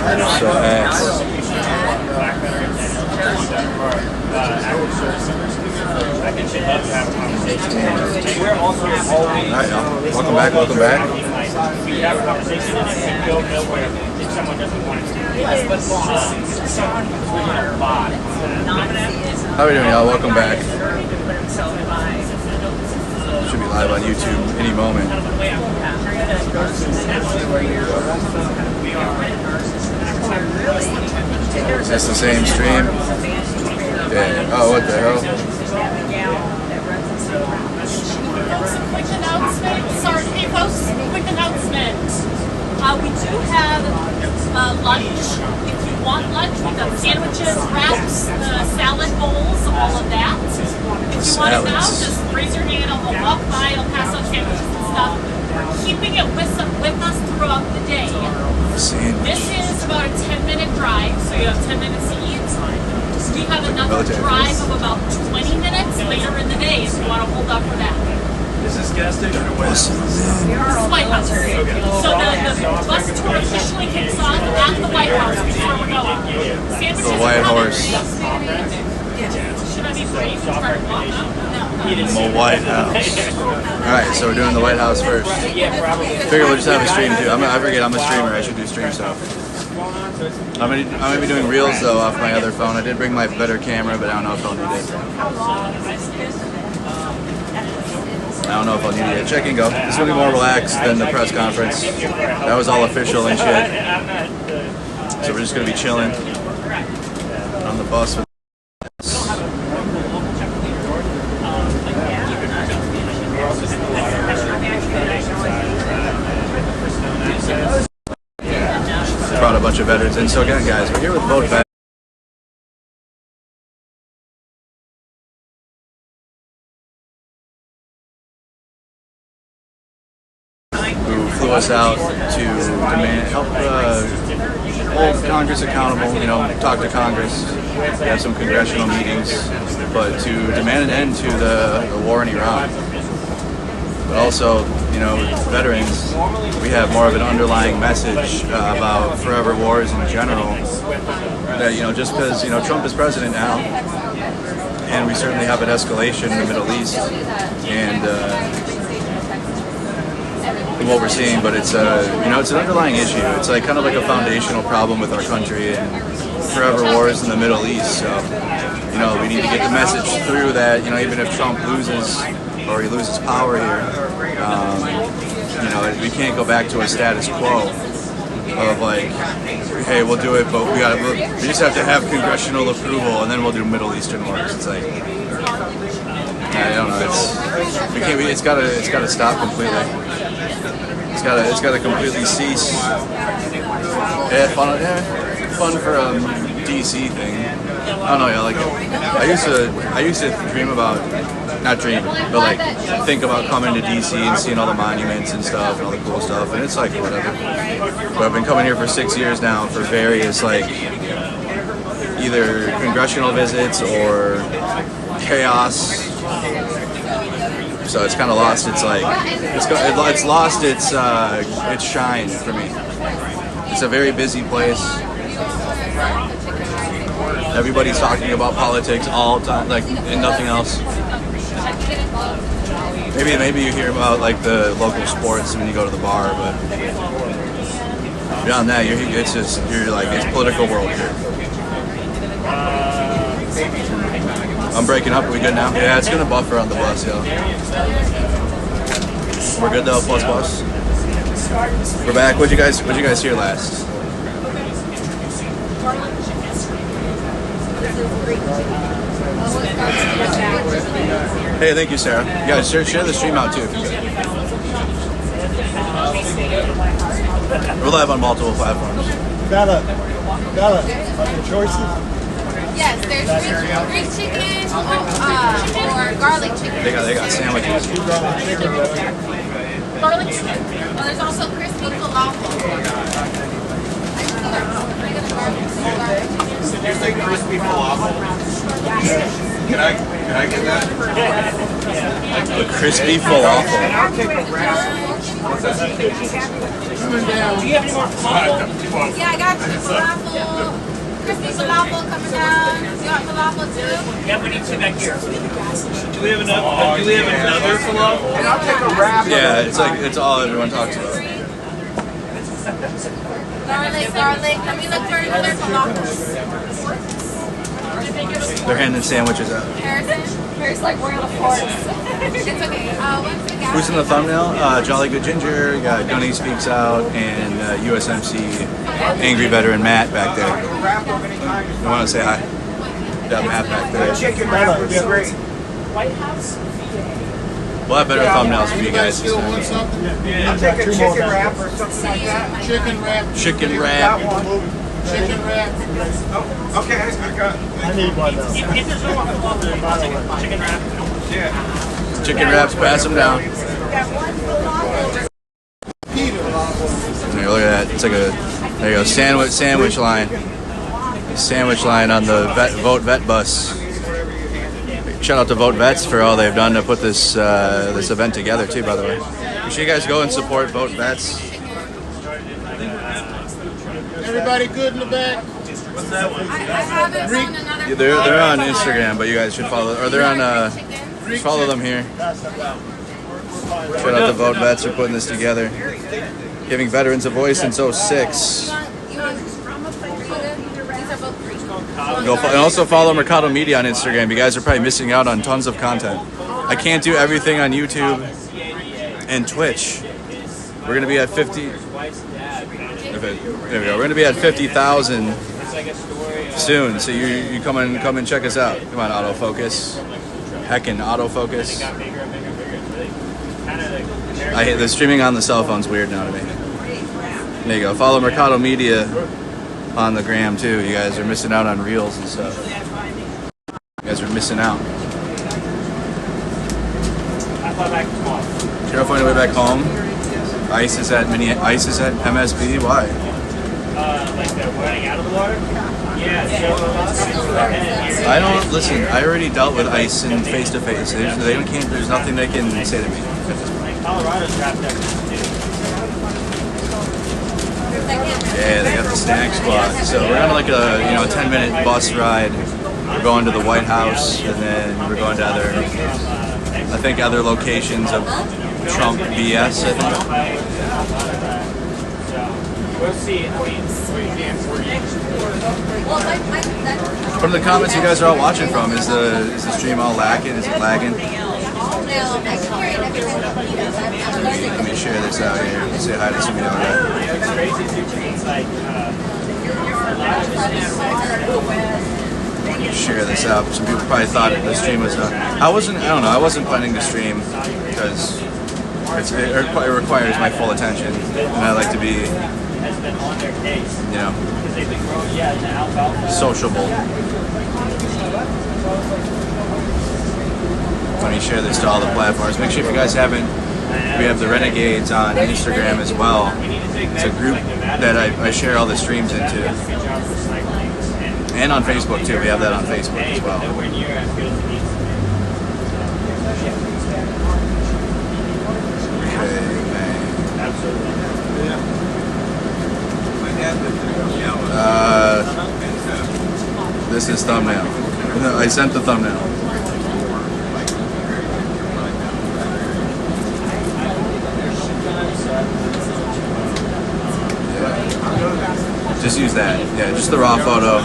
So ass. Alright, y'all. Welcome back, welcome back. How are we doing, y'all? Welcome back. Should be live on YouTube any moment. Is this the same stream? Yeah. Oh, what the hell? Some quick announcements. Sorry, hey folks, quick announcement. We do have lunch. If you want lunch, we've got sandwiches, wraps, salad bowls, all of that. If you want it now, just raise your hand. I'll walk by. I'll pass out sandwiches and stuff. We're keeping it with us throughout the day. This is about a 10-minute drive, so you have 10 minutes to eat. We have another drive of about 20 minutes later in the day if you want to hold up for that. Is this gas station or White House? White House. So the bus tour officially kicks off at the White House, which is where we're going. Sandwiches The White Horse. Should I be free to try to walk up? The White House. Alright, so we're doing the White House first. Figure we'll just have a stream too. I forget I'm a streamer, I should do stream stuff. I'm gonna be doing reels though off my other phone. I did bring my better camera, but I don't know if I'll need it. I don't know if I'll need it. Check and go. This will be more relaxed than the press conference. That was all official and shit. So we're just gonna be chilling on the bus with brought a bunch of veterans in. So again, guys, we're here with VoteVets, who flew us out to help hold Congress accountable. You know, talk to Congress, have some congressional meetings, but to demand an end to the war in Iran. But also, you know, veterans, we have more of an underlying message about forever wars in general. That, you know, just because, you know, Trump is president now, and we certainly have an escalation in the Middle East, and what we're seeing, but it's you know, it's an underlying issue. It's like kind of like a foundational problem with our country, and forever wars in the Middle East. So, you know, we need to get the message through that, you know, even if Trump loses or he loses power here, you know, we can't go back to a status quo of like, hey, we'll do it, but we just have to have congressional approval, and then we'll do Middle Eastern wars. It's like, I don't know. It's got to stop completely. It's got to completely cease. Yeah, fun for a DC thing. I don't know. Yeah, like I used to dream about. Not dream, but like think about coming to DC and seeing all the monuments and stuff and all the cool stuff, and it's like whatever. But I've been coming here for 6 years now for various like either congressional visits or chaos. So it's kind of lost its like it's lost its shine for me. It's a very busy place. Everybody's talking about politics all the time, like, and nothing else. Maybe you hear about like the local sports when you go to the bar, but beyond that, you're like it's political world here. I'm breaking up. Are we good now? Yeah, it's gonna buffer on the bus, yo. We're good though. Plus. We're back. What'd you guys hear last? Hey, thank you, Sarah. You guys share the stream out too. We're live on multiple platforms. Bella, your choices? Yes, there's Greek chicken or garlic chicken. They got sandwiches. Garlic chicken. Well, there's also crispy falafel. Did you say crispy falafel? Can I get that? A crispy falafel. coming down. Do you have any more falafel? Yeah, I got you. Falafel. Crispy falafel coming down. You want falafel too? Yeah, we need two back here. Do we have enough? Do we have another falafel? And I'll take a wrap. Yeah, it's like it's all everyone talks about. Garlic. Let me look for another falafel. They're handing sandwiches out. Harrison like we're on a force. It's okay. What's the gas? Who's in the thumbnail? Jolly Good Ginger, you got Gunny Speaks Out, and USMC Angry Veteran Matt back there. You want to say hi? Got Matt back there. Chicken wrap would be great. We'll have better thumbnails for you guys this time. I'll take a chicken wrap or something like that. Chicken wrap. Chicken wrap. Chicken wrap. Oh, okay, I got. I need one though. If there's no more falafel, I'll take a chicken wrap. Yeah. Chicken wraps, pass them down. Here, look at that. It's like a, there you go, sandwich line. Sandwich line on the VoteVet bus. Shout out to VoteVets for all they've done to put this this event together too, by the way. Make sure you guys go and support VoteVets. Everybody good in the back? I have it on another. Yeah, they're on Instagram, but you guys should follow, or they're on, just follow them here. Shout out to VoteVets for putting this together. Giving veterans a voice since 06. And also follow Mercado Media on Instagram. You guys are probably missing out on tons of content. I can't do everything on YouTube and Twitch. We're gonna be at 50. There we go. We're gonna be at 50,000 soon. So you come and check us out. Come on, autofocus. Heckin' autofocus. I hate the streaming on the cell phone's weird now to me. There you go. Follow Mercado Media on the gram too. You guys are missing out on reels and stuff. You guys are missing out. Try to find a way back home. Ice is at MSB. Why? Like they're running out of the water? Yeah. I don't listen. I already dealt with ICE in face to face. They don't can't. There's nothing they can say to me. Colorado's wrapped up too. Yeah, they got the snack spot. So we're on like a 10-minute bus ride. We're going to the White House, and then we're going to other locations of Trump BS. I think. We'll see. From the comments you guys are all watching from, is the stream all lagging? Is it lagging? Let me share this out here. Say hi to some of y'all. Share this out. Some people probably thought the stream was done. I don't know. I wasn't planning to stream because it requires my full attention, and I like to be, sociable. Let me share this to all the platforms. Make sure if you guys haven't, we have the Renegades on Instagram as well. It's a group that I share all the streams into. And on Facebook too. We have that on Facebook as well. This is thumbnail. No, I sent the thumbnail. Yeah. Just use that. Yeah, just the raw photo.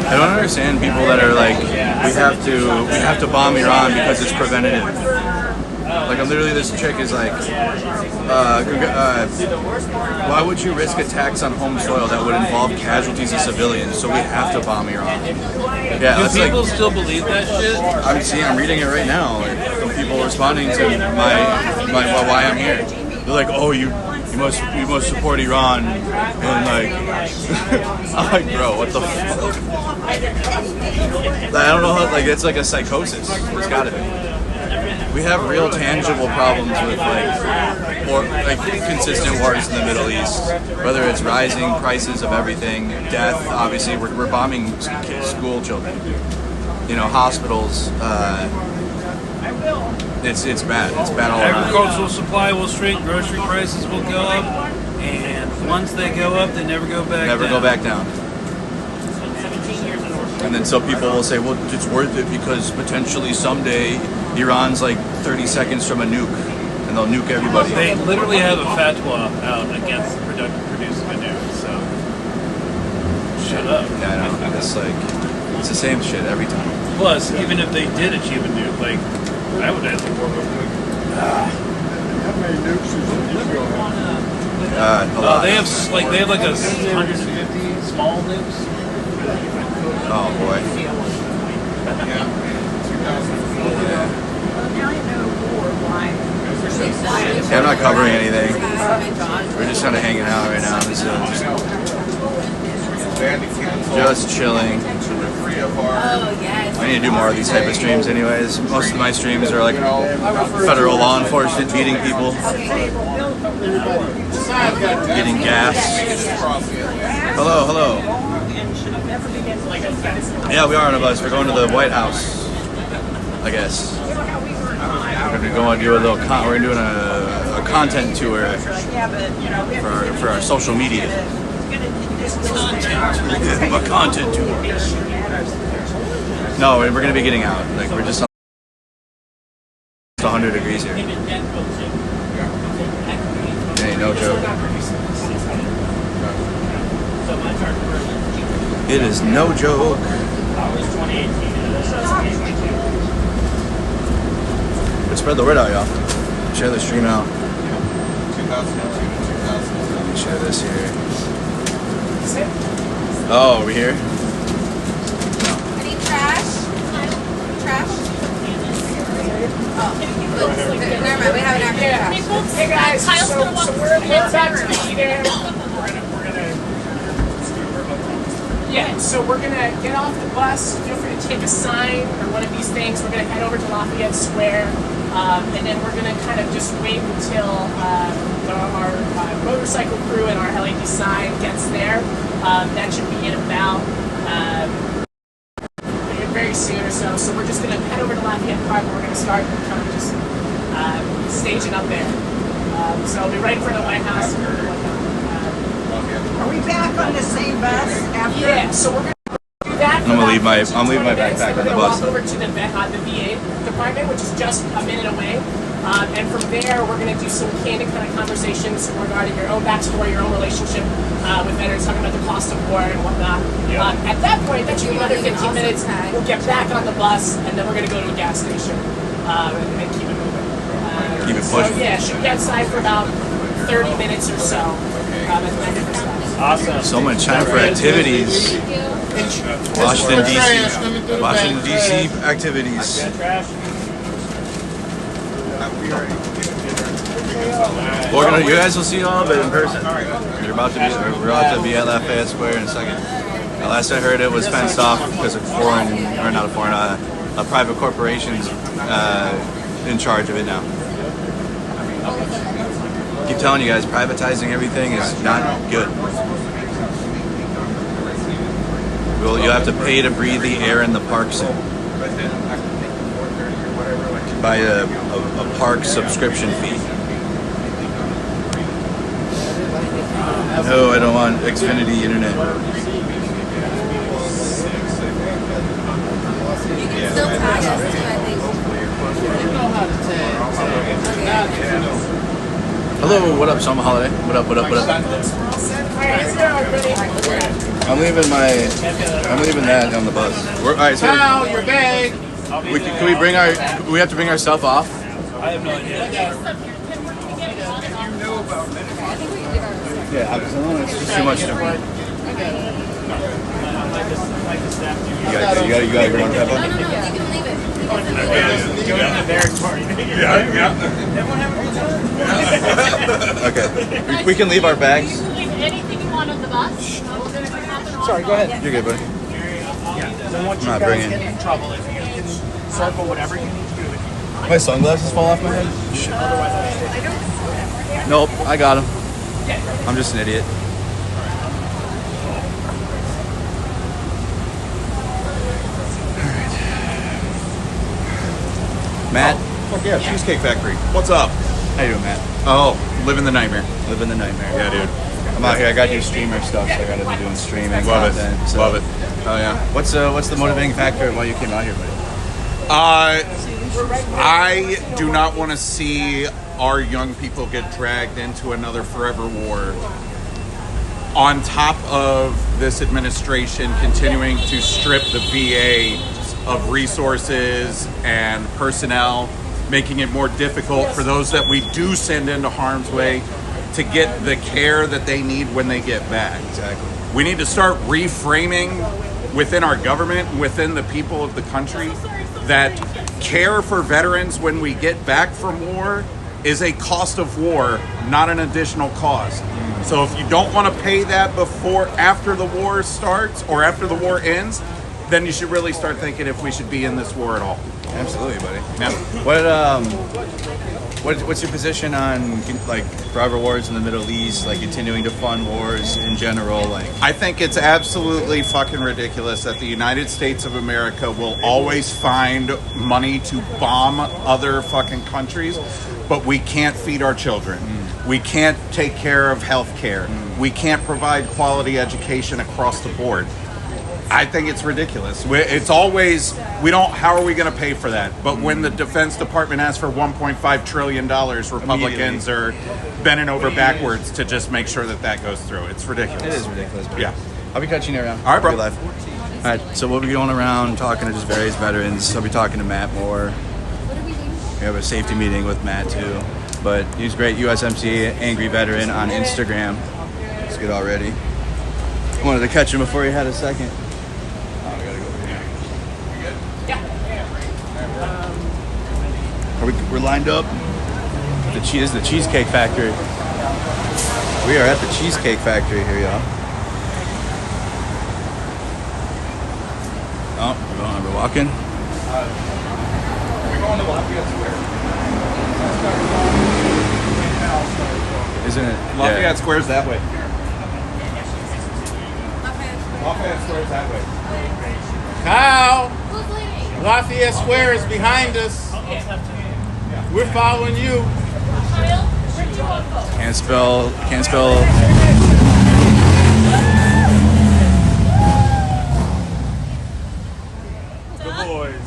I don't understand people that are like, we have to bomb Iran because it's preventative. Like, literally, this chick is like, why would you risk attacks on home soil that would involve casualties of civilians? So we have to bomb Iran. Yeah, do people still believe that shit? I'm reading it right now. Like, from people responding to my why I'm here. They're like, oh, you you must support Iran, and like, I'm like, bro, what the fuck? I don't know how, like, it's like a psychosis. It's gotta be. We have real tangible problems with like consistent wars in the Middle East, whether it's rising prices of everything, death. Obviously, we're bombing school children, you know, hospitals. It's bad. It's bad all around. Agricultural supply will shrink, grocery prices will go up, and once they go up, they never go back. Never down. go back down. And then some people will say, well, it's worth it because potentially someday Iran's like 30 seconds from a nuke, and they'll nuke everybody. They literally have a fatwa out against producing a nuke, so shut up. Yeah, I know. It's like, it's the same shit every time. Plus, even if they did achieve a nuke, like, I would end the war real quick. How many nukes is in Israel? A lot. They have like 150 small nukes. Oh boy. Yeah, I'm not covering anything. We're just kind of hanging out right now. Just chilling. I need to do more of these type of streams anyways. Most of my streams are like federal law enforcement beating people. Getting gas. Hello, hello. Yeah, we are on a bus. We're going to the White House, I guess. We're gonna go and do a little. We're doing a content tour for our social media. A content tour. No, we're gonna be getting out. Like we're just. It's 100 degrees here. Hey, no joke. It is no joke. But spread the word out, y'all. Share the stream out. 2002 to 2000. Let me share this here. Oh, are we here? Any trash? Trash? Oh, never mind. We have an after trash. Hey guys, So we're about to be there. Yeah, so we're gonna get off the bus. Feel free to take a sign or one of these things. We're gonna head over to Lafayette Square, and then we're gonna kind of just wait until our motorcycle crew and our LED sign gets there. That should be in about very soon or so. So we're just gonna head over to Lafayette Park. And we're gonna start kind of just staging up there. So we'll be right in front of the White House. Are we back on the same bus after? Yeah, so we're going to do that. I'm leaving my backpack on the bus. We're going to walk over to the VA department, which is just a minute away. And from there, we're going to do some candid kind of conversations regarding your own backstory, your own relationship with veterans, talking about the cost of war and whatnot. At that point, that should be another 15 minutes. We'll get back on the bus, and then we're going to go to a gas station and keep it moving. Keep it pushing. So, yeah, should be outside for about 30 minutes or so. Awesome. So much time for activities. Washington DC activities. You guys will see all of it in person. We're about to be at Lafayette Square in a second. Last I heard, it was fenced off because of a private corporation's in charge of it now. Keep telling you guys, privatizing everything is not good. Well, you have to pay to breathe the air in the park soon. Buy a park subscription fee. No, I don't want Xfinity internet. You can still tag us too, I think. Hello, what up, Summer Holiday? What up? I'm leaving that on the bus. Alright, so your bag. we have to bring our stuff off? I have no idea. Yeah, absolutely. It's just too much to read. You gotta go on No, you can leave it. Okay. We can leave our bags. You can leave anything you want on the bus. Sorry, go ahead. You're good, buddy. Yeah, don't want you I'm not guys bringing- getting in trouble. If you can circle whatever you need to do. My sunglasses fall off my head? Nope, I got them. I'm just an idiot. Matt, Yeah, Cheesecake Factory. What's up? how you doing, Matt? Oh, living the nightmare. Living the nightmare. Yeah, dude. I'm out here. I got to do streamer stuff, so I got to be doing streaming. Love it. content, so- Love it. Oh yeah. What's the motivating factor why you came out here, buddy? I do not want to see our young people get dragged into another forever war. On top of this administration continuing to strip the VA of resources and personnel, making it more difficult for those that we do send into harm's way to get the care that they need when they get back. Exactly. We need to start reframing within our government and within the people of the country that care for veterans when we get back from war is a cost of war, not an additional cost. So if you don't want to pay that after the war starts or after the war ends, then you should really start thinking if we should be in this war at all. Absolutely, buddy. Yeah. What's your position on like forever wars in the Middle East, like continuing to fund wars in general? Like, I think it's absolutely fucking ridiculous that the United States of America will always find money to bomb other fucking countries, but we can't feed our children. We can't take care of health care. We can't provide quality education across the board. I think it's ridiculous. It's always, how are we going to pay for that? But when the Defense Department asks for $1.5 trillion, Republicans are bending over backwards to just make sure that goes through. It's ridiculous. it is ridiculous, buddy. Yeah. I'll be catching you around. All right, bro. Be live. All right, so we'll be going around talking to just various veterans. I'll be talking to Matt more. We have a safety meeting with Matt too. But he's great, USMC Angry Veteran on Instagram. Let's get all ready. I wanted to catch him before he had a second. Oh, I gotta go over here. We're lined up. This is the Cheesecake Factory. We are at the Cheesecake Factory here, y'all. Oh, we're walking. We're going to Lafayette Square. Isn't it? Lafayette Square's that way. Lafayette Square's that way. Kyle, Who's leading? Lafayette Square is behind us. We're following you. Kyle, where do you want to go? Can't spell. The boys.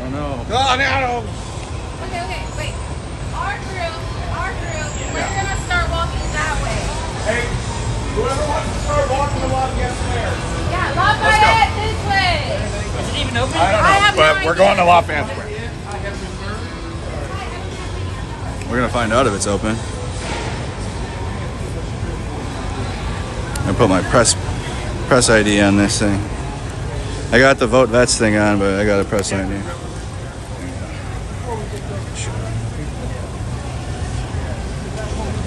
Oh no. Oh, no. Okay, wait. Our group, we're gonna start walking that way. Hey, whoever wants to start walking to Lafayette Square. Yeah, Lafayette this way. Is it even open? I don't know, I have no but we're idea. going to Lafayette Square. We're gonna find out if it's open. I put my press ID on this thing. I got the VoteVets thing on, but I got a press ID.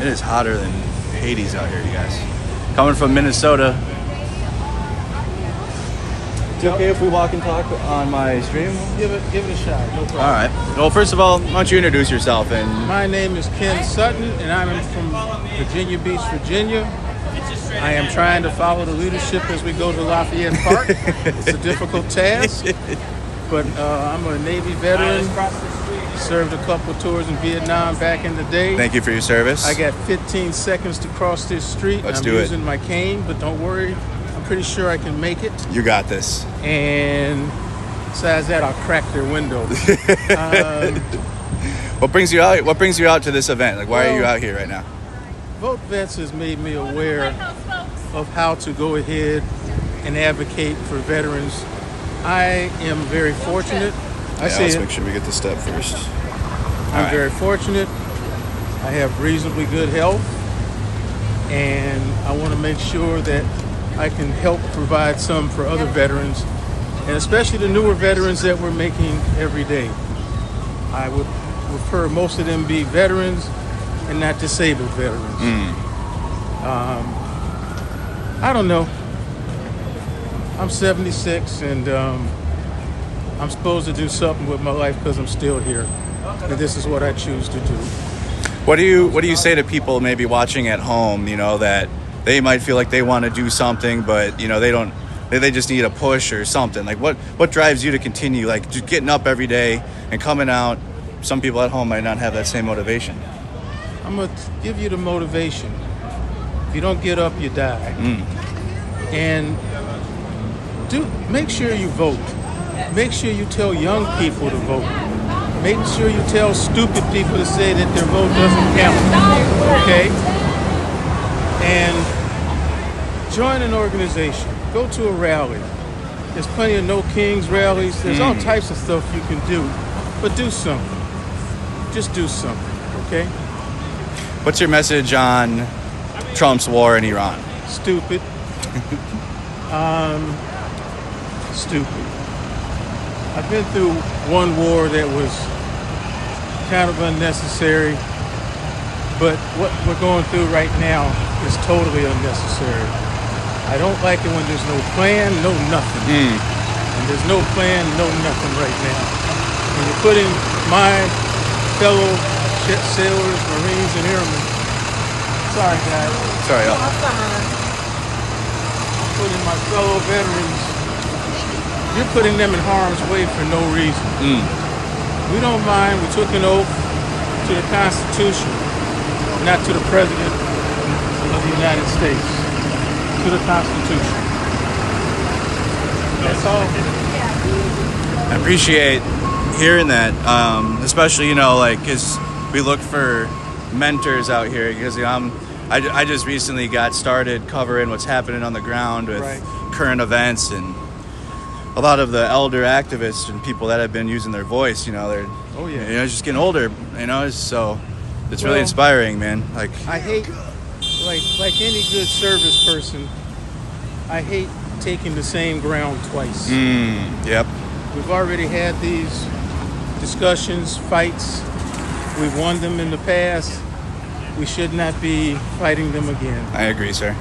It is hotter than Hades out here, you guys. Coming from Minnesota. Is it okay if we walk and talk on my stream? Give it a shot. No problem. All right. Well, first of all, why don't you introduce yourself and My name is Ken Sutton, and I'm from Virginia Beach, Virginia. I am trying to follow the leadership as we go to Lafayette Park. It's a difficult task, but I'm a Navy veteran. Served a couple tours in Vietnam back in the day. thank you for your service. I got 15 seconds to cross this street. Let's I'm do it. using my cane, but don't worry. I'm pretty sure I can make it. You got this. And besides that, I'll crack their window. What brings you out? What brings you out to this event? Like, why are you Well, out here right now? VoteVets has made me aware White House folks. of how to go ahead and advocate for veterans. I am very fortunate. Let's make sure we get the step first. I'm very fortunate. I have reasonably good health, and I want to make sure that I can help provide some for other veterans and especially the newer veterans that we're making every day. I would prefer most of them be veterans and not disabled veterans. I don't know. I'm 76 and I'm supposed to do something with my life because I'm still here. And this is what I choose to do. What do you say to people maybe watching at home, you know, that they might feel like they want to do something, but, you know, they just need a push or something? Like what drives you to continue, like just getting up every day and coming out? Some people at home might not have that same motivation. I'm going to give you the motivation. If you don't get up, you die. And make sure you vote. Make sure you tell young people to vote. Make sure you tell stupid people to say that their vote doesn't count. Okay? And join an organization. Go to a rally. There's plenty of No Kings rallies. There's all types of stuff you can do. But do something. Just do something. Okay? What's your message on Trump's war in Iran? Stupid. Stupid. I've been through one war that was kind of unnecessary, but what we're going through right now is totally unnecessary. I don't like it when there's no plan, no nothing. And there's no plan, no nothing right now. When you're putting my fellow sailors, Marines, and airmen, sorry guys. Sorry. Putting my fellow veterans, you're putting them in harm's way for no reason. We don't mind. We took an oath to the Constitution, not to the President of the United States. To the Constitution. That's all. I appreciate hearing that, especially, you know, like, because we look for mentors out here, because, you know, I just recently got started covering what's happening on the ground with current events, and a lot of the elder activists and people that have been using their voice, you know, they're just getting older, you know, so it's really inspiring, man. Like, I hate, like any good service person, I hate taking the same ground twice. Yep. We've already had these discussions, fights. We've won them in the past. We should not be fighting them again. I agree, sir.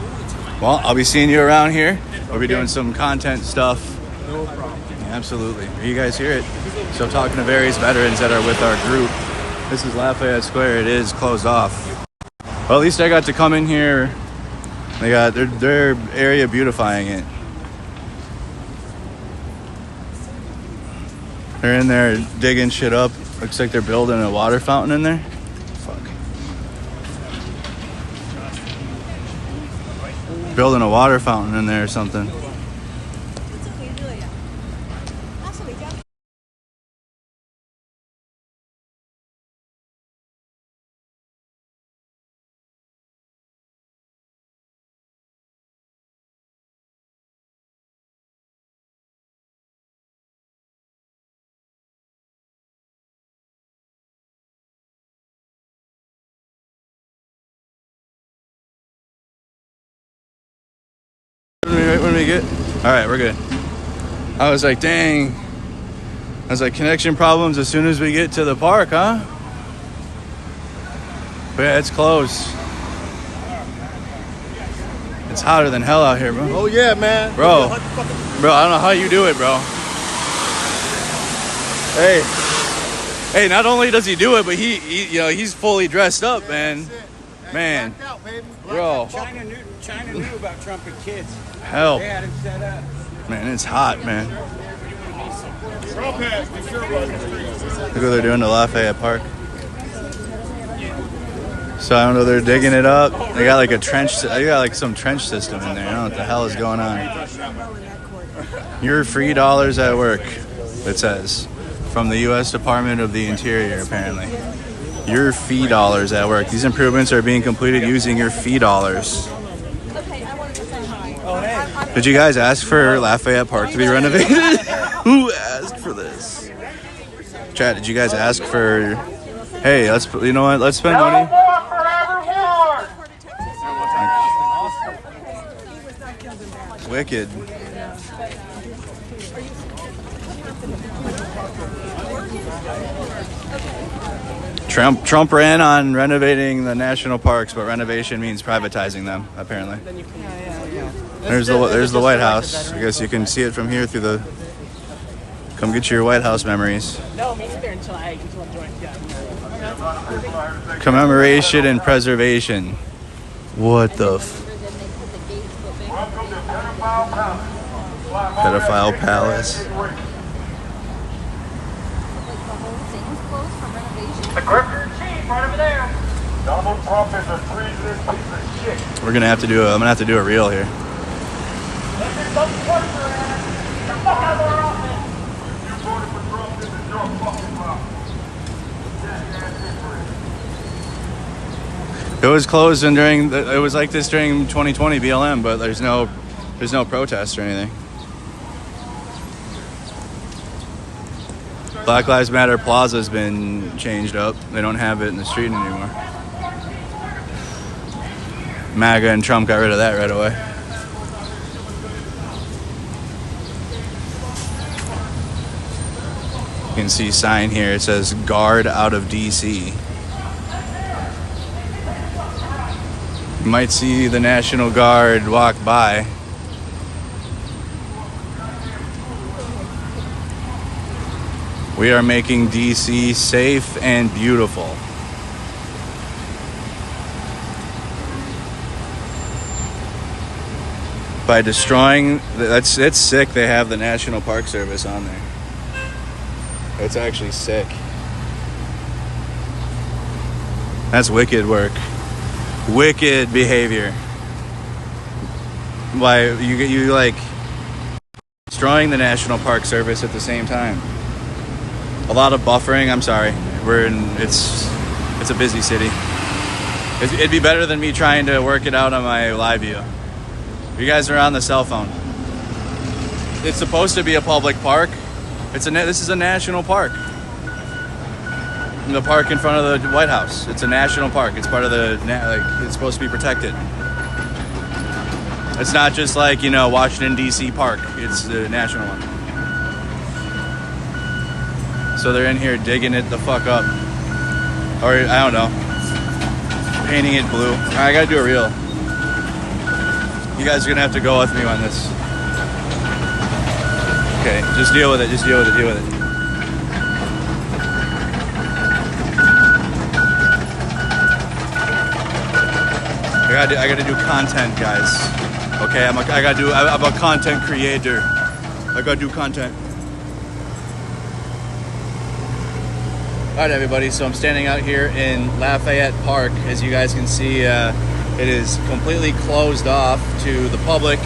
Well, I'll be seeing you around here. We'll be doing some content stuff. No problem. Yeah, absolutely. You guys hear it. So I'm talking to various veterans that are with our group. This is Lafayette Square. It is closed off. Well, at least I got to come in here. They got their area beautifying it. They're in there digging shit up. Looks like they're building a water fountain in there. Fuck. Building a water fountain in there or something. When we get, all right, we're good. I was like, dang. I was like, connection problems as soon as we get to the park, huh? But yeah, it's closed. It's hotter than hell out here, bro. Oh yeah, man. Bro, I don't know how you do it, bro. Hey, not only does he do it, but he you know, he's fully dressed up, man. Man, bro. China knew about Trump and kids. Hell. They had him set up. Man, it's hot, man. Look what they're doing to Lafayette Park. So I don't know, they're digging it up. They got like a trench, they got like some trench system in there. I don't know what the hell is going on. Your free dollars at work, it says. From the U.S. Department of the Interior, apparently. Your fee dollars at work. These improvements are being completed using your fee dollars. Did you guys ask for Lafayette Park to be renovated? Who asked for this? Chat, did you guys ask for, hey, you know what, let's spend money. Wicked. Trump ran on renovating the national parks, but renovation means privatizing them, apparently. There's the White House. I guess you can see it from here through the... Come get your White House memories. No, me neither until I joined. Yeah. Commemoration and preservation. What the Pedophile Palace. Donald Trump is a treasonous piece of shit. I'm gonna have to do a reel here. It was closed and it was like this during 2020 BLM, but there's no protests or anything. Black Lives Matter Plaza's been changed up. They don't have it in the street anymore. MAGA and Trump got rid of that right away. You can see a sign here. It says "Guard out of DC." You might see the National Guard walk by. We are making DC safe and beautiful. By destroying, it's sick they have the National Park Service on there. It's actually sick. That's wicked work. Wicked behavior. Why you like destroying the National Park Service at the same time? A lot of buffering. I'm sorry. It's a busy city. It'd be better than me trying to work it out on my live view. You guys are on the cell phone. It's supposed to be a public park. This is a national park. The park in front of the White House. It's a national park. It's part of it's supposed to be protected. It's not just like, Washington D.C. Park. It's the national one. So they're in here digging it the fuck up. Or, I don't know. Painting it blue. All right, I gotta do a reel. You guys are gonna have to go with me on this. Okay, just deal with it. Deal with it. I gotta do content, guys. Okay, I'm a content creator. I gotta do content. All right, everybody. So I'm standing out here in Lafayette Park. As you guys can see, it is completely closed off to the public.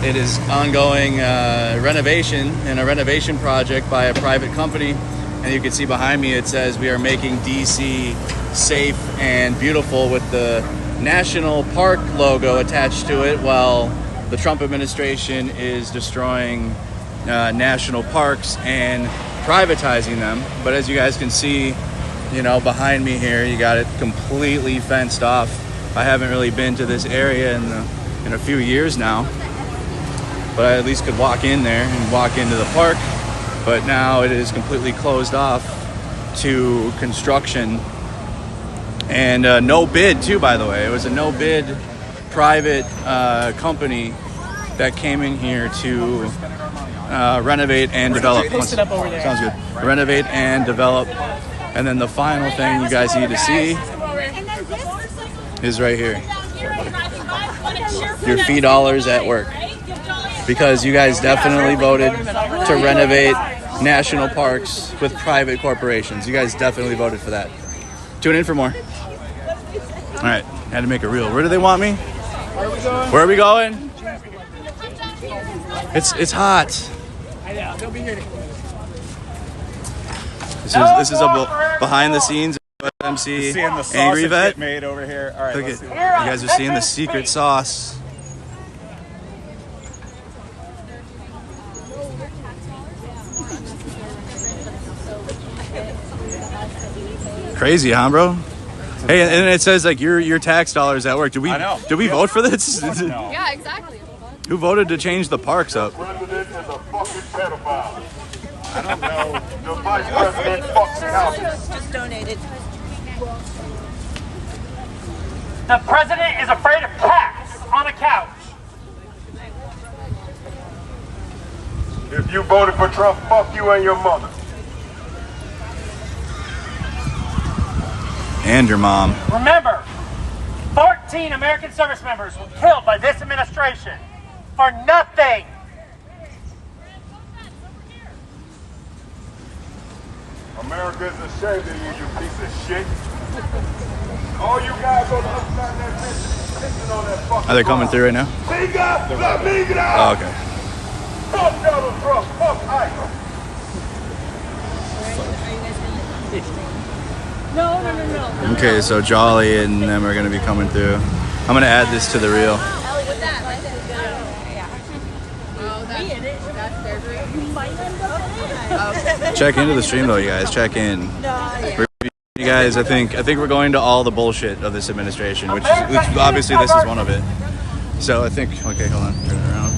It is ongoing renovation and a renovation project by a private company. And you can see behind me, it says we are making DC safe and beautiful with the National Park logo attached to it, while the Trump administration is destroying national parks and privatizing them. But as you guys can see, behind me here, you got it completely fenced off. I haven't really been to this area in a few years now, but I at least could walk in there and walk into the park. But now it is completely closed off to construction. And no bid too, by the way. It was a no bid private company that came in here to renovate and develop. Post it up over there. Sounds good. Renovate and develop. And then the final thing you guys need to see is right here. Your fee dollars at work. Because you guys definitely voted to renovate national parks with private corporations. You guys definitely voted for that. Tune in for more. All right, had to make a reel. Where do they want me? Where are we going? It's hot. I know. They'll be here. This is a behind the scenes MC Seeing the Angry sausage Vet. get made over here. All right, Look let's at, see. you guys are seeing the secret sauce. Crazy, huh, bro? Hey, and it says like your tax dollars at work. Did we vote for this? No. Yeah, exactly. Who voted to change the parks up? President is a fucking pedophile. I don't know. The vice president fucks couches. Just donated. The president is afraid of cats on a couch. If you voted for Trump, fuck you and your mother. And your mom. Remember, 14 American service members were killed by this administration for nothing. America is ashamed of you, you piece of shit. All you guys on the other side of that fence pissing on that fucking Are they coming through right now? Finger, let me get Oh, out. okay. Fuck Donald Trump, fuck Ike. No. Okay, so Jolly and them are going to be coming through. I'm going to add this to the reel. Check into the stream though, you guys. Check in. You guys, I think we're going to all the bullshit of this administration, which obviously this is one of it. So I think, okay, hold on, turn it around.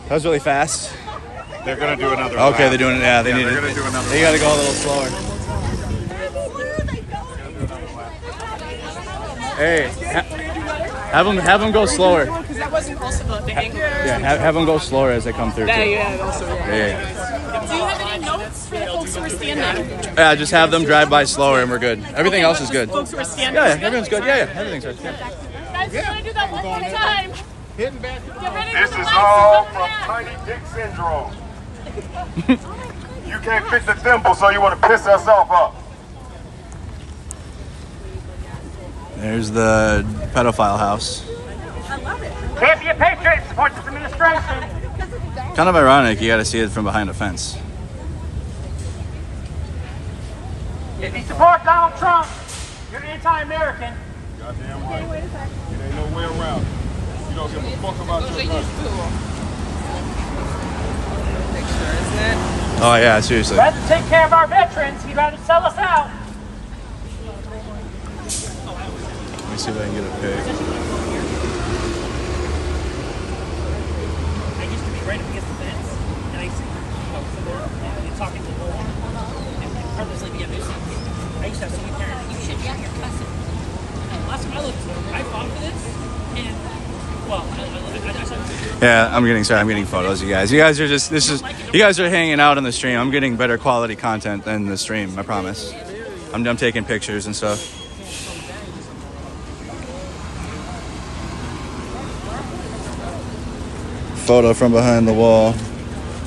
That was really fast. They're gonna do another. Okay, lap. they're doing it. Yeah, they need they're to. gonna do another. They gotta go a little slower. Hey, have them go slower. Because that wasn't also the angle. Yeah, have them go slower as they come through. Too. Yeah, also. Yeah. Do you have any notes for the folks who are standing? Yeah, just have them drive by slower and we're good. Everything else is good. Folks who are standing. Yeah, everyone's good. Yeah, everything's good. Guys, we're gonna do that one more time. Hitting back. Get ready This for the is lights all to from come tiny dick syndrome. You can't fit the thimble, so you want to piss yourself up. There's the pedophile house. Can't be a patriot and support this administration. Kind of ironic, you gotta see it from behind a fence. If you support Donald Trump, you're anti-American. Goddamn right. It ain't no way around it. You don't give a fuck about your country. Oh yeah, seriously. Rather than take care of our veterans, he'd rather sell us out. Let me see if I can get a pic. I used to be right up against the fence, and I used to, sit there and talking to the wall, and purposely be a nuisance. I used to have so many parents, you should, yeah, you're cussing. Last time I looked, I fought for this, and, well, Yeah, I'm getting photos, you guys. You guys are just, you guys are hanging out on the stream. I'm getting better quality content than the stream, I promise. I'm taking pictures and stuff. Photo from behind the wall.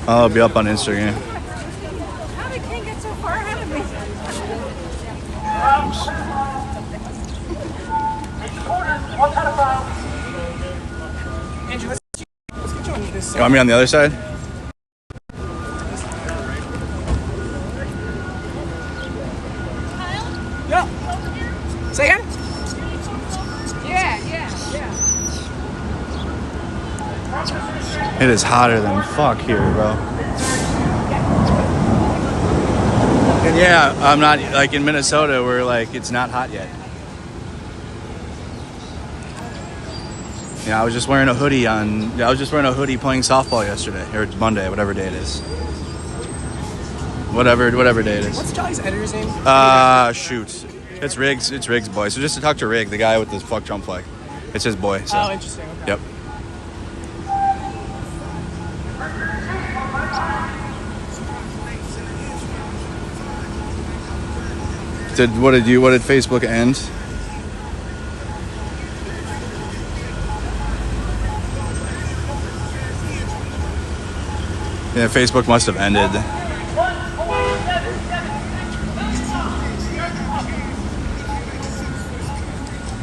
I'll be up on Instagram. How did King get so far ahead of me? Andrew, let's get you on this You want me on the other side? Yeah. Say again? Yeah. It is hotter than fuck here, bro. And yeah, I'm not like in Minnesota where like it's not hot yet. Yeah, I was just wearing a hoodie playing softball yesterday or Monday, whatever day it is. Whatever day it is. What's Jolly's editor's name? Shoot. It's Riggs' boy. So just to talk to Rig, the guy with the fuck Trump flag. It's his boy. So. Oh, interesting. Okay. Yep. What did Facebook end? Yeah, Facebook must have ended.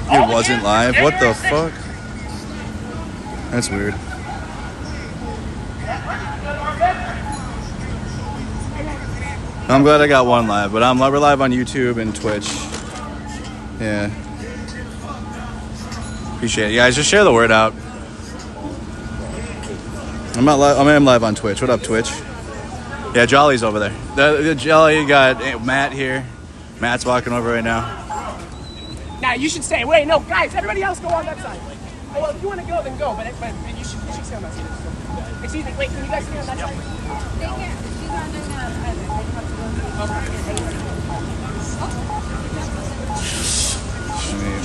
It wasn't live? What the fuck? That's weird. I'm glad I got one live, but we're live on YouTube and Twitch. Yeah. Appreciate it. You guys, just share the word out. I'm not live. I mean, I'm live on Twitch. What up, Twitch? Yeah, Jolly's over there. The Jolly got Matt here. Matt's walking over right now. Now you should stay. Wait, no, guys, everybody else go on that side. Oh, well, if you want to go, then go. But you should stay on that side. Excuse me. Wait, can you guys stay on that side? They can't. She's not doing that either. They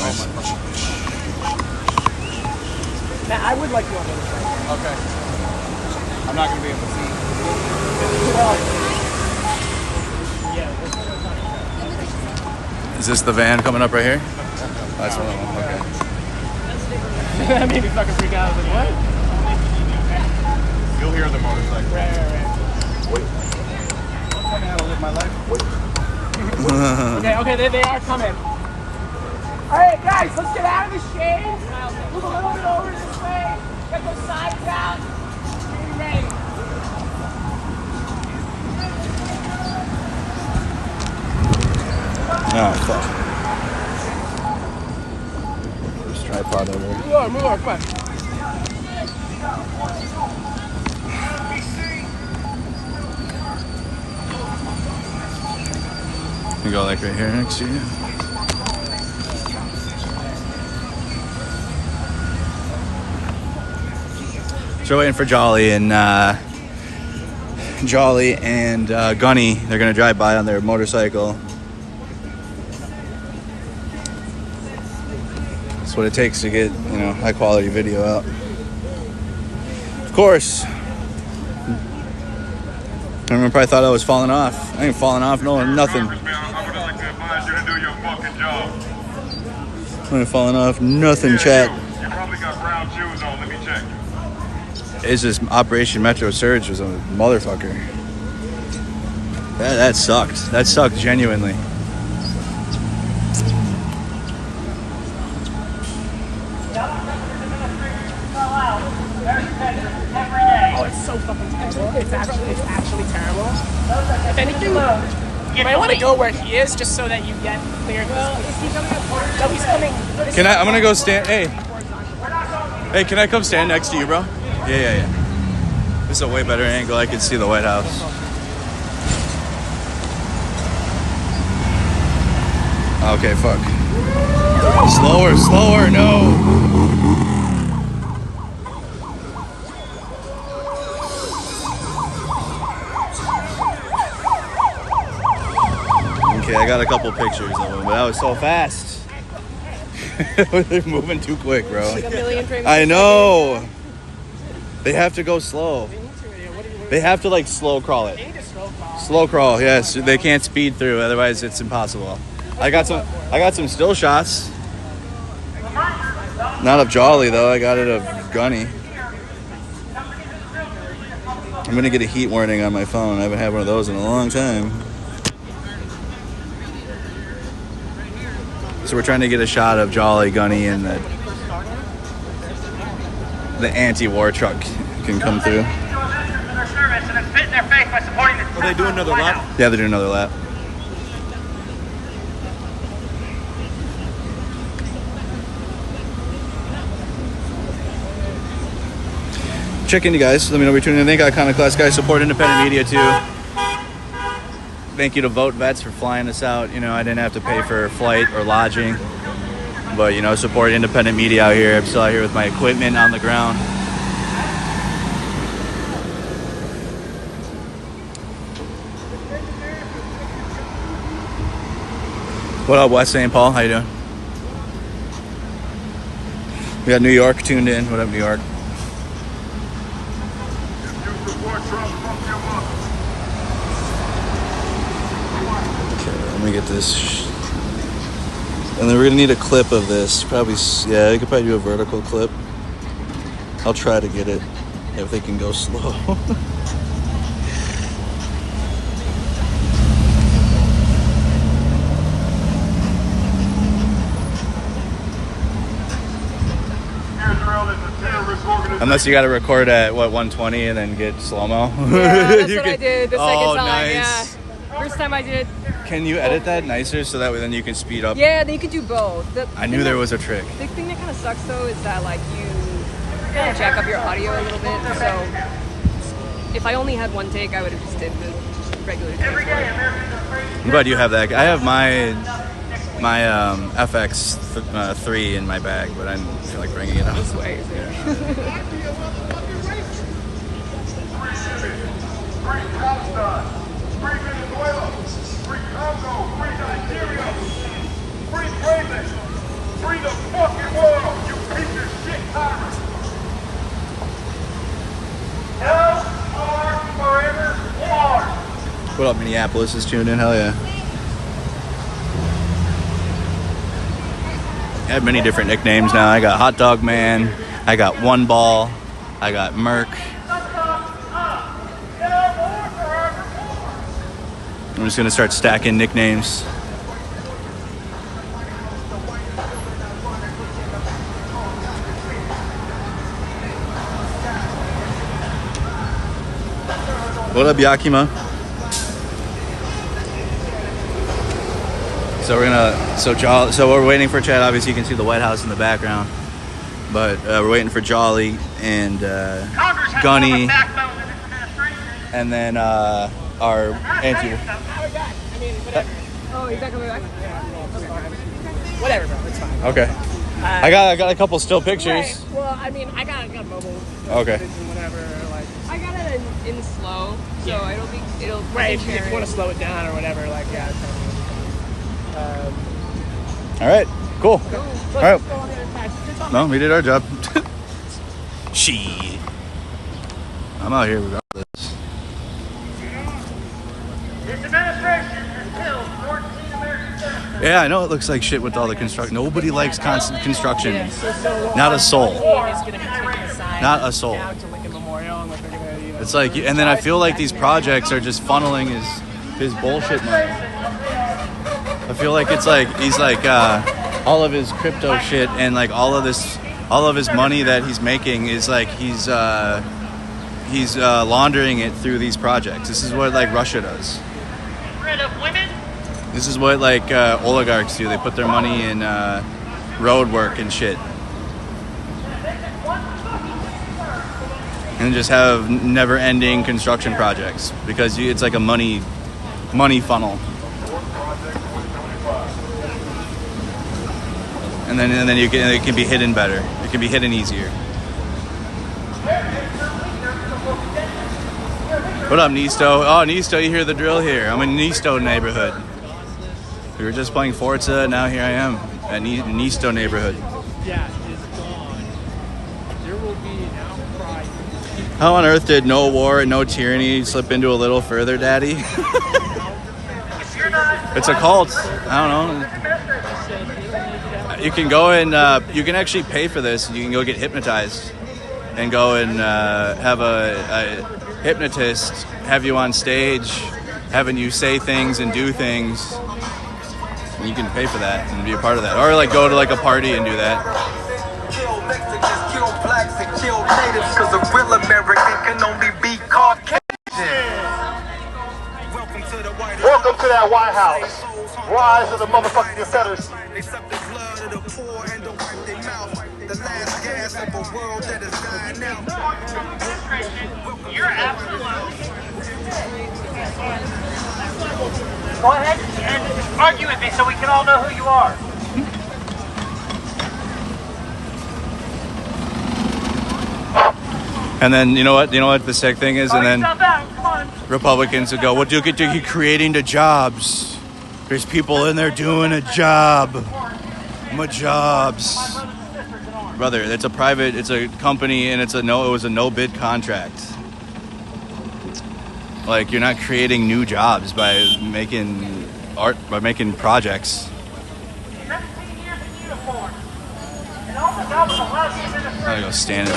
have to go. Matt, I would like you on the other side. Okay. I'm not going to be able to see. Is this the van coming up right here? That's one of them. Okay. That made me fucking freak out. I was like, what? You'll hear the motorcycle. Right. Wait. I'm how to live my life. Wait. Okay, they are coming. All right, guys, let's get out of the shade. Move a little bit over this way. Get those sides out. Be ready. Oh, fuck. This tripod over here. Move over, come on. You go like right here next to you. So we're waiting for Jolly and Gunny. They're gonna drive by on their motorcycle. That's what it takes to get, high quality video out. Of course. Everyone probably thought I was falling off. I ain't falling off, no, nothing. Congressman, I would like to advise you to do your fucking job. I ain't falling off, nothing, chat. You probably got brown shoes on. Let me check. It's just Operation Metro Surge was a motherfucker. That sucked. That sucked genuinely. Oh, it's so fucking terrible. It's actually terrible. If anything, you might want to go where he is just so that you get clear. Well, is he coming up? No, he's coming. I'm gonna go stand. Hey, can I come stand next to you, bro? Yeah. This is a way better angle. I can see the White House. Okay, fuck. Slower, no. Okay, I got a couple pictures of them, but that was so fast. They're moving too quick, bro. Like a million frames. I know. They have to go slow. They have to slow crawl it. Slow crawl, yes. They can't speed through, otherwise it's impossible. I got some still shots. Not of Jolly though. I got it of Gunny. I'm gonna get a heat warning on my phone. I haven't had one of those in a long time. So we're trying to get a shot of Jolly, Gunny, and the anti-war truck can come through. Are they doing another lap? Yeah, they're doing another lap. Check in, you guys. Let me know what you're tuning in. Thank Iconoclast, guys. Support independent media, too. Thank you to VoteVets for flying us out. I didn't have to pay for flight or lodging. But, support independent media out here. I'm still out here with my equipment on the ground. What up, West St. Paul? How you doing? We got New York tuned in. What up, New York? Okay, let me get this. And then we're gonna need a clip of this. Probably, yeah, I could probably do a vertical clip. I'll try to get it if they can go slow. Unless you got to record at 120 and then get slow-mo. Yeah, that's what I did the second time. Nice. Yeah, first time I did. Can you edit that nicer so that way then you can speed up? Yeah, you could do both. I knew there was a trick. The thing that kind of sucks though is that you kind of jack up your audio a little bit. So if I only had one take, I would have just did the regular take. I'm glad you have that. I have my FX 3 in my bag, but I don't feel like bringing it up. This way. Free Palestine, free Venezuela, free Congo, free Nigeria, free Grayson, free the fucking world, you piece of shit tyrant. Hell are forever hard. What up, Minneapolis is tuned in? Hell yeah. I have many different nicknames now. I got Hot Dog Man, I got One Ball, I got Merc. I'm just gonna start stacking nicknames. What up, Yakima? So we're waiting for Chad. Obviously, you can see the White House in the background, but we're waiting for Jolly and Gunny, and then our anti. Oh, he's not coming back? Whatever, bro. It's fine. Okay. I got a couple still pictures. Right. Well, I mean, I got mobile. Okay. Whatever. Like. I got it in slow, so it'll. Right. If you want to slow it down or whatever, like yeah. All right. Cool. All right. No, we did our job. I'm out here regardless. This administration has killed 14 American citizens. Yeah, I know it looks like shit with all the construction. Nobody likes constant construction. Not a soul. Not a soul. It's like, and then I feel like these projects are just funneling his bullshit money. I feel like it's like he's like all of his crypto shit and like all of his money that he's making is like he's laundering it through these projects. This is what like Russia does. Rid of women. This is what like oligarchs do. They put their money in road work and shit, and just have never-ending construction projects because it's like a money funnel. And then it can be hidden better. It can be hidden easier. What up, Nisto? Oh, Nisto, you hear the drill here. I'm in Nisto neighborhood. We were just playing Forza, now here I am at Nisto neighborhood. Yeah, it's gone. There will be an outcry. How on earth did no war and no tyranny slip into a little further, Daddy? It's a cult. I don't know. You can go and you can actually pay for this. You can go get hypnotized and go and have a hypnotist have you on stage, having you say things and do things. And you can pay for that and be a part of that. Or like go to like a party and do that. Kill Mexicans, kill blacks, and kill natives, because a real American can only be Caucasian. Welcome to that White House. Rise of the motherfucking Confederacy. They suck the blood of the poor and don't wipe their mouth. The last gas of a world that is dying out. You're absolute. Go ahead and argue with me so we can all know who you are. And then you know what the sick thing is, and then Republicans would go, "What do you get to creating the jobs? There's people in there doing a job, my jobs." Brother, it's a company, and it was a no bid contract. Like, you're not creating new jobs by making art, by making projects. I'm gonna go stand in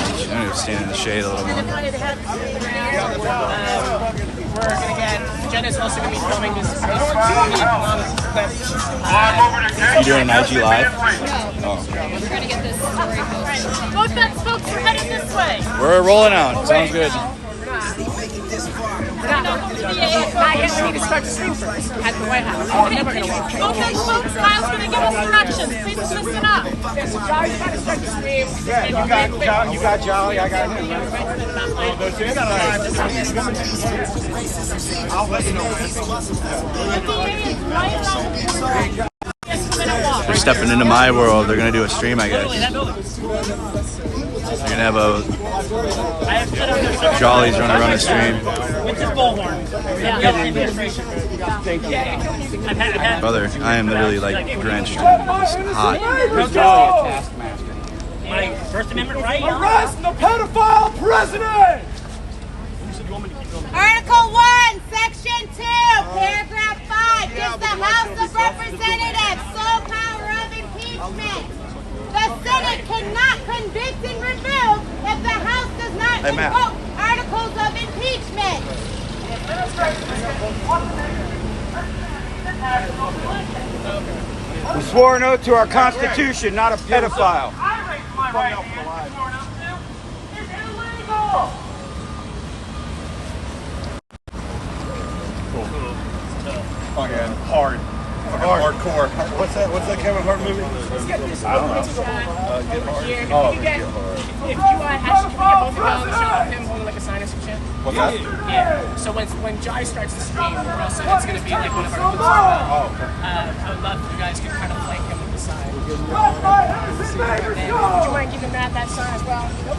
the shade a little more. We're gonna get Jenna's also gonna be filming this clip. You doing an IG live? No. Oh. We're trying to get this story posted. VoteVets folks, we're headed this way. We're rolling out. Sounds good. Not yet. We need to start the stream first at the White House. I'm never going to walk. Okay, folks, Kyle's going to give us directions. Please listen up. Yeah, so Jolly's got to start the stream. Yeah, you got Jolly, I got him. I'll let you know. They're stepping into my world. They're gonna do a stream, I guess. They're gonna have a Jolly's gonna run a stream. With his bullhorn. Brother, I am literally like drenched. It's hot. My First Amendment right? Arrest the pedophile president! Article 1, Section 2, Paragraph 5 gives the House of Representatives sole power of impeachment. The Senate cannot convict and remove if the House does not invoke articles of impeachment. We swore an oath to our Constitution, not a pedophile. I raised my right hand. Sworn up to. It's illegal. Oh yeah, hard. Hardcore. What's that Kevin Hart movie? Let's get this. I don't know. Over here. Oh, If you get both of y'all, actually, can we get both of y'all in the shot of him holding like a sign or some shit? What's that? Yeah. So when Jai starts the stream, we're also, it's going to be like one of our booths. I would love if you guys could kind of flank him with the sign. Would you mind giving Matt that sign as well? Nope.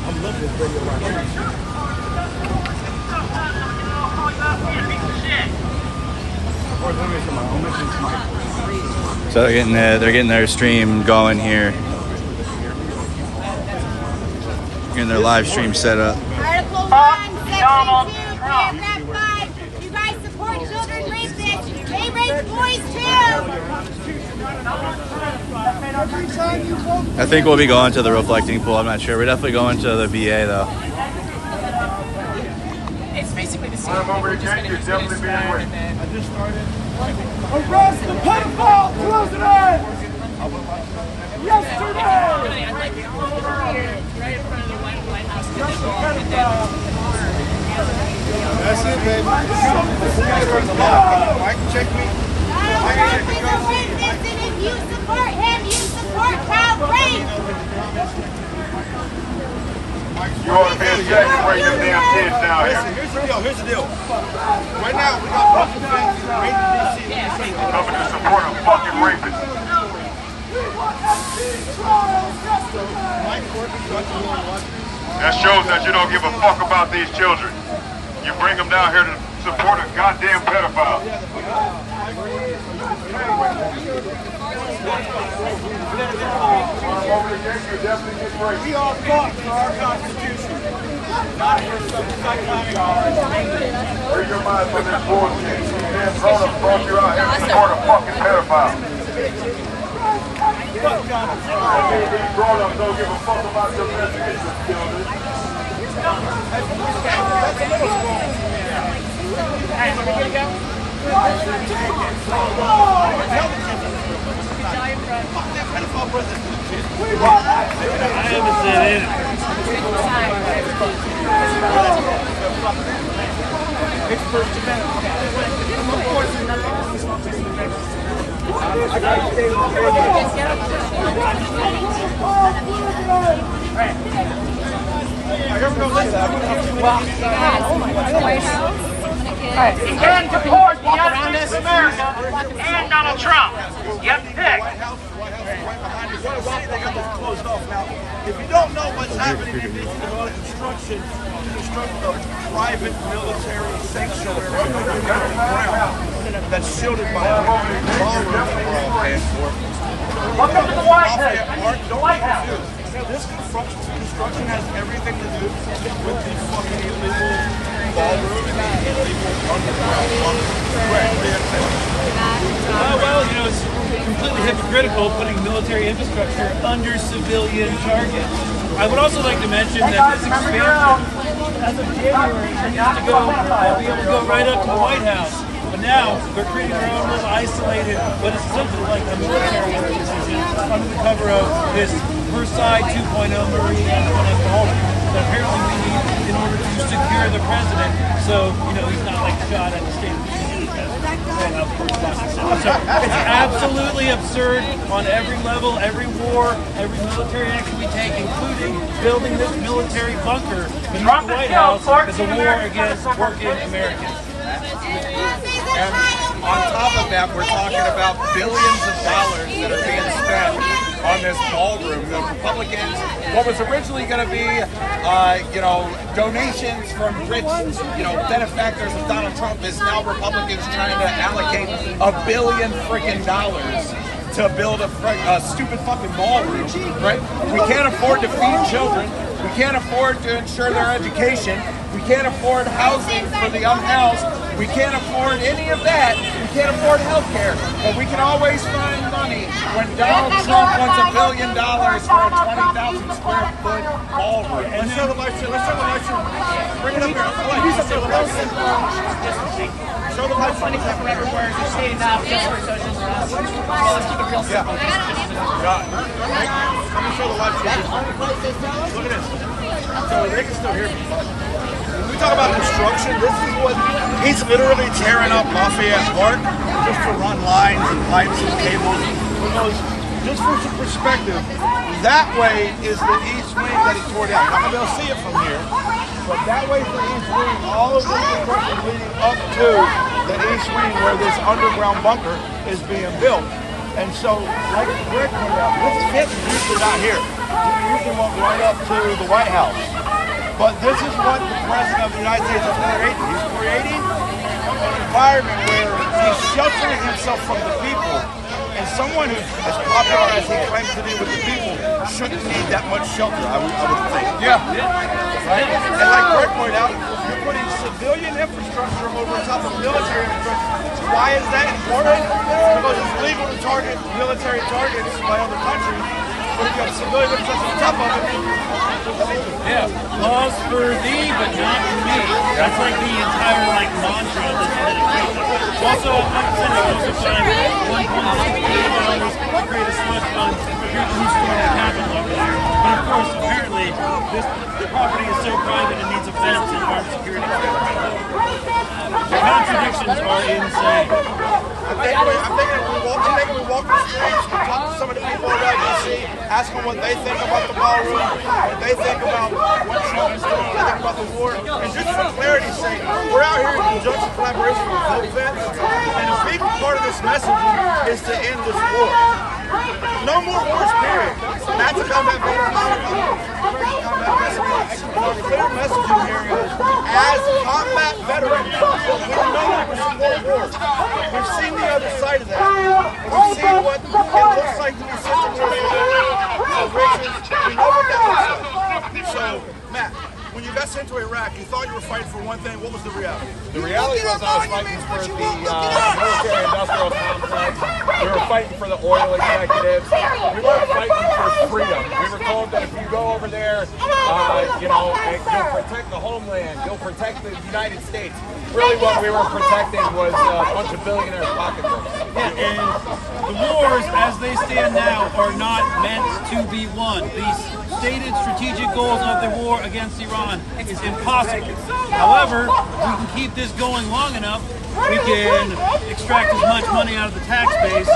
I'm loving this video right now. So they're getting their stream going here. Getting their live stream set up. Article 1, Section 2, Paragraph 5. You guys support children rapists. They rape boys too. I think we'll be going to the reflecting pool. I'm not sure. We're definitely going to the VA though. It's basically the same I'm thing. over We're the just going to gate. use You're it as definitely being and then I just started. Arrest the pedophile president! Yesterday! I'd like to come over here, right in front of the White House. And then That's it, baby. Mike, check me. Donald Trump is a rapist, and if you support him, you support child rape. You ought to be ashamed to bring them damn kids down here. Listen, here's the deal. Right now, we got fucking things right in D.C. Coming to support a fucking rapist. That shows that you don't give a fuck about these children. You bring them down here to support a goddamn pedophile. We all fought for our Constitution, not for some psychotic Bring your mind from this bullshit. Damn grown-ups brought you out here to support a fucking pedophile. These grown-ups don't give a fuck about your best interest, children. Alright, are we good to go? I haven't said And support the United States of America and Donald Trump. You have to pick. If you don't know what's happening, you need to develop construction of private military sanctuary that's shielded by a Welcome to the White House. The White House. This construction has everything to do with the fucking illegal ballroom and the illegal underground. well, you know, it's completely hypocritical putting military infrastructure under civilian targets. I would also like to mention that this expansion, as of January, used to be able to go right up to the White House. But now they're creating their own little isolated, but it's something like a military institution under the cover of this Versailles 2.0 Marine and alcoholic. that apparently we need in order to secure the president, so he's not like shot at the State of the Union. So it's absolutely absurd on every level, every war, every military action we take, including building this military bunker in the White House as a war against working Americans. And on top of that, we're talking about billions of dollars that are being spent on this ballroom. The Republicans, what was originally going to be, donations from rich, benefactors of Donald Trump, is now Republicans trying to allocate $1 billion freaking dollars to build a stupid fucking ballroom, right? We can't afford to feed children. We can't afford to ensure their education. We can't afford housing for the unhoused. We can't afford any of that. We can't afford health care. But we can always find money when Donald Trump wants $1 billion for a 20,000 square foot ballroom. Let's show the light show. Let's show the light show. Bring it up here. Show the light show. Show the light show. Everywhere you're stating that just for social justice. Let's keep it real simple. Let me show the light show. Look at this. So they can still hear me. When we talk about construction, this is what he's literally tearing up Lafayette Park just to run lines and pipes and cables. Because just for some perspective, that way is the east wing that he tore down. You're not gonna be able to see it from here, but that way is the east wing. All of this construction leading up to the east wing where this underground bunker is being built. And so, like Greg pointed out, this pit is usually not here. We usually walk right up to the White House. But this is what the President of the United States is creating. He's creating an environment where he's sheltering himself from the people. And someone who's as popular as he claims to be with the people shouldn't need that much shelter, I would think. Yeah. Right? And like Greg pointed out, you're putting civilian infrastructure over top of military infrastructure. Why is that important? Because it's legal to target military targets by other countries. But if you have civilian infrastructure on top of it, yeah, laws for thee, but not for me. That's like the entire mantra of this administration. Also, I'm not saying they also find $1.6 billion to create a slush fund for people who stormed the Capitol over there. But of course, apparently, this property is so private it needs a fence and armed security. The contradictions are insane. I'm thinking we walk the streets, we talk to some of the people around D.C., ask them what they think about the ballroom, what they think about what Trump is doing, what they think about the war. And just for clarity's sake, we're out here in conjunction collaboration with VoteVets, and a big part of this messaging is to end this war. No more wars, period. Not to combat veterans. The clear messaging here is, as combat veterans, we no longer support war. We've seen the other side of that. We've seen what it looks like to be sent to riches. We know what that looks like. So, Matt, when you got sent to Iraq, you thought you were fighting for one thing. What was the reality? The reality was I was fighting for the military-industrial complex. We were fighting for the oil executives. We weren't fighting for freedom. We were told that if you go over there, you'll protect the homeland, you'll protect the United States. Really what we were protecting was a bunch of billionaire pocketbooks. Yeah, and the wars, as they stand now, are not meant to be won. These stated strategic goals of the war against Iran is impossible. However, we can keep this going long enough, we can extract as much money out of the tax base,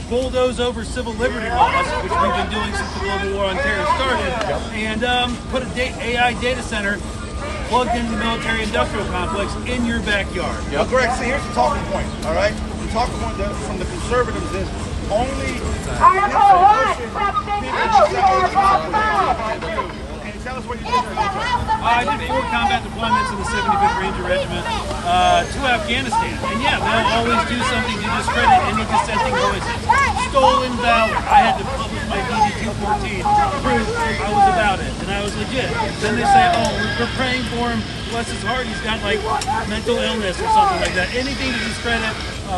bulldoze over civil liberty laws, which we've been doing since the global war on terror started, and put an AI data center plugged into the military-industrial complex in your backyard. Well, Greg, see, here's the talking point, all right? The talking point from the conservatives is only tell us what you did. I did 4 combat deployments in the 75th Ranger Regiment to Afghanistan. And yeah, they'll always do something to discredit any dissenting voices. Stolen valor. I had to publish my DD-214 to prove I was about it, and I was legit. Then they say, oh, we're praying for him. Bless his heart, he's got like mental illness or something like that. Anything to discredit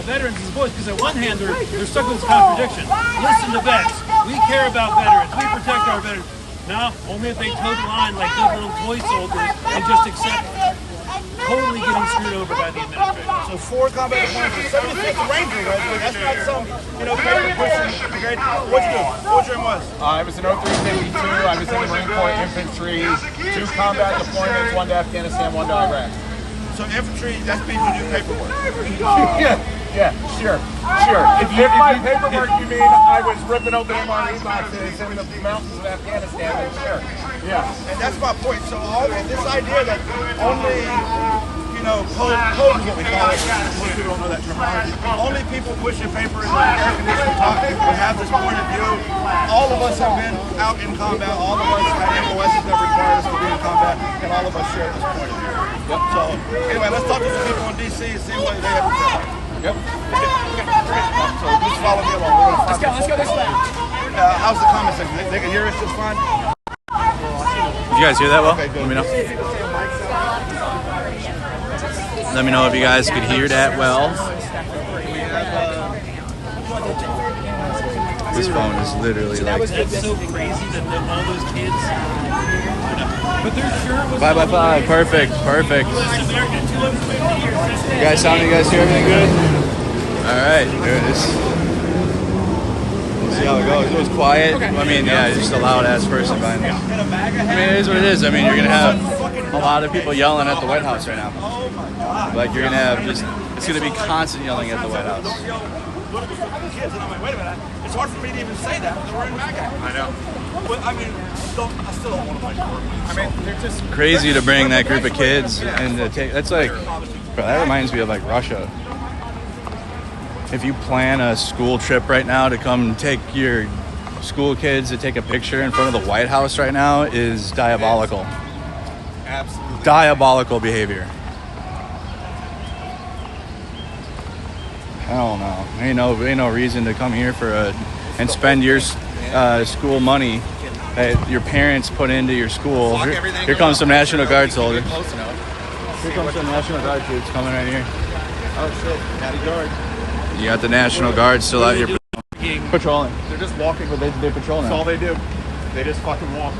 veterans' voice, because on one hand, they're stuck with this contradiction. Listen to vets. We care about veterans. We protect our veterans. No, only if they toe the line like good little toy soldiers and just accept it. totally getting screwed over by the administration. So 4 combat deployments, 75th Ranger Regiment. That's not some, crazy person. Great. What'd you do? What your name was? I was in 0352. I was in the Marine Corps Infantry. 2 combat deployments, 1 to Afghanistan, 1 to Iraq. So infantry, that's means you do paperwork. Yeah, sure. If by paperwork you mean I was ripping open MRE boxes in the mountains of Afghanistan, then sure. Yeah. And that's my point. So all this idea that only, code is what we call it. Most people don't know that terminology. Only people pushing paper in the air conditioning talk would have this point of view. All of us have been out in combat. All of us have MOSs that require us to be in combat, and all of us share this point of view. Yep. So anyway, let's talk to some people in DC and see what they have to say. Yep. So just follow me along. Let's go this way. How's the comment section? They can hear us just fine? Did you guys hear that well? Okay, Let me know. Let me know if you guys could hear that well. This phone is literally like... That's so crazy that all those kids... But their shirt was... 5x5, perfect. You guys hear everything good? Alright, there it is. Let's see how it goes. It was quiet. I mean, yeah, just a loud ass person behind me. I mean, it is what it is. I mean, you're gonna have a lot of people yelling at the White House right now. Like, you're gonna have it's gonna be constant yelling at the White House. Kids, and I'm like, wait a minute, it's hard for me to even say that when they're wearing MAGA. I know. But I mean, I still don't want to fight for them. I mean, they're just crazy to bring that group of kids and to take. That's like, bro, that reminds me of like Russia. If you plan a school trip right now to come take your school kids to take a picture in front of the White House right now is diabolical. Absolutely. Diabolical behavior. I don't know. Ain't no reason to come here and spend your school money that your parents put into your school. Here comes some National Guard soldiers. Here comes some National Guard troops coming right here. Oh shit, Natty Guard. You got the National Guard still out here patrolling. They're just walking, but they patrol now. That's all they do. They just fucking walk.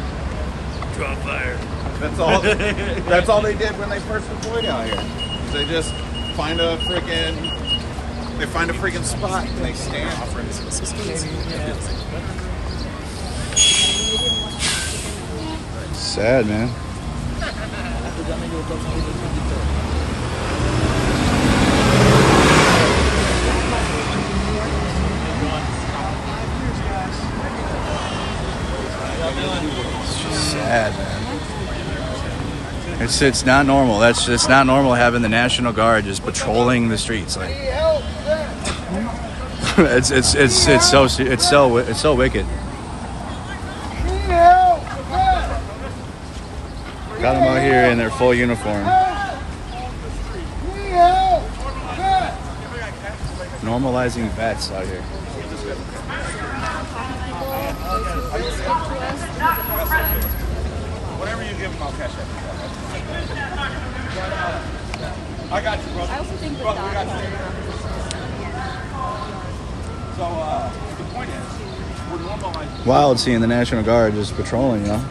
Draw fire. That's all. That's all they did when they first deployed out here. They just find a freaking spot and they stand. Sad, man. It's just sad, man. It's not normal. It's not normal having the National Guard just patrolling the streets. Like, it's so wicked. Got them out here in their full uniform. Normalizing vets out here. Whatever you give them, I'll cash it. I got you, brother. I also think brother, we got that you. So, the point is, we're normalizing. Wild seeing the National Guard just patrolling, you know?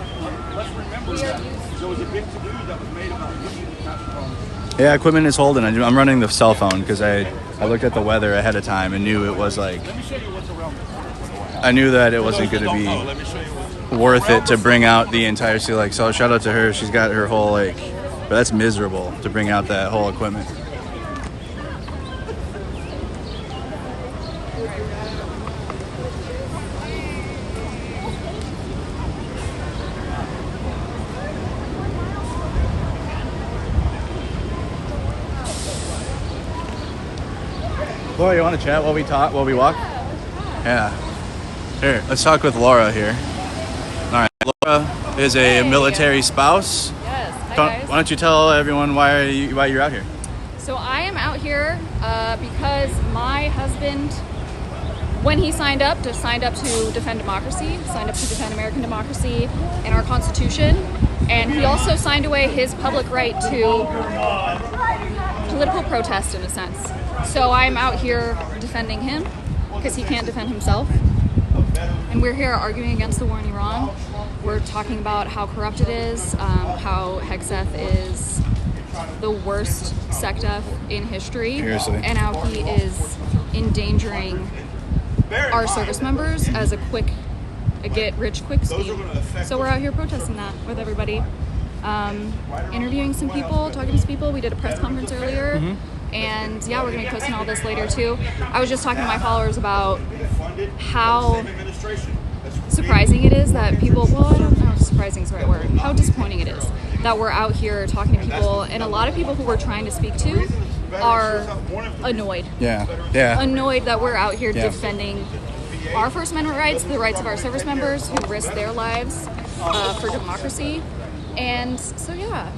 Let's remember that there was a big to-do that was made about using the National Guard. Yeah, equipment is holding. I'm running the cell phone because I looked at the weather ahead of time and knew it was like... Let me show you what's around the corner. I knew that it wasn't going to be worth it to bring out the entire city. Like, so shout out to her. She's got her whole, like... But that's miserable to bring out that whole equipment. Laura, you want to chat while we walk? Yeah. Here, let's talk with Laura here. All right, Laura is a military spouse. Yes. Hi, guys. Why don't you tell everyone why you're out here? So I am out here because my husband, when he signed up to defend democracy, signed up to defend American democracy and our Constitution, and he also signed away his public right to political protest in a sense. So I'm out here defending him because he can't defend himself. And we're here arguing against the war in Iran. We're talking about how corrupt it is, how Hegseth is the worst SecDef in history, Seriously. and how he is endangering our service members as a get-rich-quick scheme. So we're out here protesting that with everybody, interviewing some people, talking to some people. We did a press conference earlier, and yeah, we're going to be posting all this later too. I was just talking to my followers about how surprising it is that people, well, I don't know if surprising is the right word, how disappointing it is that we're out here talking to people, and a lot of people who we're trying to speak to are annoyed. Yeah. Annoyed that we're out here defending our First Amendment rights, the rights of our service members who risk their lives for democracy. And so, yeah,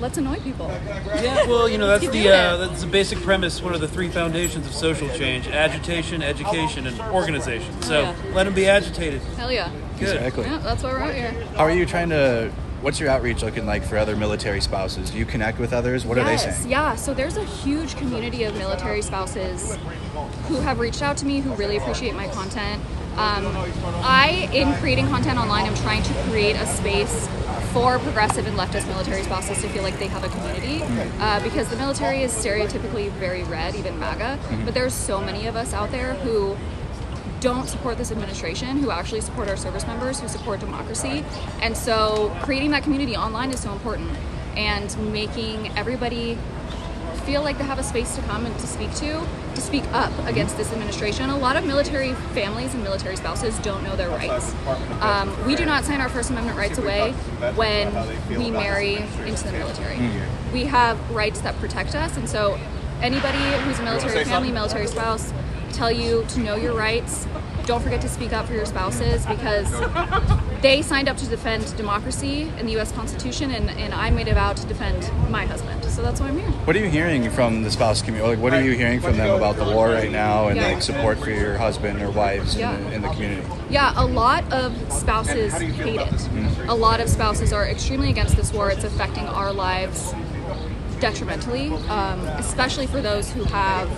let's annoy people. Yeah, well, that's the basic premise, one of the three foundations of social change: agitation, education, and organization. So let them be agitated. Hell yeah. Good. Exactly. Yeah, that's why we're out here. How are you trying to, what's your outreach looking like for other military spouses? Do you connect with others? What are they saying? Yeah, so there's a huge community of military spouses who have reached out to me, who really appreciate my content. In creating content online, I'm trying to create a space for progressive and leftist military spouses to feel like they have a community, because the military is stereotypically very red, even MAGA, but there's so many of us out there who don't support this administration, who actually support our service members, who support democracy. And so creating that community online is so important, and making everybody feel like they have a space to come and to speak up against this administration. A lot of military families and military spouses don't know their rights. We do not sign our First Amendment rights away when we marry into the military. We have rights that protect us, and so anybody who's a military family, military spouse, tell you to know your rights. Don't forget to speak up for your spouses, because they signed up to defend democracy and the U.S. Constitution, and I made a vow to defend my husband. So that's why I'm here. What are you hearing from the spouse community? Like, what are you hearing from them about the war right now, and like support for your husband or wives in the community? Yeah, a lot of spouses hate it. A lot of spouses are extremely against this war. It's affecting our lives detrimentally, especially for those who have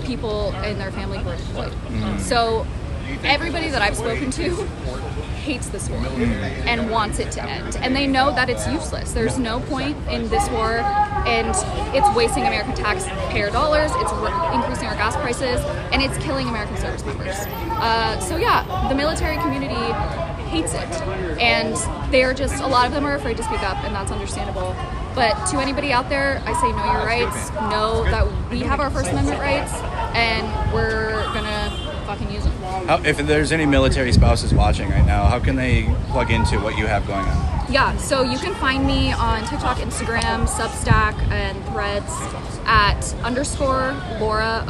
people in their family who are deployed. So everybody that I've spoken to hates this war and wants it to end, and they know that it's useless. There's no point in this war, and it's wasting American taxpayer dollars, it's increasing our gas prices, and it's killing American service members. So yeah, the military community hates it, and they're just, a lot of them are afraid to speak up, and that's understandable. But to anybody out there, I say know your rights, know that we have our First Amendment rights, and we're gonna fucking use them. If there's any military spouses watching right now, how can they plug into what you have going on? Yeah, so you can find me on TikTok, Instagram, Substack, and Threads at _LauraOdea.ma,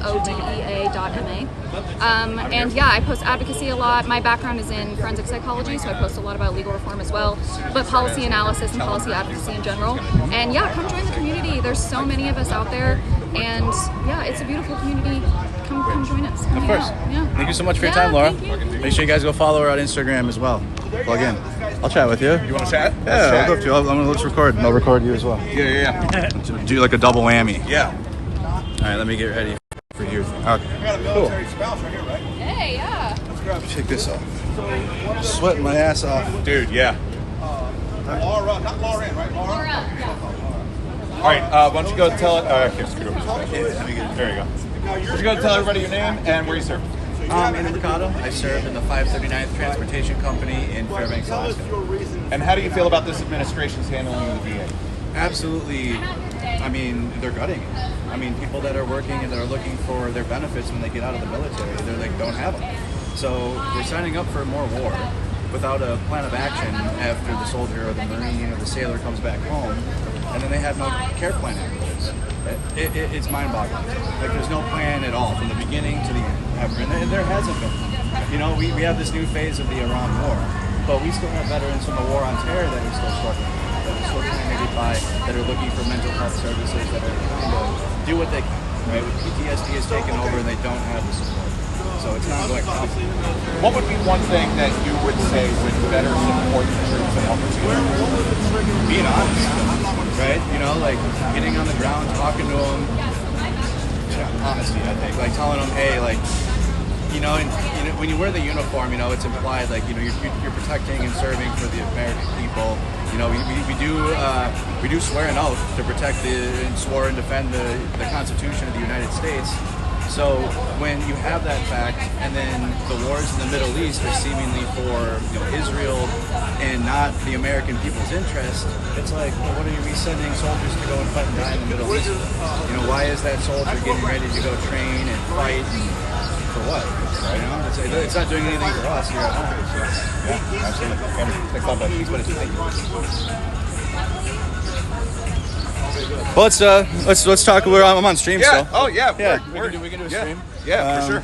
ODEA.ma. And yeah, I post advocacy a lot. My background is in forensic psychology, so I post a lot about legal reform as well, but policy analysis and policy advocacy in general. And yeah, come join the community. There's so many of us out there, and yeah, it's a beautiful community. Come join us. Come of course. Yeah. Thank you so much for your time, Laura. Thank you. Make sure you guys go follow her on Instagram as well. Plug in. I'll chat with you. You want to chat? Yeah, I'll go to you. Let's record. And I'll record you as well. Yeah. Do like a double whammy. Yeah. All right, let me get ready for your thing. Okay. We got a military spouse right here, right? Hey, yeah. Let's grab it. Check this out. Sweating my ass off. Dude, yeah. Laura, not Lauren, right? Laura? All right, why don't you go tell there you go. There you go. Why don't you go tell everybody your name and where you serve? In Mercado. I serve in the 539th Transportation Company in Fairbanks, Alaska. And how do you feel about this administration's handling of the VA? Absolutely. I mean, they're gutting it. I mean, people that are working and that are looking for their benefits when they get out of the military, they're like, don't have them. So they're signing up for more war without a plan of action after the soldier or the Marine or the sailor comes back home, and then they have no care plan afterwards. It's mind-boggling. Like, there's no plan at all from the beginning to the end, ever. And there hasn't been. You know, we have this new phase of the Iran war, but we still have veterans from the war on terror that are still struggling, that are still trying to get by, that are looking for mental health services, that are trying to do what they can, right? With PTSD has taken over and they don't have the support. So it's not going problem. What would be one thing that you would say would better support the troops and help us? Being honest, right? You know, like getting on the ground, talking to them. Honesty, I think. Like telling them, hey, like, you know, when you wear the uniform, you know, it's implied like, you know, you're protecting and serving for the American people. You know, we do swear an oath to protect and swore and defend the Constitution of the United States. So when you have that fact, and then the wars in the Middle East are seemingly for, you know, Israel and not the American people's interest, it's like, well, what are we sending soldiers to go and fight and die in the Middle East? You know, why is that soldier getting ready to go train and fight and for what? You know, it's not doing anything for us here at home. So, yeah, absolutely. And thanks a lot, buddy. Well, let's talk. I'm on stream still. Oh yeah. We can do a stream. Yeah, for sure.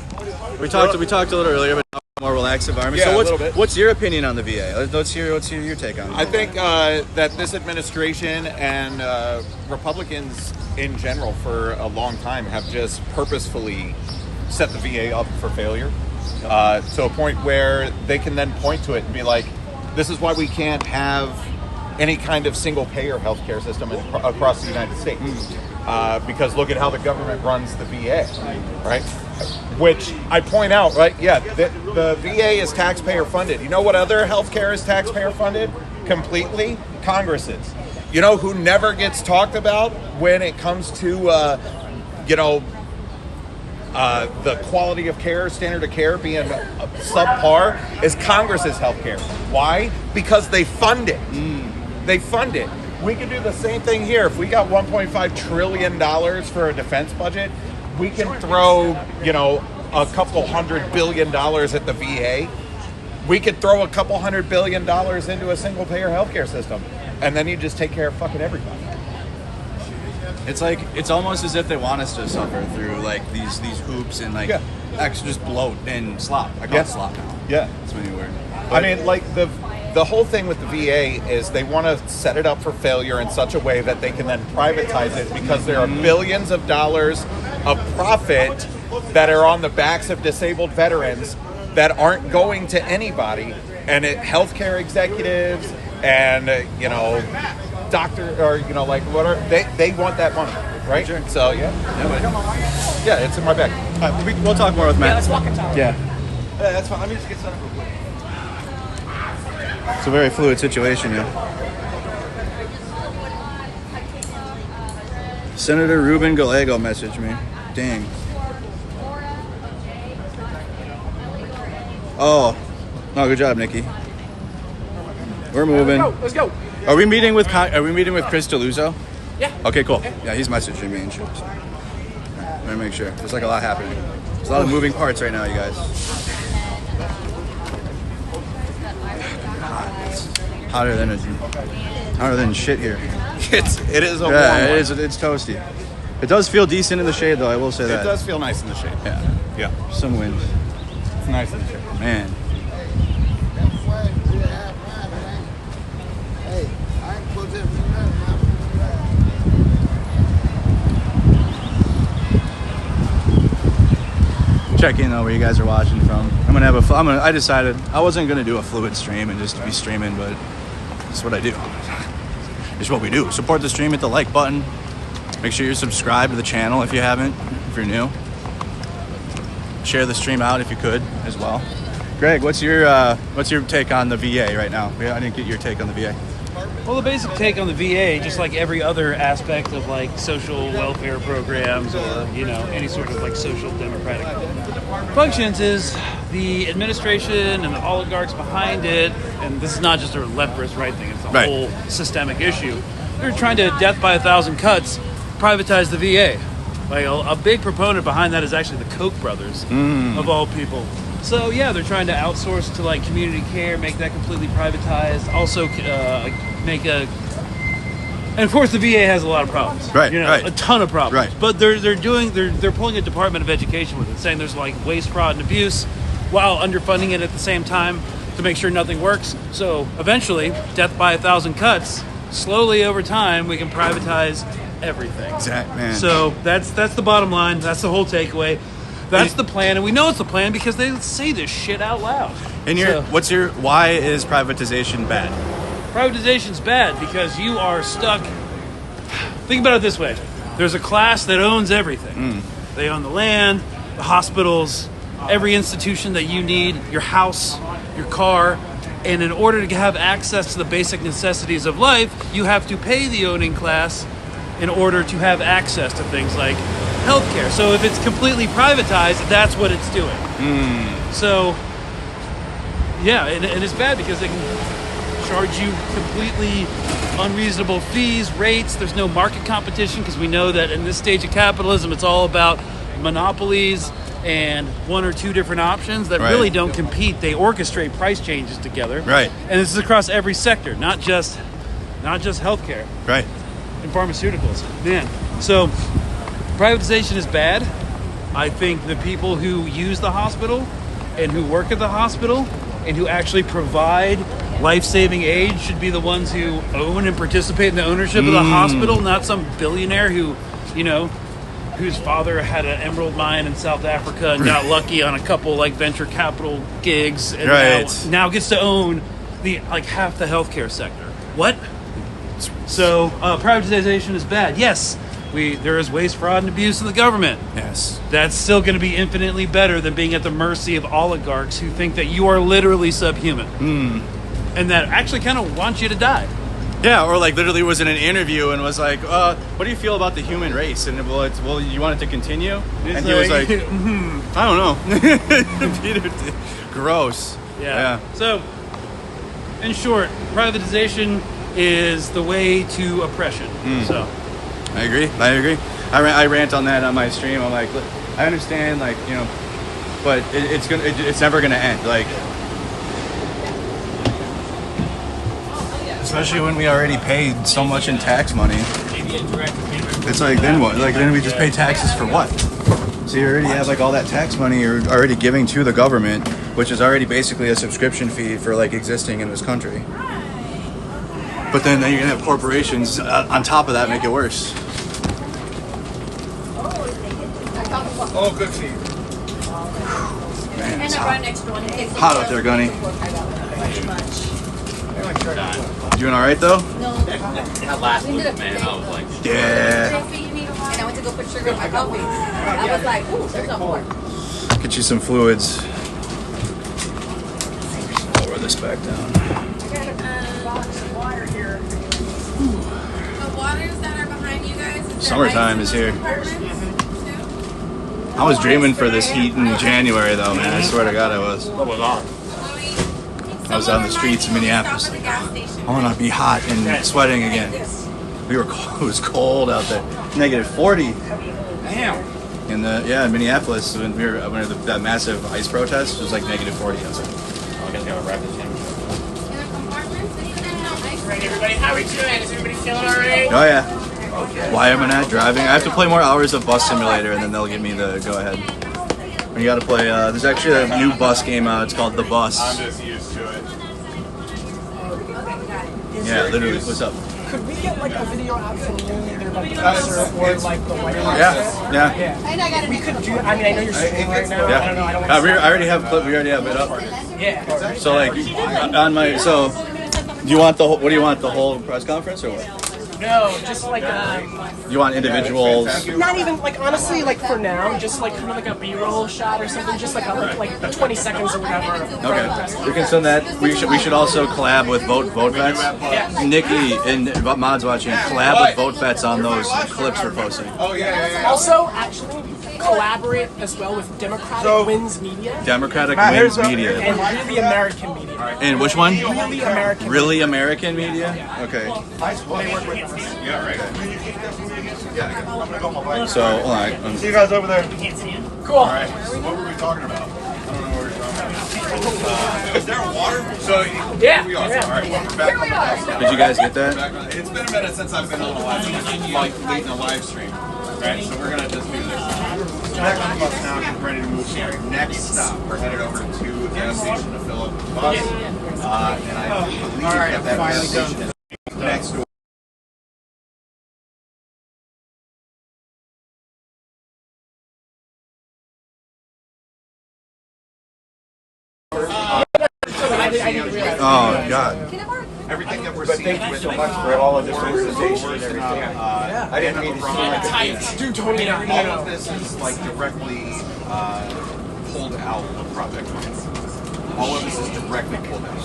We talked a little earlier, but more relaxed environment. Yeah, so a little bit. What's your opinion on the VA? Let's hear your take on it. I think that this administration and Republicans in general for a long time have just purposefully set the VA up for failure to a point where they can then point to it and be like, this is why we can't have any kind of single-payer healthcare system across the United States. Because look at how the government runs the VA, right? Which I point out, right? Yeah, the VA is taxpayer-funded. You know what other healthcare is taxpayer-funded? Completely? Congress's. You know who never gets talked about when it comes to, the quality of care, standard of care being subpar is Congress's healthcare. Why? Because they fund it. They fund it. We could do the same thing here. If we got $1.5 trillion for a defense budget, we can throw, you know, a couple $100 billion at the VA. We could throw a couple $100 billion into a single payer healthcare system. And then you just take care of fucking everybody. It's like, it's almost as if they want us to suffer through like these hoops and like extra just bloat and slop. I call it slop now. Yeah. It's really weird. I mean, like the whole thing with the VA is they want to set it up for failure in such a way that they can then privatize it because there are billions of dollars of profit that are on the backs of disabled veterans that aren't going to anybody, and healthcare executives and doctor or like whatever they want that money, right? Sure. So yeah, it's in my bag. We'll talk more with Matt. Yeah, let's walk and talk. Yeah. That's fine. Let me just get set up real quick. It's a very fluid situation, yeah. Senator Ruben Gallego messaged me. Dang. Oh, no, good job, Nikki. We're moving. Let's go. Are we meeting with Chris Delusio? Yeah. Okay, cool. Yeah, he's messaging me and shit. So. Let me make sure. There's like a lot happening. There's a lot of moving parts right now, you guys. Hotter than shit here. It is a warm one. It is. It's toasty. It does feel decent in the shade, though. I will say that. It does feel nice in the shade. Yeah. Some wind. It's nice in the shade. Man. Check in though where you guys are watching from. I decided I wasn't gonna do a fluid stream and just be streaming, but that's what I do. It's what we do. Support the stream, hit the like button. Make sure you're subscribed to the channel if you haven't, if you're new. Share the stream out if you could as well. Greg, what's your take on the VA right now? I didn't get your take on the VA. Well, the basic take on the VA, just like every other aspect of like social welfare programs or any sort of like social democratic functions, is the administration and the oligarchs behind it, and this is not just a left versus right thing, it's a whole systemic issue. They're trying to death by 1,000 cuts, privatize the VA. Like a big proponent behind that is actually the Koch brothers, of all people. So yeah, they're trying to outsource to like community care, make that completely privatized. Also, and of course the VA has a lot of problems, a ton of problems. Right. But they're pulling a Department of Education with it, saying there's like waste, fraud, and abuse, while underfunding it at the same time to make sure nothing works. So eventually, death by 1,000 cuts. Slowly over time, we can privatize everything. Exactly, man. So that's the bottom line. That's the whole takeaway. That's the plan, and we know it's the plan because they say this shit out loud. And why is privatization bad? Privatization's bad because you are stuck. Think about it this way. There's a class that owns everything. They own the land, the hospitals, every institution that you need, your house, your car, and in order to have access to the basic necessities of life, you have to pay the owning class in order to have access to things like healthcare. So if it's completely privatized, that's what it's doing. So, yeah, and it's bad because they can charge you completely unreasonable fees, rates. There's no market competition because we know that in this stage of capitalism, it's all about monopolies and one or two different options that really don't compete. They orchestrate price changes together. Right. And this is across every sector, not just healthcare. Right. And pharmaceuticals. Man. So privatization is bad. I think the people who use the hospital and who work at the hospital and who actually provide life-saving aid should be the ones who own and participate in the ownership of the hospital, not some billionaire who, whose father had an emerald mine in South Africa and got lucky on a couple like venture capital gigs and now gets to own half the healthcare sector. What? So privatization is bad. Yes, there is waste, fraud, and abuse in the government. Yes. That's still going to be infinitely better than being at the mercy of oligarchs who think that you are literally subhuman. And that actually kind of want you to die. Yeah, or like literally was in an interview and was like, what do you feel about the human race? And well, you want it to continue? And he was like, I don't know. Peter, gross. Yeah. So, in short, privatization is the way to oppression. So, I agree. I rant on that on my stream. I'm like, look, I understand, but it's never gonna end. Like, especially when we already paid so much in tax money. It's like, then what? Like, then we just pay taxes for what? So you already have all that tax money you're already giving to the government, which is already basically a subscription fee for existing in this country. But then you're gonna have corporations on top of that make it worse. Oh, good feed. Man, it's hot out there, Gunny. Doing all right though? No. That last one, man, I was like, yeah. And I went to go put sugar in my coffee. I was like, ooh, there's no more. Get you some fluids. Lower this back down. The waters that are behind you guys. Summertime is here. I was dreaming for this heat in January though, man. I swear to God I was. what was on? I was on the streets of Minneapolis. Like, I want to be hot and sweating again. We were cold. It was cold out there. -40. Damn. In Minneapolis when that massive ice protest, it was like -40 outside. I guess I gotta wrap this in. Right, everybody, how are we doing? Is everybody feeling all right? Oh yeah. Why am I not driving? I have to play more hours of Bus Simulator and then they'll give me the go ahead. And you gotta play, there's actually a new bus game out, it's called The Bus. I'm just used to it. Yeah, literally, what's up? Could we get a video out from you, either the professor or the White House? Yeah. We could do. I mean, I know you're streaming right now. Yeah. I don't know. I don't want to. I already have clip. We already have it up. Yeah. So on my do you want what do you want, the whole press conference or what? No, just You want individuals? Not even honestly, for now, just kind of a B-roll shot or something, just like 20 seconds or whatever. Okay, we can send that. We should also collab with VoteVets. Yeah. Nikki and Mod's watching. Collab with VoteVets on those clips we're posting. Oh yeah. Also, actually, collaborate as well with Democratic Wins Media. Democratic Wins Media. And Really American Media. And which one? Really American. Really American Media? Okay. They work with us. Yeah, right. So, hold on. See you guys over there. Cool. All right. What were we talking about? I don't know what we were talking about. Is there water? So, yeah. Here we are. All right, we're back on the live. Did you guys get that? It's been a minute since I've been on a live stream, leading a live stream. Right, so we're gonna just do this. Back on the bus now, we're ready to move to our next stop. We're headed over to the gas station to fill up the bus. And I believe that gas station is next door. Oh God. Everything that we're seeing. Thank you so much for all of this organization and everything. I didn't mean to seem like a Dude, totally not. all of this is directly pulled out of Project Money. All of this is directly pulled out.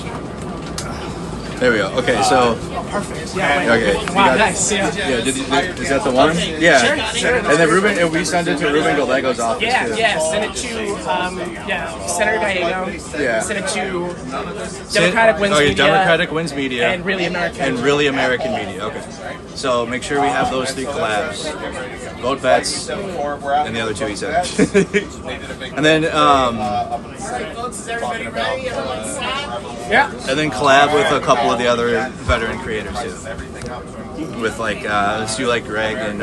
There we go. Okay, so Perfect. Yeah. okay. Wow, nice. Yeah. Yeah. Is that the one? Yeah. Sure. And then Ruben, and we sent it to Ruben Gallego's office. Yeah, too. yeah. Send it to Senator Gallego. Yeah. Send it to Democratic Wins Media. Democratic Wins Media. And Really American. And Really American Media. Okay. So make sure we have those 3 collabs. VoteVets and the other 2 he said. And then Folks, is everybody ready? Everyone set? Yeah. and then collab with a couple of the other veteran creators too. With like let's do like Greg and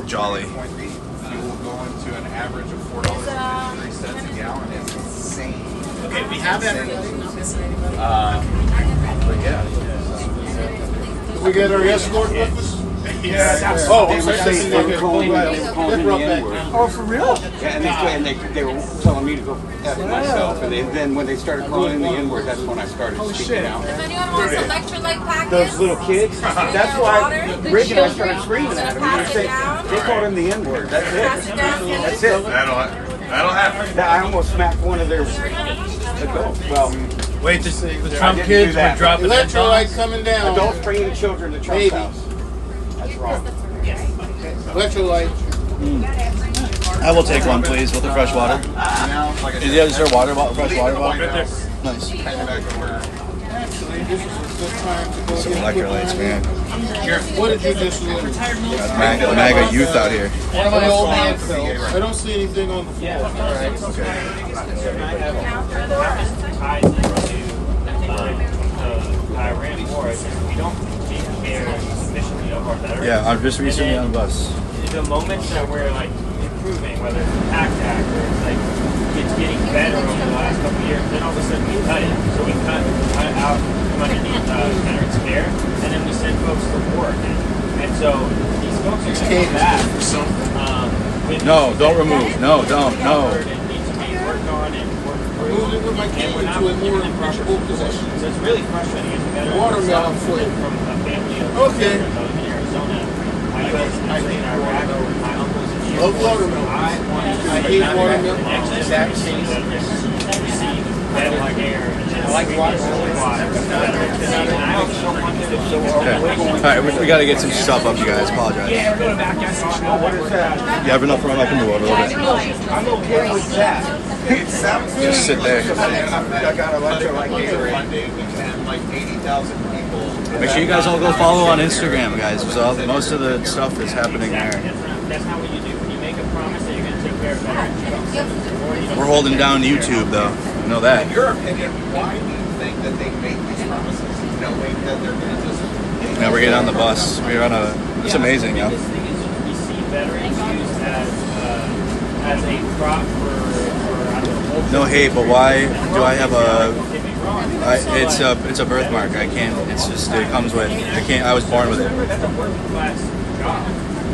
Jolly. You will go into an average of $4.03 a gallon. It's insane. Okay, we have everything. Not missing anybody. But yeah. We get our escort with us? Yeah. Oh, They were saying they were calling me the N-word. Oh, for real? Yeah, and they were telling me to go F myself, and then when they started calling me the N-word, that's when I started speaking out. If anyone wants electrolyte packets, Those little kids, that's why Rick and I started screaming at him. They called him the N-word. That's it. That's it. That'll happen. I almost smacked one of their adults. Well, Wait, the Trump kids were dropping Electrolyte coming down. adults bringing children to Trump's house. That's wrong. Electrolyte. I will take one, please, with the fresh water. Is there water bottle, fresh water bottle? Nice. Actually, this is a good time to go Some get electrolytes, man. What did you just learn? MAGA youth out here. One of my old man cells. I don't see anything on the floor. Ties into the Iran war is we don't take care sufficiently of our veterans. Yeah, I'm just recently on the bus. The moments that we're like improving, whether it's the PACT Act or it's like it's getting better over the last couple of years, then all of a sudden we cut it. So we cut out from underneath veterans care, and then we send folks to war again. And so these folks are going to come back. No, don't remove. No, don't. No. It needs to be worked on and worked through. Moved it with my kid into a more appreciable position. So it's really frustrating as a veteran. Watermelon flavor. From a family of Okay. in Arizona. I was in Iraq with my uncles and aunts. Love watermelon. I hate watermelon. Exact same I like watermelon. Alright, we gotta get some stuff up, you guys. Apologize. Yeah, we're going back. Yes. What is that? You have enough room? I can move over a little bit. I'm okay with that. It sounds good. Just sit there. I got electrolyte Gatorade. Monday we had like 80,000 people. Make sure you guys all go follow on Instagram, guys. So most of the stuff is happening there. That's not what you do. When you make a promise that you're going to take care of veterans, We're holding down YouTube, though. You know that. In your opinion, why do you think that they make these promises, knowing that they're going to just... Now we're getting on the bus. We're on a. It's amazing, yo. The biggest thing is we see veterans used as a prop for I don't know. No hate, but why do I have a? It's a birthmark. I can't. It's just it comes with. I can't. I was born with it. That's a working class job.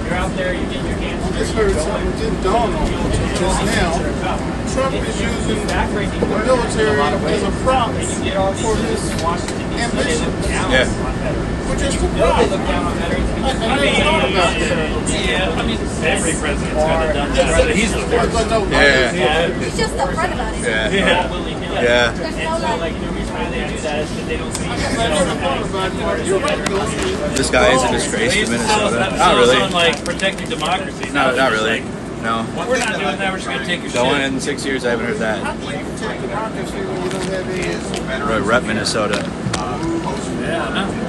You're out there, you get your hands. I just heard something didn't dawn on me just now. Trump is using the military as a prop for his ambition. Yeah. We're just a prop. I never thought about that. Yeah, I mean, every president's kind of done that. He's the worst. Yeah. He's just upfront about it. Yeah. Yeah. There's And no so, like, the reason why they do that is because they don't see This guy is a disgrace to Minnesota. Not really. on, like, protecting democracy. No, not really. No. We're not doing that. We're just going to take your No one shit. in 6 years. I haven't heard that. How can you protect democracy when you don't have any? Right, rep Minnesota. Yeah, I know.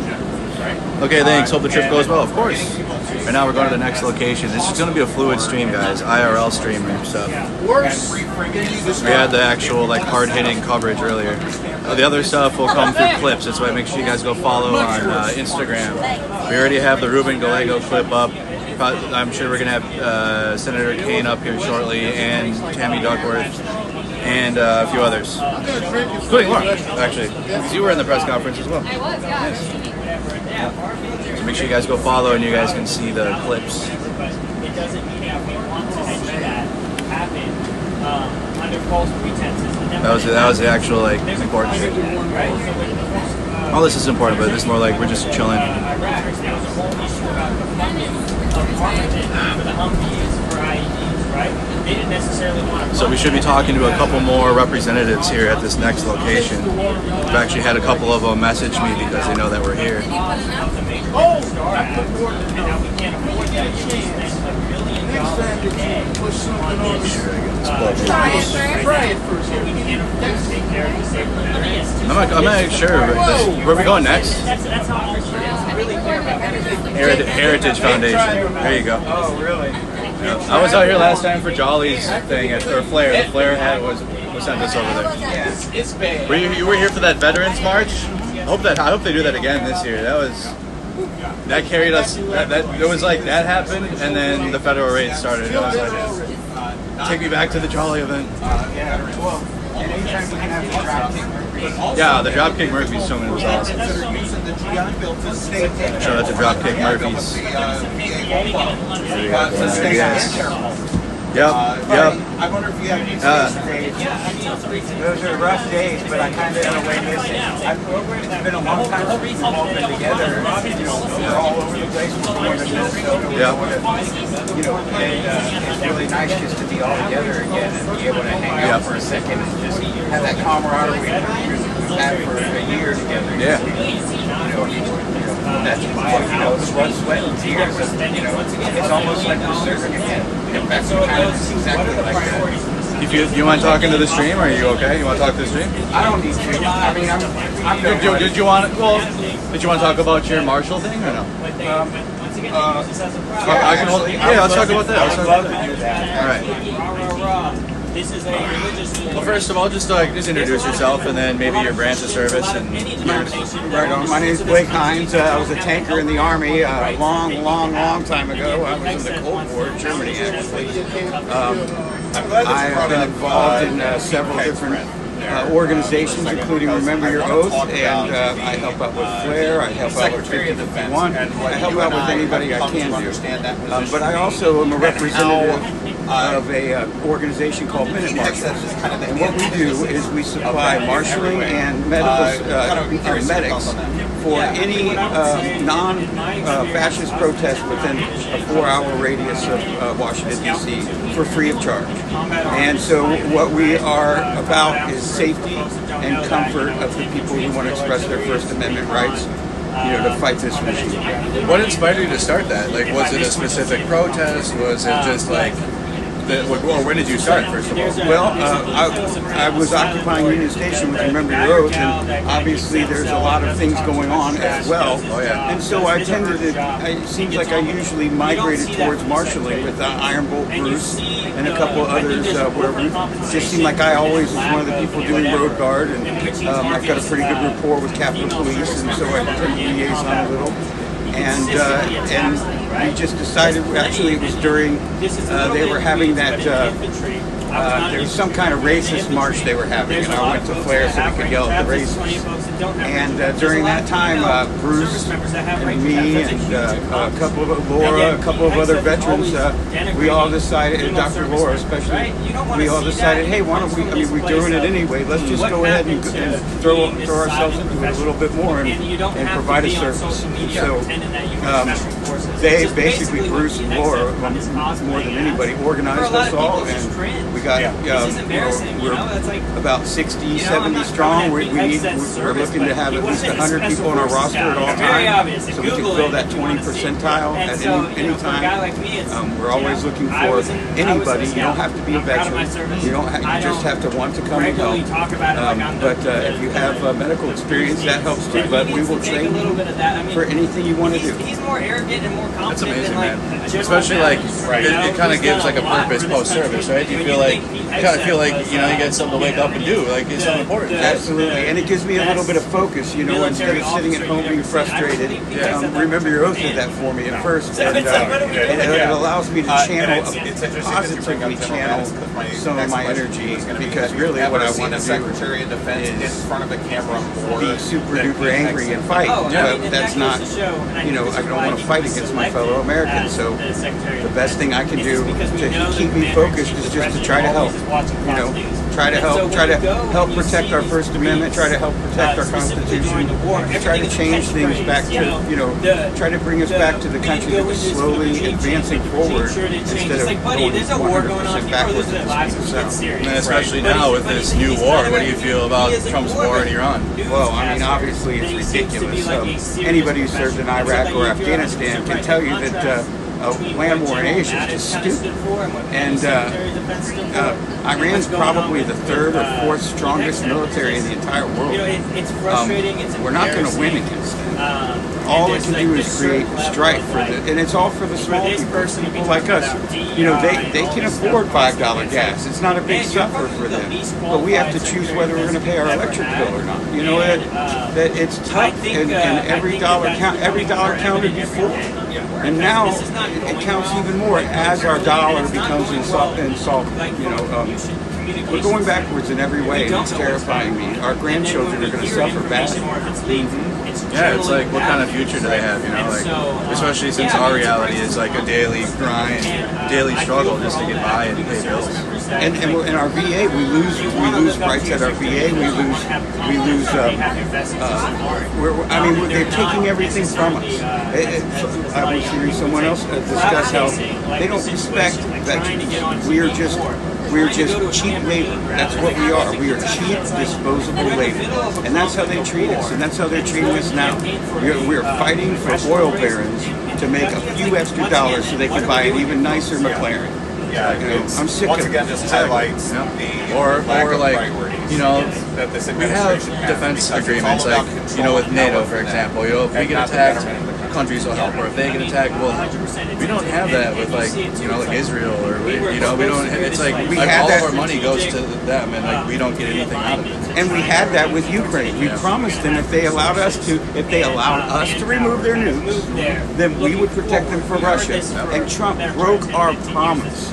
Okay, thanks. Hope the trip goes well. Of course. Right now we're going to the next location. This is going to be a fluid stream, guys. IRL stream and stuff. Worse. We had the actual like hard-hitting coverage earlier. The other stuff will come through clips. That's why make sure you guys go follow on Instagram. We already have the Ruben Gallego clip up. I'm sure we're going to have Senator Kaine up here shortly, and Tammy Duckworth, and a few others. Including Laura, actually. Because you were in the press conference as well. I was, yeah. Nice. So make sure you guys go follow and you guys can see the clips. It doesn't mean that we want to see that happen under false pretenses. That was the actual like important shit. All this is important, but this is more like we're just chilling. Iraq, there was a whole issue about the funding of armament for the Humvees for IEDs, right? they didn't necessarily want to. So we should be talking to a couple more representatives here at this next location. We've actually had a couple of them message me because they know that we're here. I'm not sure. Where are we going next? Heritage Foundation. There you go. Oh, really? I was out here last time for Jolly's thing or Flair. The Flair hat was sent us over there. Yes, it's big. You were here for that Veterans March? I hope they do that again this year. That carried us. It was like that happened, and then the federal raids started. It was like, take me back to the Jolly event. Well, anytime we can have the Dropkick. Yeah, the Dropkick Murphys filming was awesome. Shout out to Dropkick Murphys. Yes. Yep. I wonder if you have any days. Those are rough days, but I kind of in a way miss it. It's been a long time since we've all been together. You know, we're all over the place. We're going to Minnesota. You know, and it's really nice just to be all together again and be able to hang out for a second and just have that camaraderie we've had for a year together. Yeah. That's the blood, sweat, and tears. You know, it's almost like we're serving again. That's kind of exactly like that. You want talking to the stream? Or are you okay? You want to talk to the stream? I don't need to. I mean, I'm Did you want to talk about your Marshall thing or no? I can hold. Yeah, let's talk about that. I'd love to do that. All right. Well, first of all, just introduce yourself and then maybe your branch of service and yours. Right on. My name is Blake Hines. I was a tanker in the Army a long time ago. I was in the Cold War in Germany, actually. I have been involved in several different organizations, including Remember Your Oath, and I help out with Flair, I help out with 5051, I help out with anybody I can do. But I also am a representative of a organization called Minute Marshal. And what we do is we supply marshalling and medics for any non-fascist protest within a 4-hour radius of Washington, D.C. for free of charge. And so what we are about is safety and comfort of the people who want to express their First Amendment rights, you know, to fight this regime. What inspired you to start that? Like, was it a specific protest? Was it just like, or when did you start, first of all? Well, I was occupying Union Station with Remember Your Oath, and obviously there's a lot of things going on as well. Oh, yeah. And so I tended to, it seems like I usually migrated towards marshalling with Iron Bolt Bruce and a couple others where we just seemed like I always was one of the people doing road guard, and I've got a pretty good rapport with Capitol Police, and so I tend to liaison a little. And we just decided, actually it was during, they were having that, there was some kind of racist march they were having, and I went to Flair so we could yell at the racists. And during that time, Bruce and me and a couple of Laura, a couple of other veterans, we all decided, and Dr. Laura especially, we all decided, hey, why don't we, I mean, we're doing it anyway, let's just go ahead and throw ourselves into it a little bit more and provide a service. So they basically, Bruce and Laura, more than anybody, organized us all, and we got, we're about 60, 70 strong. We're looking to have at least 100 people on our roster at all times, so we can fill that 20 percentile at any time. We're always looking for anybody. You don't have to be a veteran. You just have to want to come and help. But if you have medical experience, that helps too. But we will train you for anything you want to do. He's more arrogant and more confident. That's amazing, man. Especially like it kind of gives like a purpose post service, right? You feel like you get something to wake up and do, like it's something important. Absolutely, and it gives me a little bit of focus, you know, instead of sitting at home being frustrated. Remember Your Oath did that for me at first, and it allows me to positively channel some of my energy, because really what I want to do is be super duper angry and fight. But that's not, you know, I don't want to fight against my fellow Americans, so the best thing I can do to keep me focused is just to try to help, you know. try to help protect our First Amendment, try to help protect our Constitution, try to change things back to, try to bring us back to the country that was slowly advancing forward instead of going 100% backwards at the speed of sound. And especially now with this new war, what do you feel about Trump's war in Iran? Well, I mean, obviously it's ridiculous. Anybody who served in Iraq or Afghanistan can tell you that a land war in Asia is just stupid. And Iran's probably the third or fourth strongest military in the entire world. We're not going to win against them. All it can do is create strife for and it's all for the small people like us. You know, they can afford $5 gas. It's not a big suffer for them. But we have to choose whether we're going to pay our electric bill or not. You know, that it's tough, and every dollar counted before. And now it counts even more as our dollar becomes insolvent. You know, we're going backwards in every way, and it's terrifying me. Our grandchildren are going to suffer badly. Yeah, it's like, what kind of future do they have, you know? Like, especially since our reality is like a daily grind, daily struggle just to get by and pay bills. And in our VA, we lose rights at our VA. We lose. They're taking everything from us. I was hearing someone else discuss how they don't respect veterans. We're just cheap labor. That's what we are. We are cheap, disposable labor. And that's how they treat us. And that's how they're treating us now. We're fighting for oil barons to make a few extra dollars so they can buy an even nicer McLaren. Yeah, you know, I'm sick once of again, just highlights the or like, priorities. you know, that this we have defense agreements, like, you know, with NATO, for example. You know, if we get attacked, countries will help, or if they get attacked, well, we don't have that with, like, you know, like Israel, or you know, we don't. It's like all of our money goes to them, and like we don't get anything out of it. And we had that with Ukraine. We promised them if they allowed us to remove their nukes, then we would protect them from Russia. And Trump broke our promise.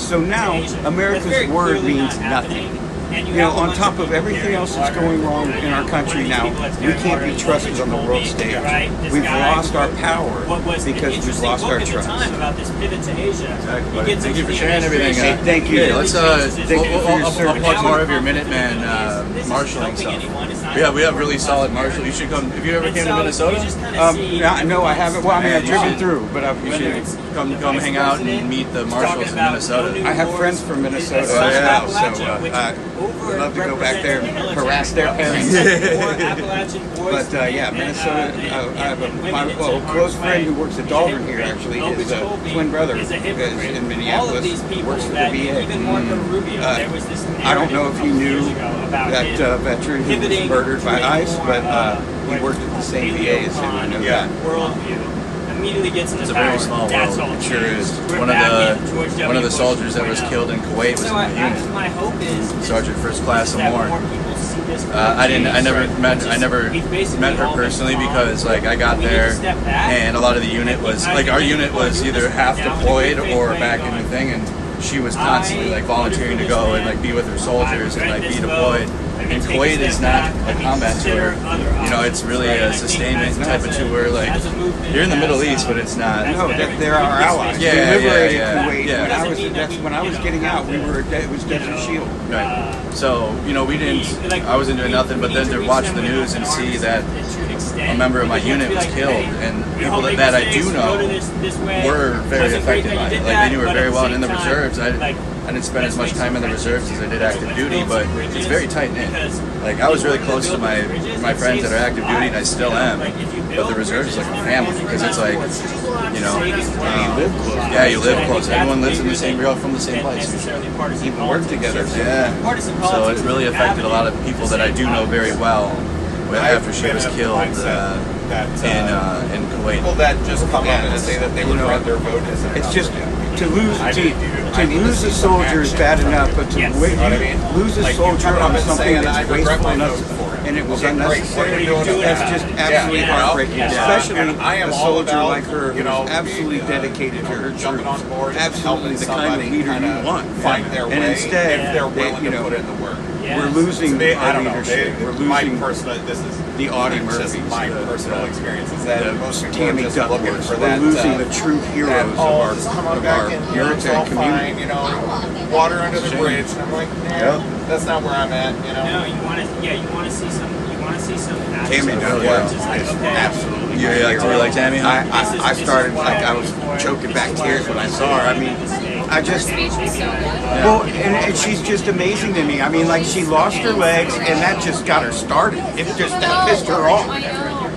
So now America's word means nothing. You know, on top of everything else that's going wrong in our country now, we can't be trusted on the world stage. We've lost our power because we've lost our trust. Thank you for sharing everything. Thank you. Let's I'll plug more of your Minuteman marshalling stuff. Yeah, we have really solid marshal. You should come. Have you ever came to Minnesota? No, I haven't. Well, I mean, I've driven through, but you should come hang out and meet the marshals in Minnesota. I have friends from Minnesota as well, so I'd love to go back there and harass their parents. But yeah, Minnesota, I have a close friend who works at Dahlgren here, actually. His twin brother is in Minneapolis, works for the VA. I don't know if you knew that veteran who was murdered by ICE, but he worked at the same VA as him. I know that. Immediately gets in the It's a very small world. It sure is. One of the soldiers that was killed in Kuwait was in the unit. My hope is Sergeant First Class Amor. I never met her personally because like I got there and a lot of the unit was like our unit was either half deployed or back in the thing, and she was constantly like volunteering to go and like be with her soldiers and like be deployed. And Kuwait is not a combat tour. You know, it's really a sustainment type of tour. Like, you're in the Middle East, but it's not. No, they're our allies. Yeah, we liberated Kuwait. Yeah. When I was getting out, it was Desert Shield. Right. So, you know, I wasn't doing nothing, but then to watch the news and see that a member of my unit was killed, and people that I do know were very affected by it. Like, they knew her very well. And in the reserves, I didn't spend as much time in the reserves as I did active duty, but it's very tight-knit. Like, I was really close to my friends that are active duty, and I still am, but the reserves is like a family, because it's like, you know, you live close. Yeah, you live close. Everyone lives in the same real from the same place. Even work together. Yeah. So it really affected a lot of people that I do know very well after she was killed in Kuwait. People that just come out and say that they would rather vote as an It's just to lose a soldier is bad enough, but to lose a soldier on something that's wasteful enough and it was unnecessary, that's just absolutely heartbreaking. Especially a soldier like her who's absolutely dedicated to her troops, absolutely the kind of leader you want. Find their way, and instead, if they're willing to put in the work. we're losing I our don't know. leadership. We're My losing personal, this is the Audie just Murphys, my personal experience is that most people are Tammy just looking Duckworths. for We're that. losing the true heroes of our, just come on back in here, it's military all community. fine, you know, water under the bridge. And I'm like, that's not where I'm at, you know. No, you want to see some Tammy Duckworths is absolutely. You like Tammy? Huh? I started like I was choking back tears when I saw her. I mean, I just well, and she's just amazing to me. I mean, like she lost her legs, and that just got her started. It just that pissed her off.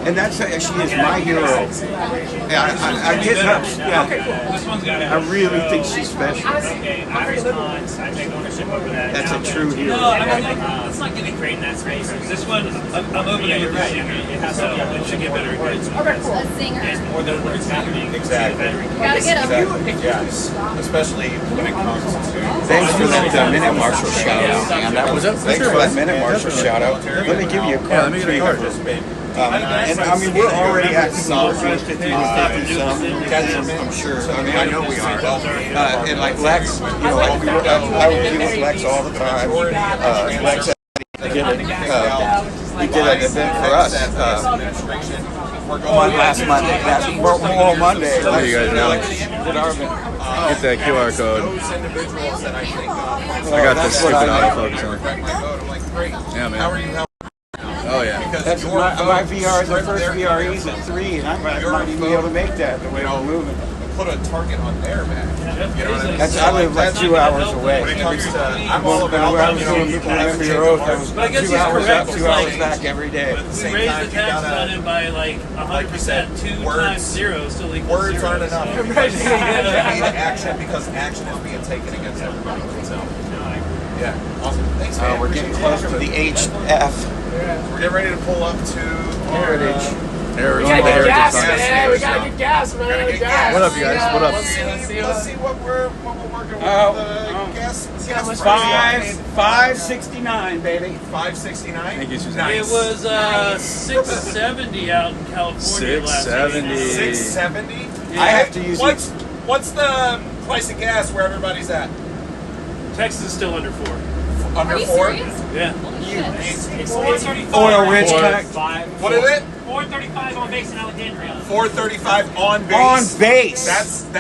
And that's she is my hero. I get her. Yeah. I really think she's special. Okay, I respond. I take ownership over that. That's a true hero. No, I mean, let's not get great in that space. This one, I'm opening it right. It has to. It should get better. Okay, cool. Let's sing her. There's more than words happening. Exactly. Gotta get them. Yes. Especially when it comes to. Thanks for that Minute Marshal shout out, man. That was thanks for that Minute Marshal shout out. Let me give you a card. Let me get a card. And I mean, we're already actively working with 50 some, I'm sure. I mean, I know we are. And like Lex, you know, like I would deal with Lex all the time. Lex did an event for us on last Monday. Memorial Monday. What do you guys know? Did our event. Get that QR code. I got this stupid autofocus on. Yeah, man. Oh yeah. That's my VR. The first VR is at 3, and I might even be able to make that the way we're moving. Put a target on there, man. You know what I mean? I live like 2 hours away. When it comes to, I'm all about I was doing Remember Your Oath. I was 2 hours up, 2 hours back every day. We raised the tax on it by like 100%. 2 times 0 still equals words 0. aren't enough. We need action because action is being taken against everybody. So, yeah, awesome. Thanks, man. We're getting close to the HF. We're getting ready to pull up to Heritage. We gotta get gas, man. We gotta get gas, man. Gas. What up, you guys? What up? Let's see what we're working with. Gas 569, baby. 569. Thank you, Suzanne. It was 670 out in California last week. 670. I have to use What's the price of gas where everybody's at? Texas is still under 4. Under Are you 4? serious? Yeah. It's oil rich cut. What is it? 435 on base in Alexandria. 435 on base. On base. That's insane.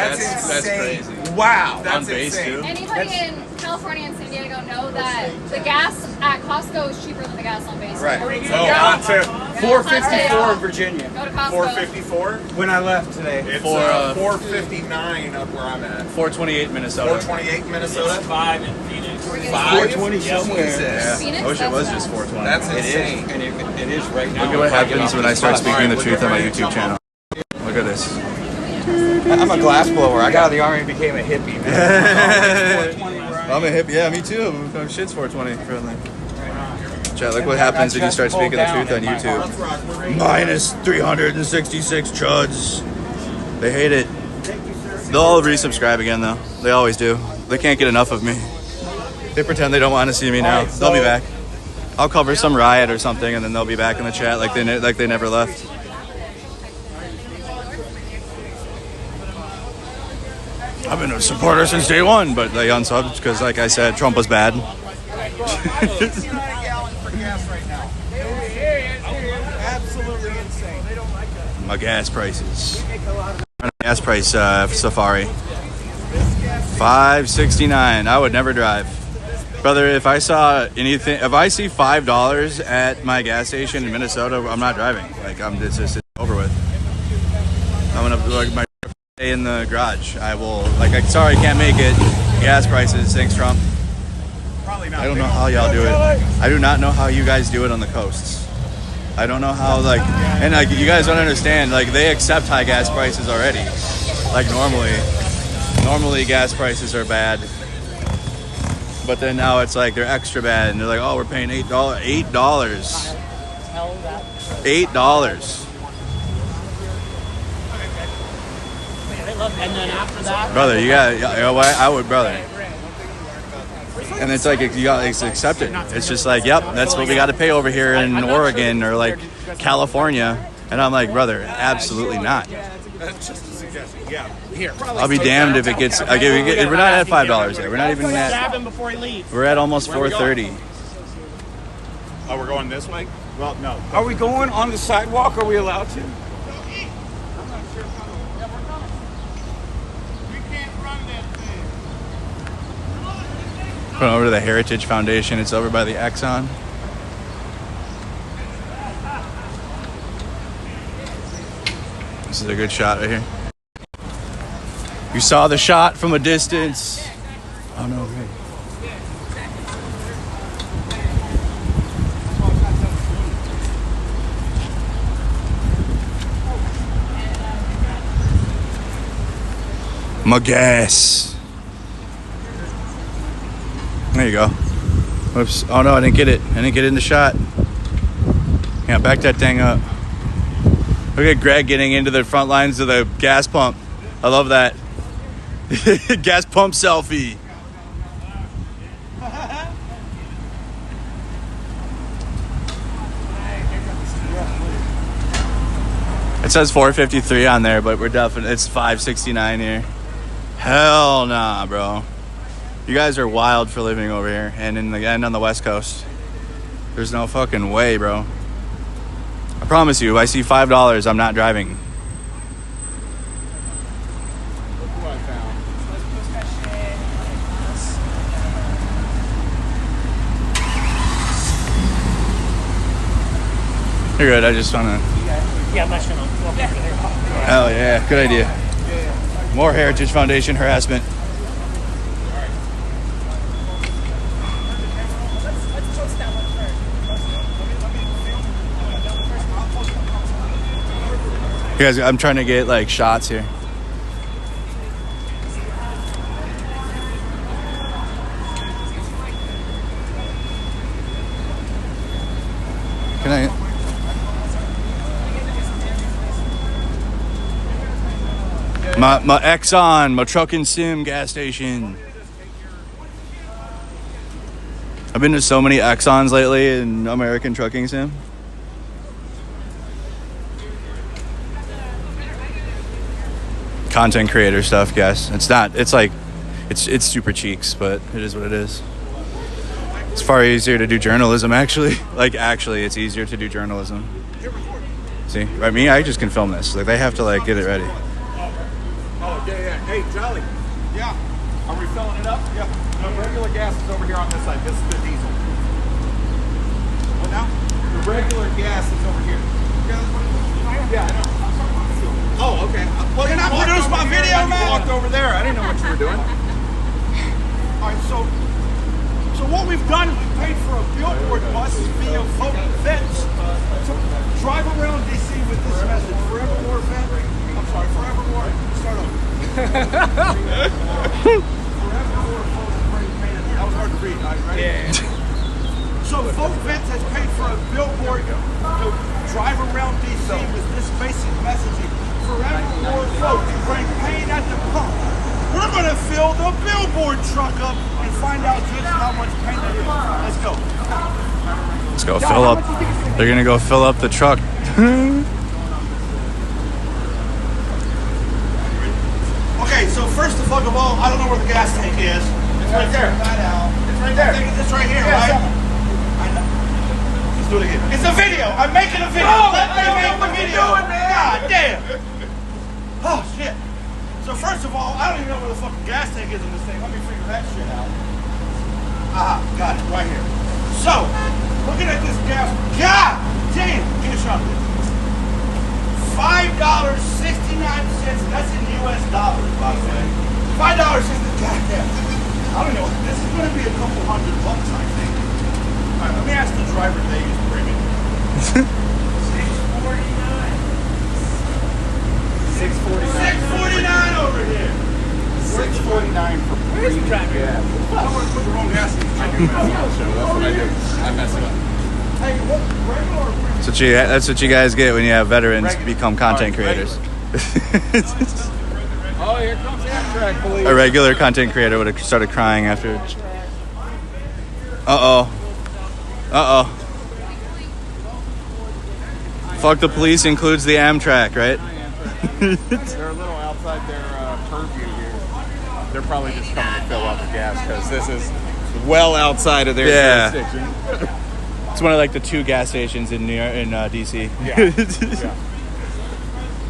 That's crazy. Wow. That's On base, insane. too? Anybody in California and San Diego know that the gas at Costco is cheaper than the gas on base. Right. Oh, 454 in Virginia. Go to Costco. 454. When I left today. It's 459 up where I'm at. 428 Minnesota. 428 Minnesota. 5 in Phoenix. 420 somewhere. Yeah. Phoenix, I wish it was that's just 420. That's It insane. is, and it is right now. Look at what happens when I start speaking the truth on my YouTube channel. Look at this. I'm a glass blower. I got out of the army and became a hippie, man. I'm a hippie. Yeah, me too. Shit's 420 friendly. Chat, look what happens when you start speaking the truth on YouTube. Minus 366 chuds. They hate it. They'll all resubscribe again, though. They always do. They can't get enough of me. They pretend they don't want to see me now. They'll be back. I'll cover some riot or something, and then they'll be back in the chat like they never left. I've been a supporter since day one, but they unsubbed because, like I said, Trump was bad. Absolutely insane. They don't like us. My gas prices. Gas price Safari. $5.69. I would never drive. Brother, if I saw anything, if I see $5 at my gas station in Minnesota, I'm not driving. Like, it's just over with. I'm gonna like my day in the garage. I will sorry, I can't make it. Gas prices, thanks Trump. Probably not. I don't know how y'all do it. I do not know how you guys do it on the coasts. I don't know how you guys don't understand. Like, they accept high gas prices already. Like normally gas prices are bad. But then now it's like they're extra bad, and they're like, oh, we're paying $8. $8. And then after that, Brother, you know what? I would, brother. And it's like it's accepted. It's just like, yep, that's what we got to pay over here in Oregon or like California. And I'm like, brother, absolutely not. That's just a suggestion. Yeah. Here. I'll be damned if it gets. We're not at $5 yet. We're not even at. Stab him before he leaves. We're at almost 430. Oh, we're going this way? Well, no. Are we going on the sidewalk? Are we allowed to? Going over to the Heritage Foundation. It's over by the Exxon. This is a good shot right here. You saw the shot from a distance. Oh no, great. My gas. There you go. Whoops. Oh no, I didn't get it. I didn't get it in the shot. Yeah, back that thing up. Look at Greg getting into the front lines of the gas pump. I love that. Gas pump selfie. It says 453 on there, but we're definitely, it's 569 here. Hell nah, bro. You guys are wild for living over here and on the West Coast. There's no fucking way, bro. I promise you, if I see $5, I'm not driving. You're good, I just wanna... Yeah, I'm not sure. Hell yeah, good idea. More Heritage Foundation harassment. You guys, I'm trying to get like shots here. Can I? My Exxon, my truck and sim gas station. I've been to so many Exxons lately in American Trucking Sim. Content creator stuff, guys. It's not, it's like, it's super cheeks, but it is what it is. It's far easier to do journalism, actually. Like, actually, it's easier to do journalism. See, right? Me, I just can film this. Like, they have to, like, get it ready. Oh, yeah. Hey, Charlie. Yeah. Are we filling it up? Yeah. No, regular gas is over here on this side. This is the diesel. What now? The regular gas is over here. Yeah, I know. Oh, okay. Well, you're not producing my video, man. You walked over there. I didn't know what you were doing. All right, so what we've done is we've paid for a billboard bus via VoteVets to drive around DC with this message. Forevermore vet. I'm sorry, forevermore. Start over. Forevermore folks bring pain. That was hard to read. All right, ready? Yeah. So VoteVets has paid for a billboard to drive around DC with this basic messaging. Forevermore folks bring pain at the pump. We're going to fill the billboard truck up and find out just how much pain it is. Let's go. Let's go fill up. They're going to go fill up the truck. Okay, so first of all, I don't know where the gas tank is. It's right there. It's right there. I think it's right here, right? Let's do it again. It's a video. I'm making a video. Let me make the video. God damn. Oh, shit. So first of all, I don't even know where the fucking gas tank is in this thing. Let me figure that shit out. Aha, got it, right here. So, looking at this gas, God damn, get a shot of this. $5.69, that's in US dollars, by the way. $5.69, goddamn. I don't know, this is going to be a couple $100, I think. All right, let me ask the driver they used to bring it. 649 over here. 649 for Where's the driver? gas. I don't want to put the wrong gas in. I do mess up. That's what I do. I mess it up. Hey, what regular or That's what you guys get when you have veterans become content creators. Oh, here comes Amtrak, police. A regular content creator would have started crying after. Uh-oh. Uh-oh. Fuck the police includes the Amtrak, right? They're a little outside their purview here. They're probably just coming to fill up the gas because this is well outside of their jurisdiction. It's It's one of like the 2 gas stations in DC. Yeah.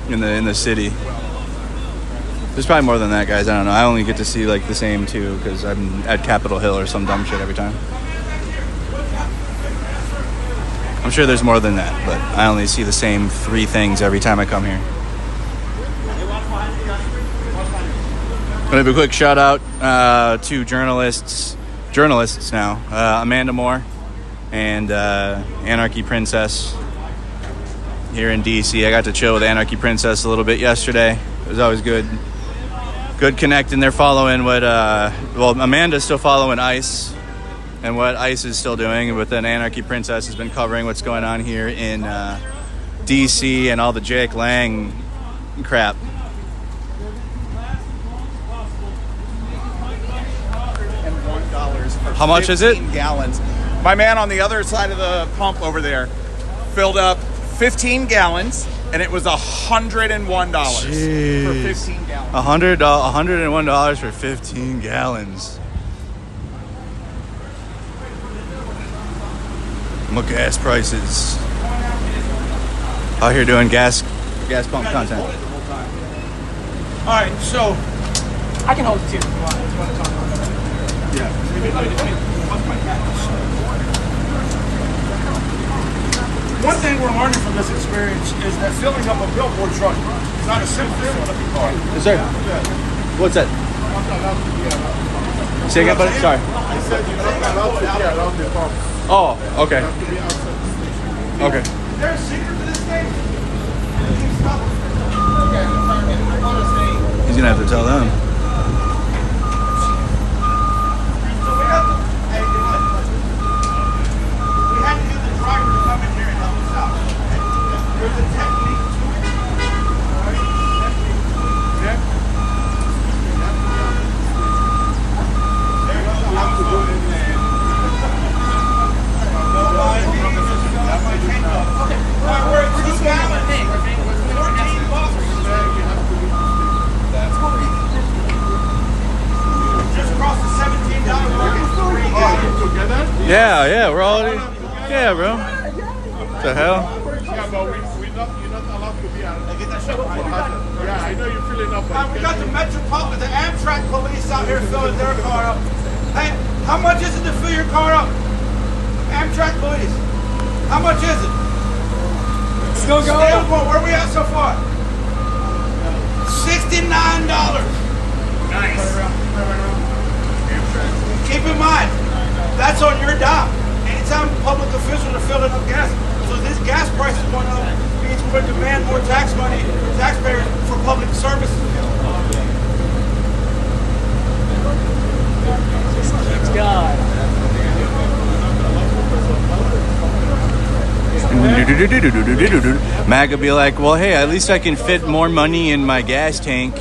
in the city. There's probably more than that, guys. I don't know. I only get to see like the same 2 because I'm at Capitol Hill or some dumb shit every time. I'm sure there's more than that, but I only see the same 3 things every time I come here. I'm gonna give a quick shout out to journalists now, Amanda Moore and Anarchy Princess here in DC. I got to chill with Anarchy Princess a little bit yesterday. It was always good connecting. They're following what Amanda's still following ICE and what ICE is still doing, but then Anarchy Princess has been covering what's going on here in DC and all the Jake Lang crap. How much is it? 15 gallons. My man on the other side of the pump over there filled up 15 gallons, and it was $101 for 15 gallons. $101 for 15 gallons. What gas prices? Out here doing gas pump content. All right, so I can hold it too. If you want to talk about it. yeah. One thing we're learning from this experience is that filling up a billboard truck is not a simple thing. Yes, sir. What's that? Say again, buddy? Sorry. He said you're not allowed to be around the pump. Oh, okay. Okay. Is there a secret to this thing? He's gonna have to tell them. So we had to get the driver to come in here and help us out. There's a technique to it. All right? Yeah. There's a we're at 2 gallons. 14 bucks. Just crossed the $17 mark. Yeah, we're already. Yeah, bro. What the hell? Yeah, but you're not allowed to be around. Yeah, I know you're filling up. We got the Metropolitan, the Amtrak police out here filling their car up. Hey, how much is it to fill your car up? Amtrak police. How much is it? Still going? Where are we at so far? $69. Nice. Keep in mind, that's on your dime. Anytime public officials are filling up gas, so this gas price is going up, means we're going to demand more tax money from taxpayers for public services. Thanks God. Maga be like, well, hey, at least I can fit more money in my gas tank.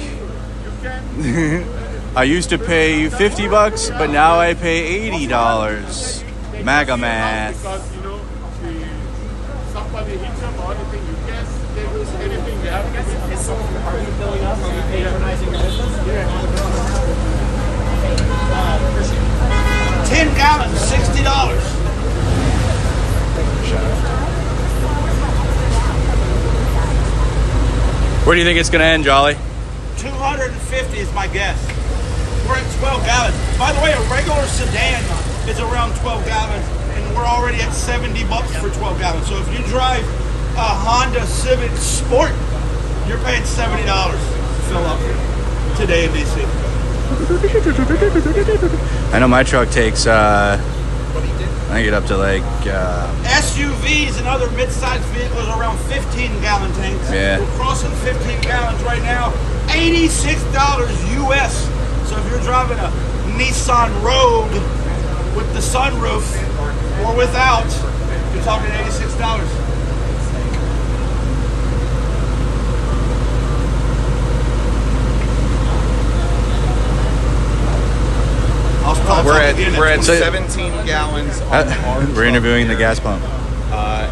I used to pay $50, but now I pay $80. Maga math. Because, somebody hits them or anything, you guess they lose anything. You have to be. Are you filling up? Are you patronizing your business? 10 gallons, $60. Where do you think it's going to end, Jolly? 250 is my guess. We're at 12 gallons. By the way, a regular sedan is around 12 gallons, and we're already at $70 for 12 gallons. So if you drive a Honda Civic Sport, you're paying $70 to fill up today in DC. I know my truck takes, I get up to like... SUVs and other mid-sized vehicles are around 15-gallon tanks. Yeah. We're crossing 15 gallons right now. $86 US. So if you're driving a Nissan Rogue with the sunroof or without, you're talking $86. We're at 17 gallons on our We're interviewing the gas pump.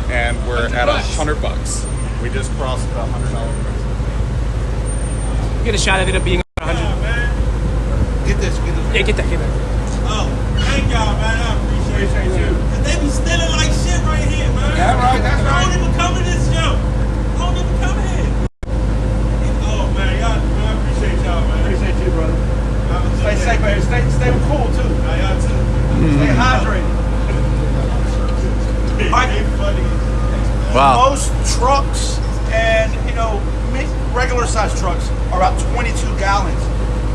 and we're at $100. We just crossed the $100. Get a shot of it being 100. Get this. Yeah, get that. Oh, thank y'all, man. I appreciate it. Appreciate you. Cause they be stealing like shit right here, man. That's right, that's right. I don't even come to this show. I don't even come here. Oh man, y'all, man, I appreciate y'all, man. Appreciate you, brother. Stay safe, baby. Stay cool too. Y'all too. Stay hydrated. Wow. Most trucks and regular size trucks are about 22 gallons.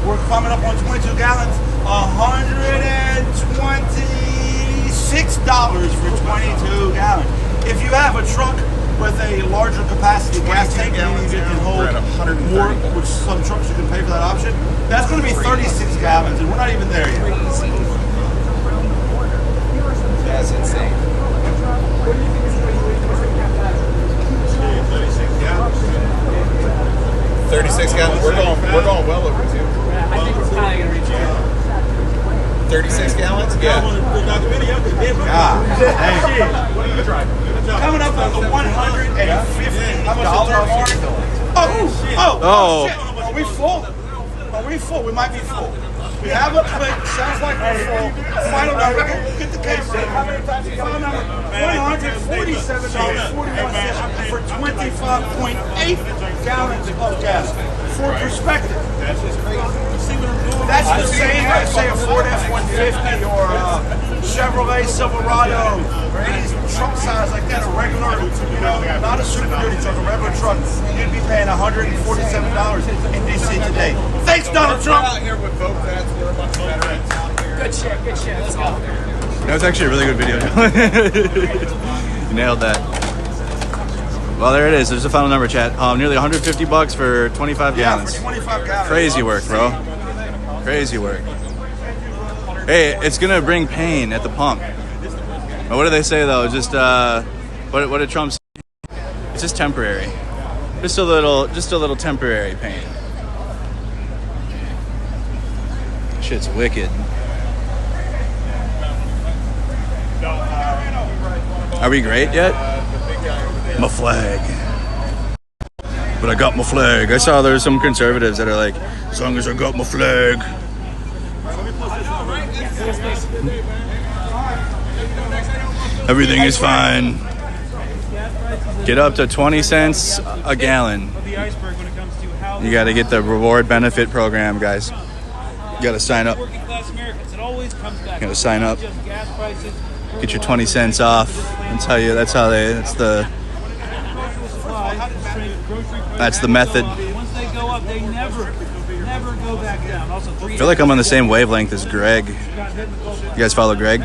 We're coming up on 22 gallons. $126 for 22 gallons. If you have a truck with a larger capacity gas tank, meaning it can hold more, which some trucks you can pay for that option, that's going to be 36 gallons, and we're not even there yet. That's insane. 36 gallons. We're going well over 2. I think we're probably gonna reach 36 gallons? Yeah. Coming up on the $150 mark. Oh, shit. Are we full? Are we full? We might be full. We have a click. Sounds like we're full. Final number. Get the camera. How many times you final number? $147.41 for 25.8 gallons of gas. For perspective, that's the same as say a Ford F-150 or a Chevrolet Silverado or any truck size like that, a regular, not a Super Duty truck, a regular truck. You'd be paying $147 in DC today. Thanks, Donald Trump. Out here with VoteVets, we're a bunch of veterans. Good shit. Let's go. That was actually a really good video. You nailed that. Well, there it is. There's the final number, chat. Nearly $150 for 25 gallons. For 25 gallons. Crazy work, bro. Crazy work. Hey, it's gonna bring pain at the pump. But what do they say though? Just what did Trump say? It's just temporary. Just a little temporary pain. Shit's wicked. Are we great yet? My flag. But I got my flag. I saw there's some conservatives that are like, as long as I got my flag. Everything is fine. Get up to 20 cents a gallon. You got to get the reward benefit program, guys. You got to sign up. You got to sign up. Get your 20 cents off. That's the method. Once they go up, they never go back down. Also, I feel like I'm on the same wavelength as Greg. You guys follow Greg?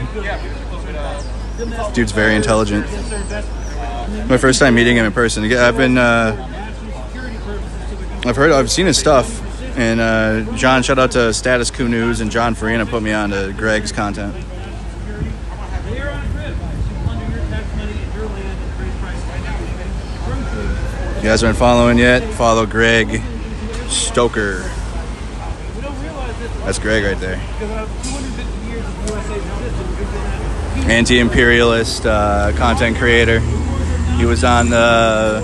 Dude's very intelligent. My first time meeting him in person. I've seen his stuff. And John, shout out to Status Coup News and John Farina put me on to Greg's content. You guys aren't following yet? Follow Greg Stoker. That's Greg right there. Anti-imperialist content creator. He was on the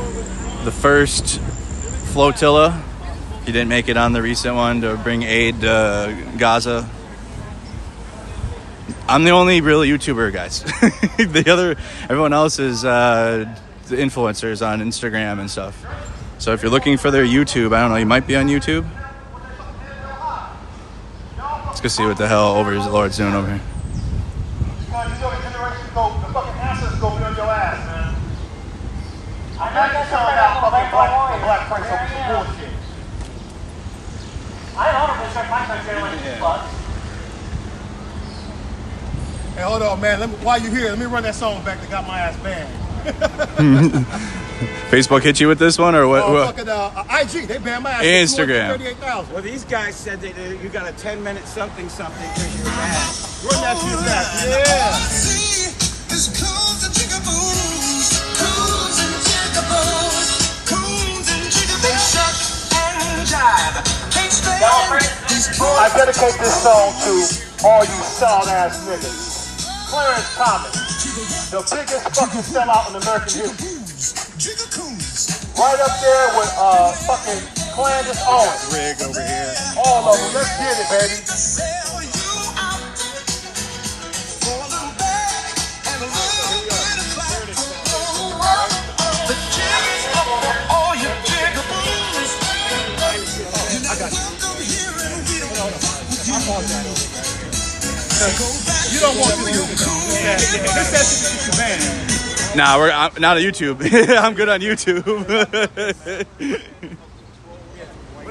first flotilla. He didn't make it on the recent one to bring aid to Gaza. I'm the only real YouTuber, guys. Everyone else is the influencers on Instagram and stuff. So if you're looking for their YouTube, I don't know, you might be on YouTube. Let's go see what the hell the Lord's doing over here. Hey, hold on, man. While you're here, let me run that song back that got my ass banned. Facebook hit you with this one or what? Fucking IG, they banned my ass. Instagram. 38,000. Well, these guys said that you got a 10-minute something because you're mad. Run that shit back. Yeah. I dedicate this song to all you solid ass niggas. Clarence Thomas, the biggest fucking sellout in American history. Right up there with fucking Candace Owens. Rig over here. All of them. Let's get it, baby. You don't want to use it. This has to be command. Nah, I'm not on YouTube. I'm good on YouTube. But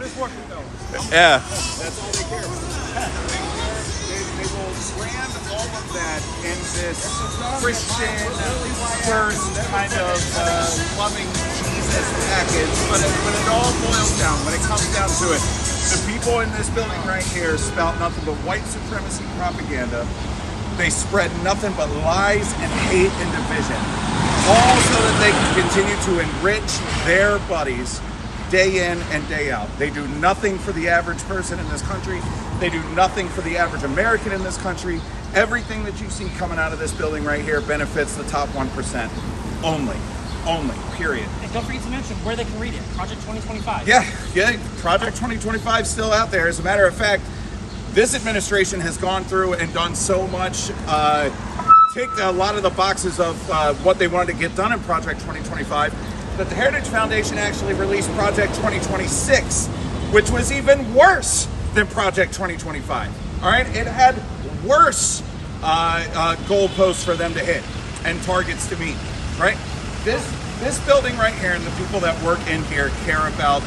it's working though. Yeah. That's all they care about. They will brand all of that in this Christian first kind of loving Jesus package, but it all boils down, when it comes down to it, the people in this building right here spout nothing but white supremacy propaganda. They spread nothing but lies and hate and division, all so that they can continue to enrich their buddies day in and day out. They do nothing for the average person in this country. They do nothing for the average American in this country. Everything that you see coming out of this building right here benefits the top 1% only. Only, period. And don't forget to mention where they can read it. Project 2025. Yeah, Project 2025 is still out there. As a matter of fact, this administration has gone through and done so much, ticked a lot of the boxes of what they wanted to get done in Project 2025, that the Heritage Foundation actually released Project 2026, which was even worse than Project 2025. All right, it had worse goalposts for them to hit and targets to meet. Right, this building right here and the people that work in here care about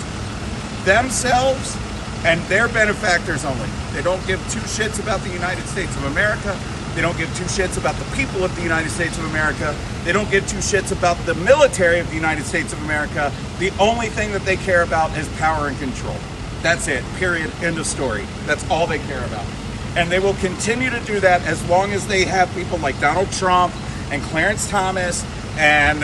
themselves and their benefactors only. They don't give two shits about the United States of America. They don't give two shits about the people of the United States of America. They don't give two shits about the military of the United States of America. The only thing that they care about is power and control. That's it, period, end of story. That's all they care about. And they will continue to do that as long as they have people like Donald Trump and Clarence Thomas and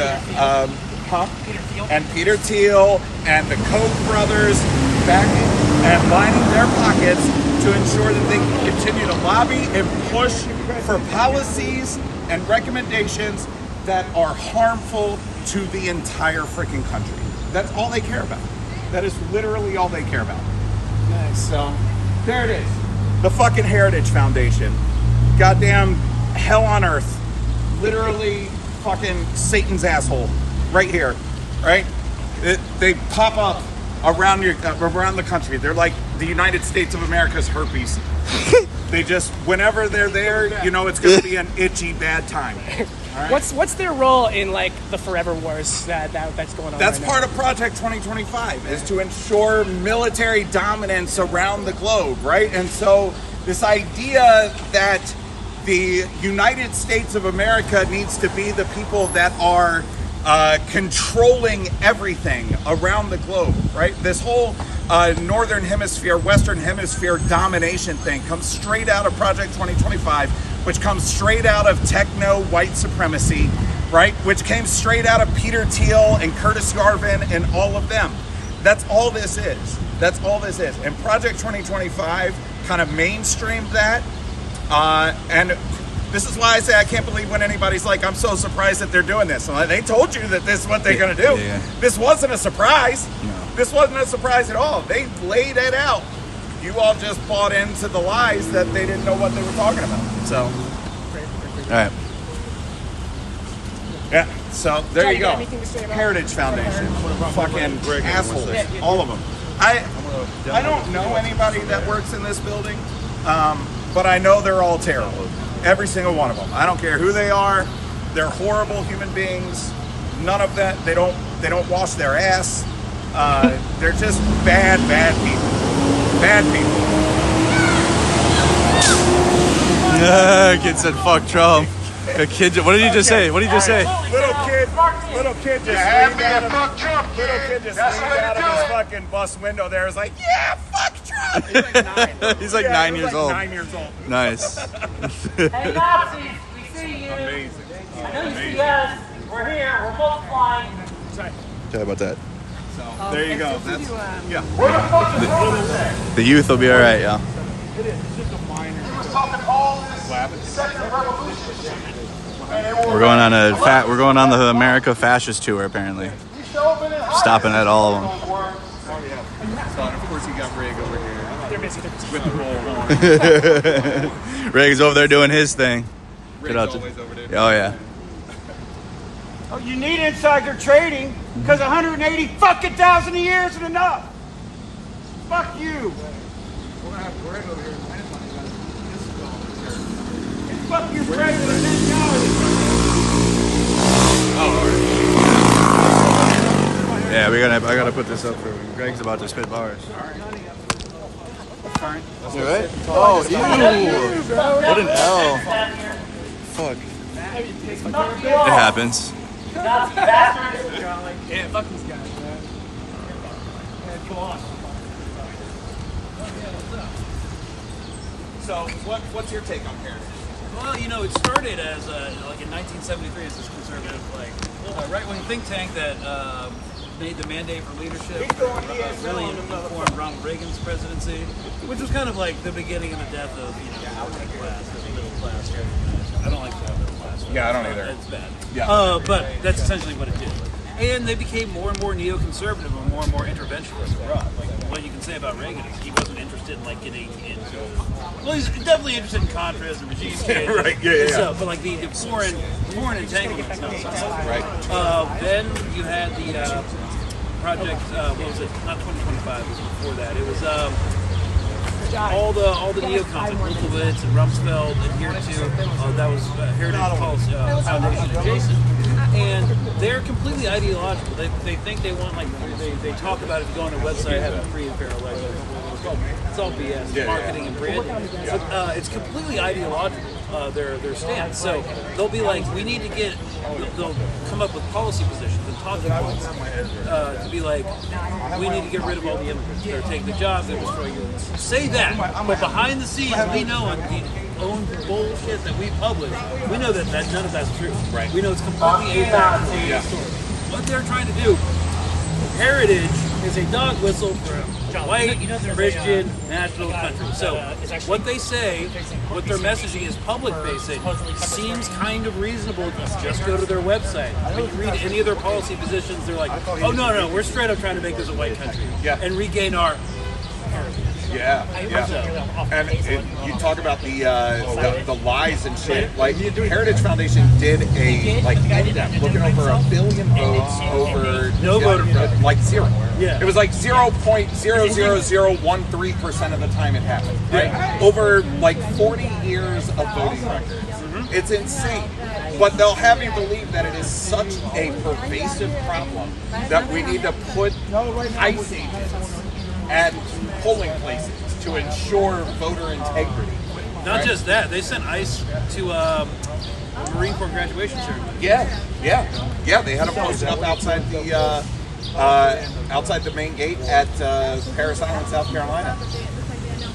Peter Thiel and the Koch brothers backing and lining their pockets to ensure that they can continue to lobby and push for policies and recommendations that are harmful to the entire freaking country. That's all they care about. That is literally all they care about. Nice. So, there it is. The fucking Heritage Foundation. Goddamn hell on earth. Literally fucking Satan's asshole. Right here. Right? They pop up around the country. They're like the United States of America's herpes. They just, whenever they're there, you know it's going to be an itchy bad time. All right? What's their role in like the forever wars that's going on? That's right part now? of Project 2025 is to ensure military dominance around the globe, right? And so this idea that the United States of America needs to be the people that are controlling everything around the globe, right? This whole Northern Hemisphere, Western Hemisphere domination thing comes straight out of Project 2025, which comes straight out of techno white supremacy, right? Which came straight out of Peter Thiel and Curtis Yarvin and all of them. That's all this is. That's all this is. And Project 2025 kind of mainstreamed that. And this is why I say I can't believe when anybody's like, I'm so surprised that they're doing this. Well, they told you that this is what they're going to do. Yeah. This wasn't a surprise. No. This wasn't a surprise at all. They laid it out. You all just bought into the lies that they didn't know what they were talking about. So, all right. Yeah, so there you go. Heritage Foundation. Fucking assholes. All of them. I don't know anybody that works in this building, but I know they're all terrible. Every single one of them. I don't care who they are. They're horrible human beings. None of that. They don't wash their ass. They're just bad people. Bad people. Kid said fuck Trump. A kid. What did you just say? What did you just say? Little kid just leaned out of his fucking bus window there. Is like, yeah, fuck Trump. He's like 9 years old. 9 years old. Nice. Hey Nazis, we see you. Amazing. I know you see us. We're here. We're multiplying. Sorry about that. So there you go. That's, yeah. Where the fuck is Roman? The youth will be all right, yeah. It is. It's just a minor. He was talking all this second revolution shit. We're going on the America fascist tour apparently. Stopping at all of them. So of course you got Rig over here with the bullhorn. Rig's over there doing his thing. Rig's always over there. Oh yeah. Oh, you need insider trading because 180 fucking thousand a year isn't enough. Fuck you. We're heading over here. Fuck your president mentality. Yeah, I gotta put this up for Greg's about to spit bars. You right? Oh, ew! What an L. Fuck. It happens. Yeah, fuck these guys, man. Come on. So, what's your take on heritage? Well, you know, it started as like in 1973 as this conservative, like right-wing think tank that made the mandate for leadership. Really informed Ronald Reagan's presidency, which was kind of like the beginning of the death of the working class, the middle class. I don't like the middle class. Yeah, I don't either. It's bad. Yeah. But that's essentially what it did. And they became more and more neoconservative and more interventionist. Like what you can say about Reagan is he wasn't interested in like getting into. Well, he's definitely interested in Contras and regime change. Right. Yeah. So, but like the foreign entanglements. Right. Then you had the project. What was it? Not 2025. It was before that. It was all the neocons, like VoteVets and Rumsfeld adhered to. That was Heritage Policy Foundation adjacent. And they're completely ideological. They think they want, like, they talk about, if you go on their website, having free and fair elections. It's all BS, marketing and branding. It's completely ideological, their stance. So they'll be like, we need to get, they'll come up with policy positions and talking points to be like, we need to get rid of all the immigrants. They're taking the jobs, they're destroying you. Say that, but behind the scenes, we know on the own bullshit that we publish, we know that none of that's true. Right. We know it's completely a story. What they're trying to do, heritage is a dog whistle for a white, Christian, national country. So what they say, what their messaging is public facing, seems kind of reasonable. Just go to their website. When you read any of their policy positions, they're like, oh no, we're straight up trying to make this a white country and regain our heritage. Yeah. And you talk about the lies and shit. Like Heritage Foundation did a in-depth looking over 1 billion votes over no voter fraud, like zero. Yeah. It was like 0.00013% of the time it happened. Right. Over like 40 years of voting records. It's insane. But they'll have you believe that it is such a pervasive problem that we need to put ICE agents at polling places to ensure voter integrity. Not just that, they sent ICE to a Marine Corps graduation ceremony. Yeah. They had them posted up outside the main gate at Parris Island, South Carolina,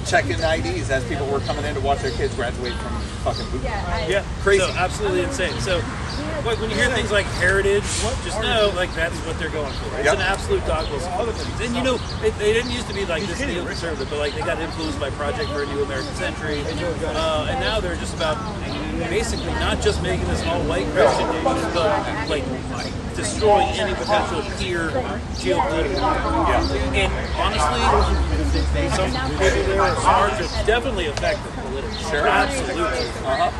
checking IDs as people were coming in to watch their kids graduate from fucking boot camp. Yeah, crazy, so absolutely insane. So, like when you hear things like heritage, just know like that's what they're going for. It's an absolute dog whistle. And you know, they didn't used to be like this neoconservative, but like they got influenced by Project for a New American Century, and now they're just about basically not just making this all white Christian nation, but like destroying any potential peer geopolitical. And honestly, some people there are smart, it's definitely effective politically. Sure. Absolutely.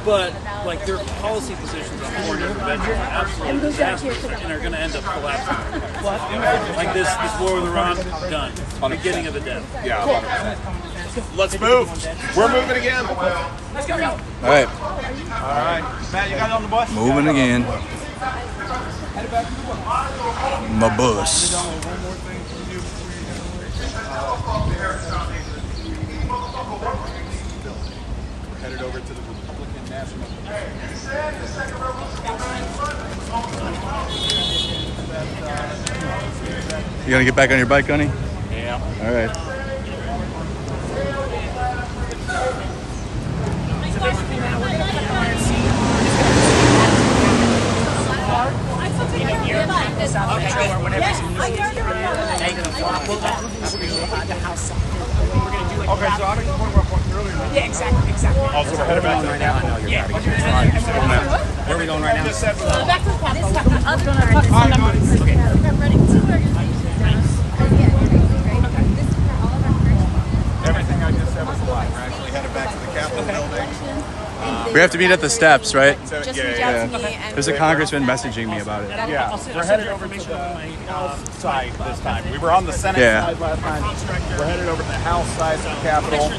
But like their policy positions on foreign intervention are absolutely disastrous and are going to end up collapsing. Like this war with Iran, done. 100%. Beginning of the death. Yeah, 100%. Let's move. We're moving again. Let's go. All right. Matt, you got it on the bus? Moving again. My bus. We're headed over to the Republican National. You gonna get back on your bike, Gunny? Yeah. All right. Okay, so I think one of our points earlier. Yeah, exactly. Also, we're headed back to right now. I know you're Where are we going right now? Back to the Capitol. Everything I just said was a lie. We're actually headed back to the Capitol building. We have to meet at the steps, right? Just reach out to me and There's a congressman messaging me about it. Yeah, we're headed over to the House side this time. We were on the Senate side last time. We're headed over to the House side of the Capitol.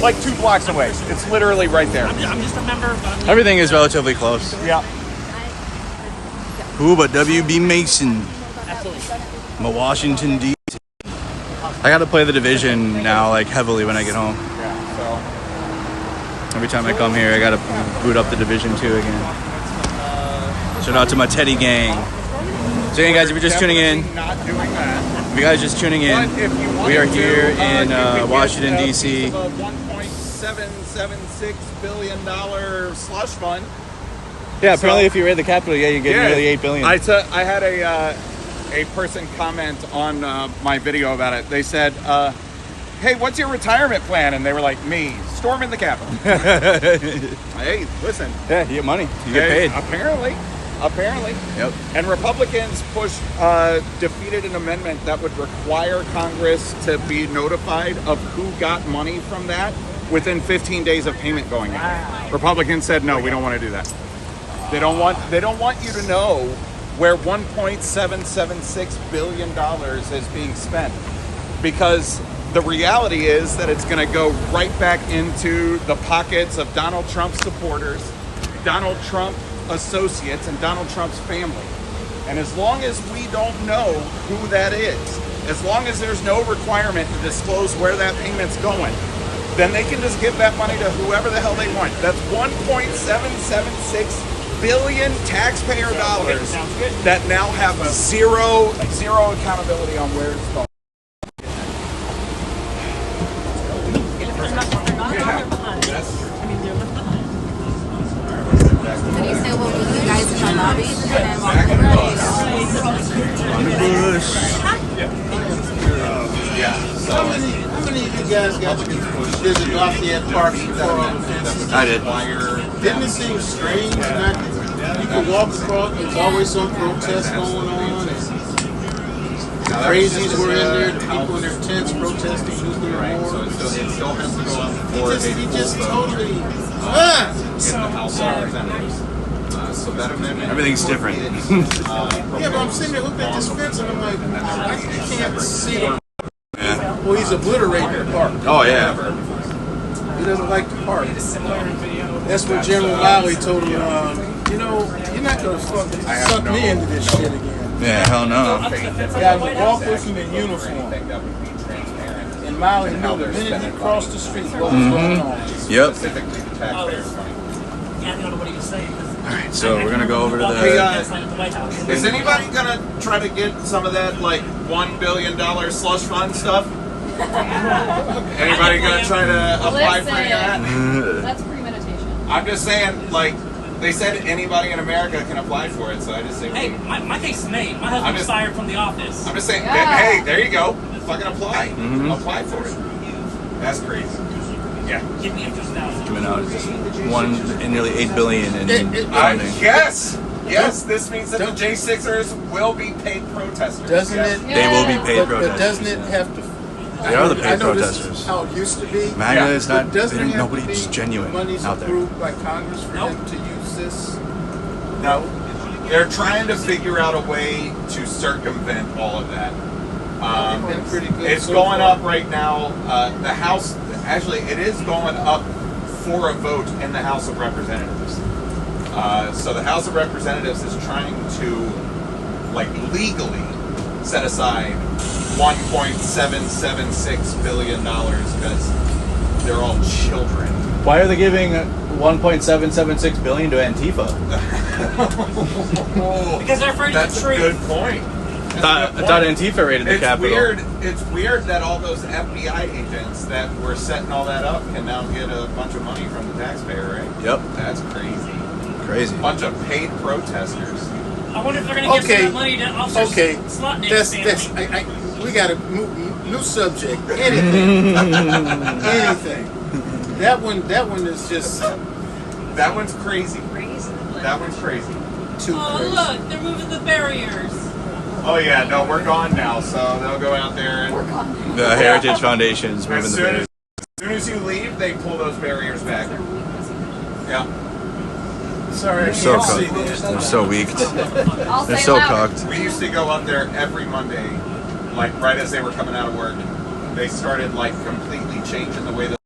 Like 2 blocks away. It's literally right there. I'm just a member. Everything is relatively close. Yeah. Who but W.B. Mason? I'm a Washington, D.C. I gotta play The Division now, like, heavily when I get home. Yeah, so. Every time I come here, I gotta boot up The Division 2 again. Shout out to my Teddy gang. So, hey guys, if you're just tuning in, Not doing that. if you guys just tuning in, we are here in Washington, D.C. $1.776 billion slush fund. Yeah, apparently if you raid the Capitol, you get nearly $8 billion. I had a person comment on my video about it. They said, hey, what's your retirement plan? And they were like, me, storming the Capitol. Hey, listen. Yeah, you get money. You get paid. Apparently. Yep. And Republicans defeated an amendment that would require Congress to be notified of who got money from that within 15 days of payment going in. Republicans said, no, we don't want to do that. They don't want you to know where $1.776 billion is being spent, because the reality is that it's going to go right back into the pockets of Donald Trump supporters, Donald Trump associates, and Donald Trump's family. And as long as we don't know who that is, as long as there's no requirement to disclose where that payment's going, then they can just give that money to whoever the hell they want. That's $1.776 billion taxpayer dollars that now have zero accountability on where it's going. Did you say we'll meet you guys in the lobby and How many of you guys got to visit Lafayette Park before? I did. Didn't it seem strange? You could walk across, there's always some protest going on. Crazies were in there, the people in their tents protesting nuclear war. So it still has to go on the floor. He just totally... In the House of Representatives. So that amendment... Everything's different. Yeah, but I'm sitting there looking at this fence and I'm like, I can't see him. Yeah. Well, he's obliterating the park. Oh, yeah. He doesn't like the park. That's what General Lowry told him, you know, you're not going to suck me into this shit again. Yeah, hell no. Yeah, I walked with him in uniform. And Miley knew the minute he crossed the street what was going on. Yep. Yeah, I don't know what he was saying. Alright, so we're gonna go over to the... Is anybody gonna try to get some of that, like, $1 billion slush fund stuff? Anybody gonna try to apply for any of that? That's premeditation. I'm just saying, like, they said anybody in America can apply for it, so I just say... Hey, my case is made. My husband was fired from the office. I'm just saying, hey, there you go. Fucking apply. Apply for it. That's crazy. Yeah. Give me interest now. Coming out at nearly $8 billion in funding. Yes, this means that the J6ers will be paid protesters. Doesn't it? They will be paid protesters. But doesn't it have to... They are the paid I know protesters. This is how it used to be. MAGA is not... Nobody Nobody's genuine money's out there. approved by Congress for them to use this. No. They're trying to figure out a way to circumvent all of that. It's going up right now. The House... Actually, it is going up for a vote in the House of Representatives. So the House of Representatives is trying to, like, legally set aside $1.776 billion because they're all children. Why are they giving $1.776 billion to Antifa? Because they're afraid of the truth. That's a good point. I thought Antifa raided the Capitol. It's weird that all those FBI agents that were setting all that up can now get a bunch of money from the taxpayer, right? Yep. That's crazy. Crazy. A bunch of paid protesters. I wonder if they're going to give some of that money to officers. We got to move. New subject. Anything. Anything. That one is just. That one's crazy. That one's crazy. Too crazy. Look, they're moving the barriers. Oh yeah, no, we're gone now, so they'll go out there and... The Heritage Foundation's moving the barriers. As soon as you leave, they pull those barriers back. Yeah. Sorry, They're so cooked. They're so weak. They're so cooked. We used to go up there every Monday, like right as they were coming out of work. They started like completely changing the way the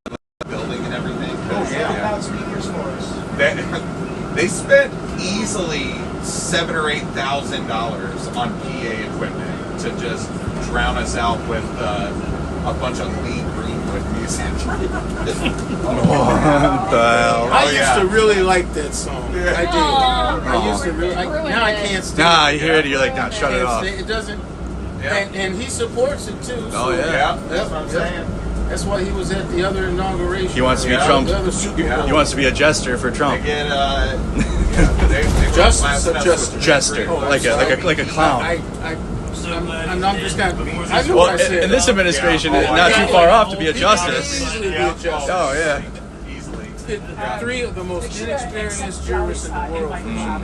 building and everything. Oh, yeah. Speakers for us. They spent easily $7,000 or $8,000 on PA equipment to just drown us out with a bunch of Lee Greenwood music. I used to really like that song. Yeah. I did. I used to really. Now I can't stand Nah, it. you hear it, you're like, nah, shut it off. It doesn't. And he supports it too. Oh, yeah. That's what I'm saying. That's why he was at the other inauguration. He wants to be Trump. He wants to be a jester for Trump. They get Justice or jester? Jester, like a clown. I'm just kind of. I know Well, what I said. in this administration, not too far off to be a justice. Easily be a justice. Oh yeah. Three of the most inexperienced jurists in the world from Supreme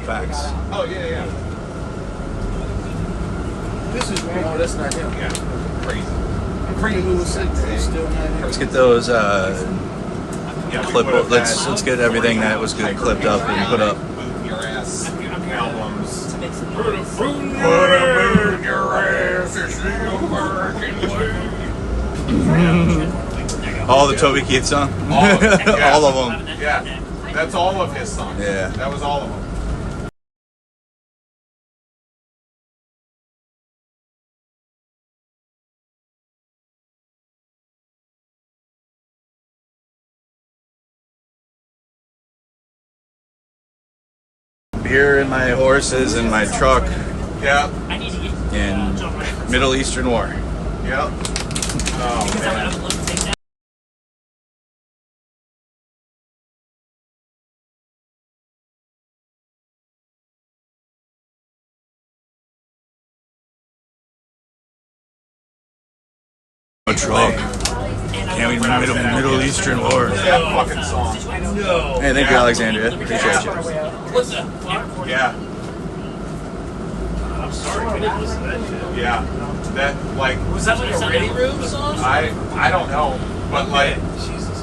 Court. Facts. Oh yeah. This is that's not him. Yeah. Crazy. Crazy who was sitting there. He's still not him. Let's get those clip. Let's get everything that was good clipped up and put up. Your ass albums. Put a boot in your ass. It's the American way. All the Toby Keith songs. All of them. Yeah. That's all of his songs. Yeah. That was all of them. Beer and my horses and my truck. Yeah. And Middle Eastern War. Yep. Oh man. A truck. Can't we remember the Middle Eastern War? That fucking song. No. Hey, thank you, Alexandria. Appreciate you. What the fuck? Yeah. I'm sorry, I didn't listen to that shit. Yeah. That like Was that like a Ready Room song? I don't know, but like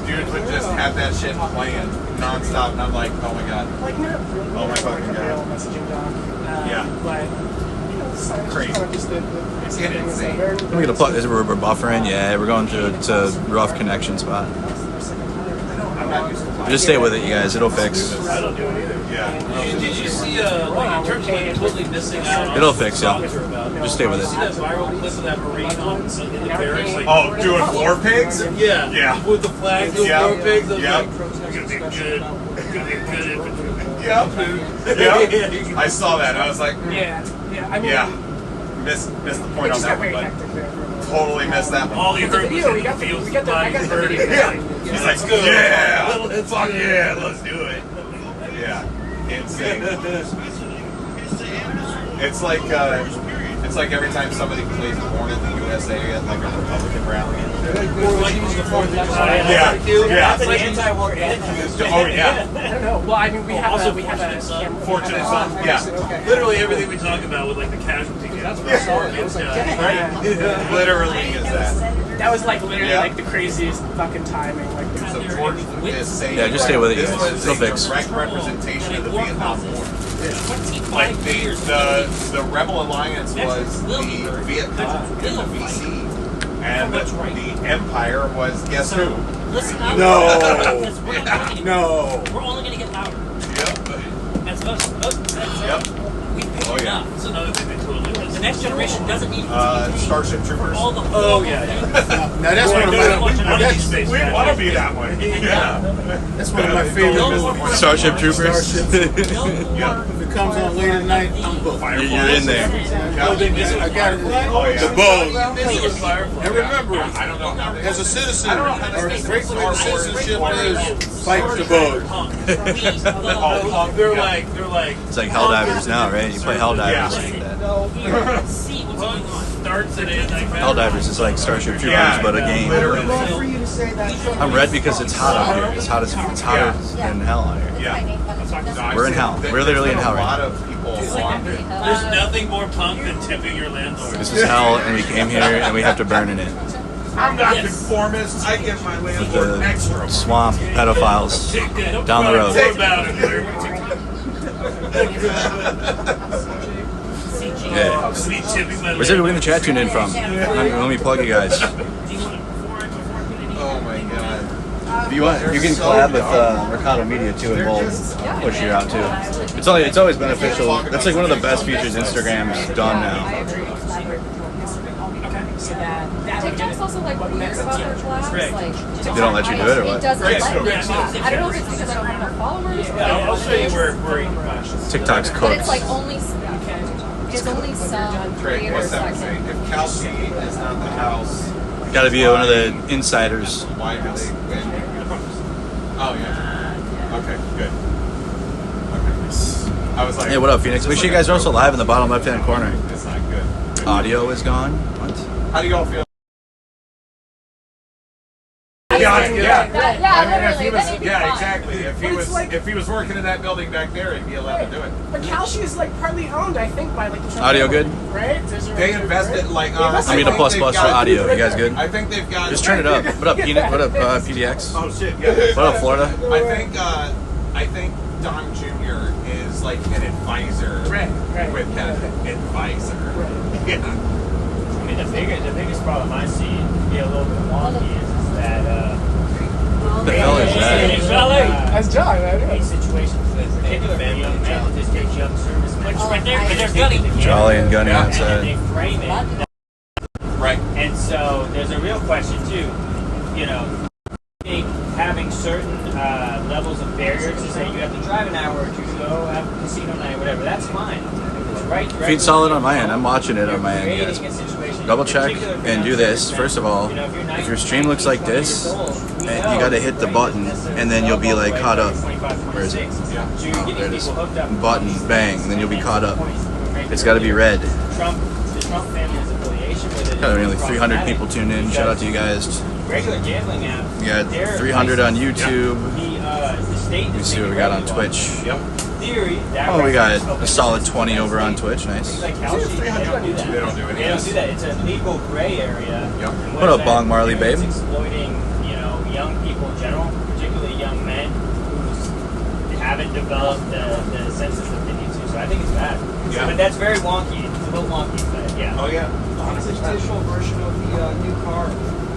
dudes would just have that shit playing nonstop, and I'm like, oh my god, oh my fucking god. Yeah. Crazy. It's getting insane. We're gonna plug this. We're buffering. Yeah, we're going to rough connection spot. Just stay with it, you guys. It'll fix. I don't do it either. Yeah. Did you see, like, in terms of like totally missing out on It'll fix, yeah. what you're about? Just stay with Did it. you see that viral clip of that Marine on in the barracks? Like, Oh, doing war pigs? yeah. Yeah. With the flag, doing Yeah. war pigs. I was Yeah. like, you're gonna be good. You're gonna be good infantry. Yep. Yep. I saw that. I was like, Yeah. I mean, yeah. Missed the point on that one, but totally missed that one. All you heard was video, we in got the the- fields we got the- I bodies got the burning. video. Yeah. He's like, yeah. Let's Fuck do it. yeah, let's do it. Yeah. Insane. It's like every time somebody plays Born in the USA at like a Republican rally. Yeah. That's an anti-war anthem. Oh yeah. I don't know. Well, I mean, we have Also, a Fortunate Son. Fortunate Son. Yeah. Literally everything we talk about with like the casualty counts. Literally is that. That was like literally Yeah. like the craziest fucking timing. Like, So George is saying, Yeah, just stay with it, this guys. was It'll a fix. direct representation of the Vietnam War. Like the Rebel Alliance was the Viet Cong and the VC, and the Empire was guess who? Listen, No. No. We're only gonna get louder. Yep. That's most Yep. we picked Oh, it yeah. up. It's another thing they totally missed. The next generation doesn't need Starship Troopers. all the Oh yeah. Now that's one of my. We want to be that one. Yeah. That's one of my favorite. Starship Troopers. If it comes on late at night, I'm booked. You're in there. I got it. The bow. And remember, I don't know how they. as a citizen, our great citizenship is fight the bug. They're like It's like Helldivers now, right? You play Helldivers like that. see what's going on. starts at Helldivers is like Starship Troopers, but a game. I'm red because it's hot out here. It's hotter than hell out here. Yeah. We're in hell. We're literally in hell A lot right of people on it. There's nothing more punk than tipping your landlord. now. This is hell, and we came here, and we have to burn in it. I'm not conformist. I give my landlord extra money. Swamp pedophiles down the road. Yeah. Where's everybody in the chat tuned in from? Let me plug you guys. Oh my god. If you want, you can collab with Mercado Media too, and we'll push you out too. It's always beneficial. That's like one of the best features Instagram's done now. TikTok's also like weird about their collabs. Like, They don't let you do it, or what? It doesn't let me. I don't know if it's because I don't have enough followers. I'll show you where TikTok's But cooked. it's like only some creators that can. If Kelsey is not the house, Got to be one of the insiders. why do they win? Oh yeah. Okay, good. Okay. I was like, Hey, what up, Phoenix? Make sure you guys are also live in the bottom left-hand corner. it's not good. Audio is gone. What? How do y'all feel? Yeah. Yeah, I mean, literally. yeah, exactly. If he was working in that building back there, he'd be allowed to do it. But Kalshi is like partly owned, I think, by like the Trump Audio family, good? right? They invested like. I need a plus for audio. You guys good? I think they've got. Just turn it up. What up, Phoenix? What up, PDX? Oh shit! Yeah. What up, Florida? I think Don Jr. is like an advisor with an advisor. Yeah. I mean, the biggest problem I see be a little bit wonky is that The hell is that? That's John, right? these situations with particular young men just take young servicemen. But they're gunning. Jolly and gunny And outside. they frame it. Right. And so there's a real question too. You know, I think having certain levels of barriers to say you have to drive an hour or two to go have a casino night, whatever. That's fine. Feed solid on my end. I'm watching it on my end, guys. Double check and do this. First of all, if your stream looks like this, you gotta hit the button, and then you'll be like caught up. Where is it? Oh, there it is. Button, bang, and then you'll be caught up. It's gotta be red. The Trump family's affiliation with it. Got nearly 300 people tuned in. Shout out to you guys. Regular gambling app. We got 300 on YouTube. The state Let me see what we got on Twitch. Yep. Theory. Oh, we got a solid 20 over on Twitch. Nice. Like Kalshi, they don't do that. They don't do any They don't do that. It's a legal gray area. Yep. What up, Bong Marley, babe? It's exploiting, young people in general, particularly young men who haven't developed the senses that they need to. So I think it's bad. Yeah. But that's very wonky. It's a little wonky, but yeah. Oh yeah. It's a traditional version of the new car.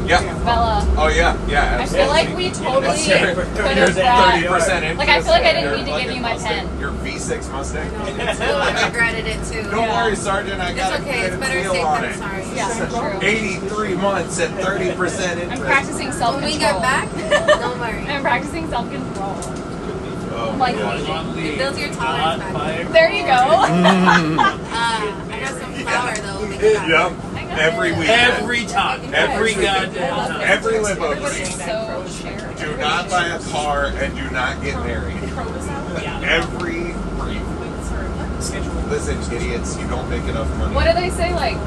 Yeah. Bella. Oh yeah. Yeah. I feel like we totally could have brought. 30% Like, I feel like I didn't need to give you my pen. Your V6 Mustang. I regretted it too. Don't worry, Sergeant. I got It's okay. It's better safe than sorry. Yeah, true. 83 months at 30% interest. I'm practicing self-control. When we get back, don't worry. I'm practicing self-control. Oh, Like, It builds your tolerance back. there you go. I got some flour though. Make it back. Yep. Every weekend. Every time. Every goddamn time. Every live over. Everybody's so shared. Do not buy a car and do not get married. Every week. Listen, idiots, you don't make enough money. What do they say? Like,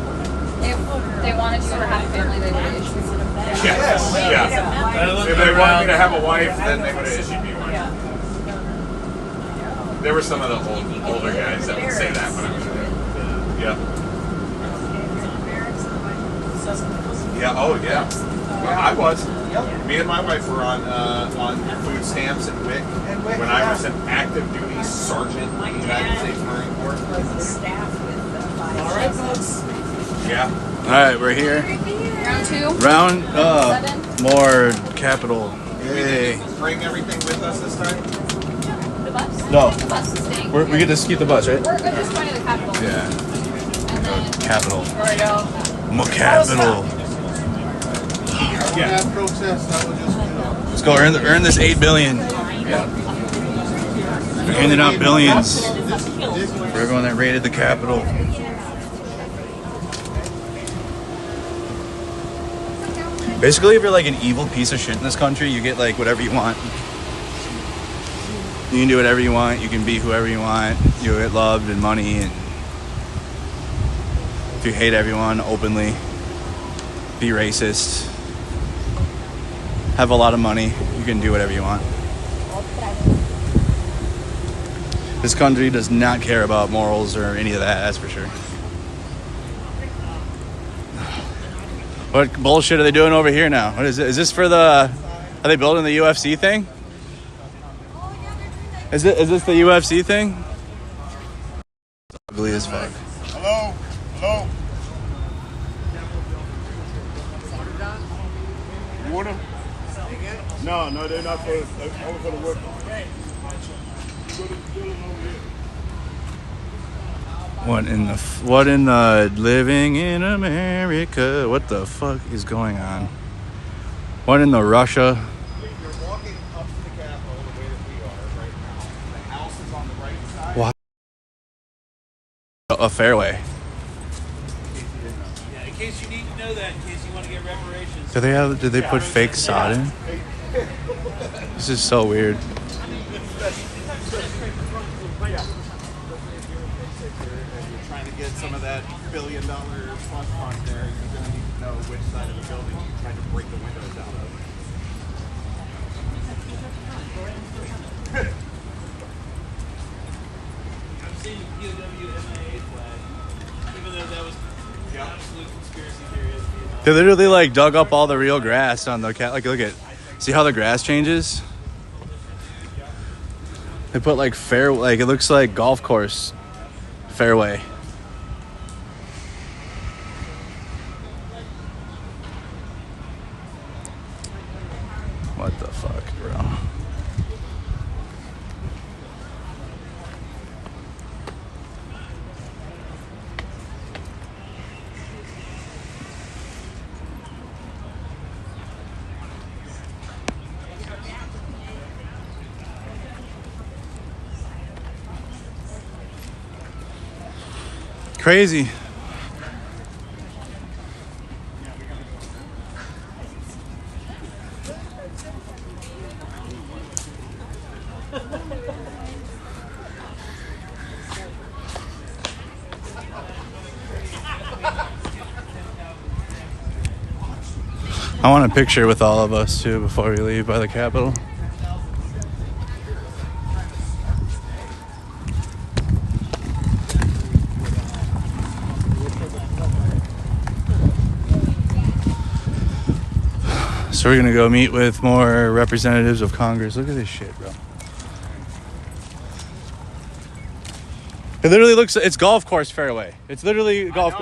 if they wanted you to have a family, they would have issued one. Yes. Yeah. If they wanted me to have a wife, then they would have issued me one. There were some of the older guys that would say that when I was there. Yeah. Yeah. Oh, yeah. Well, I was. Me and my wife were on food stamps and WIC when I was an active duty sergeant in the United States Marine Corps. Yeah. All right, we're here. Round two. Round more capital. Yay. Bring everything with us this time. The bus? No. The bus is staying. We get to keep the bus, right? We're just going to the Capitol. Yeah. And then Capital. where we go. More capital. Yeah. Protest, I would just, Let's go earn this 8 billion. We're handing out billions for everyone that raided the Capitol. Basically, if you're like an evil piece of shit in this country, you get like whatever you want. You can do whatever you want. You can be whoever you want. You'll get loved and money. And if you hate everyone openly, be racist, have a lot of money, you can do whatever you want. This country does not care about morals or any of that, that's for sure. What bullshit are they doing over here now? What is it? Is this for the... Are they building the UFC thing? Is this the UFC thing? It's ugly as fuck. Hello? Hello? You want them? No, they're not for... I was going to work. What in the living in America? What the fuck is going on? What in the Russia? You're walking up to the Capitol the way that we are right now. The house is on the right side. What? A fairway. Yeah, in case you need to know that, in case you want to get reparations. Did they put fake sod in? This is so weird. Trying to get some of that $1 billion plus fund there, you're going to need to know which side of the building you tried to break the windows out of. I'm seeing the POW MIA flag, even though that was an absolute conspiracy theory. They literally like dug up all the real grass on the cat. Like, look at, see how the grass changes? They put like it looks like golf course fairway. What the fuck, bro? Crazy. I want a picture with all of us too before we leave by the Capitol. So we're gonna go meet with more representatives of Congress. Look at this shit, bro. It literally looks, it's golf course fairway. It's literally golf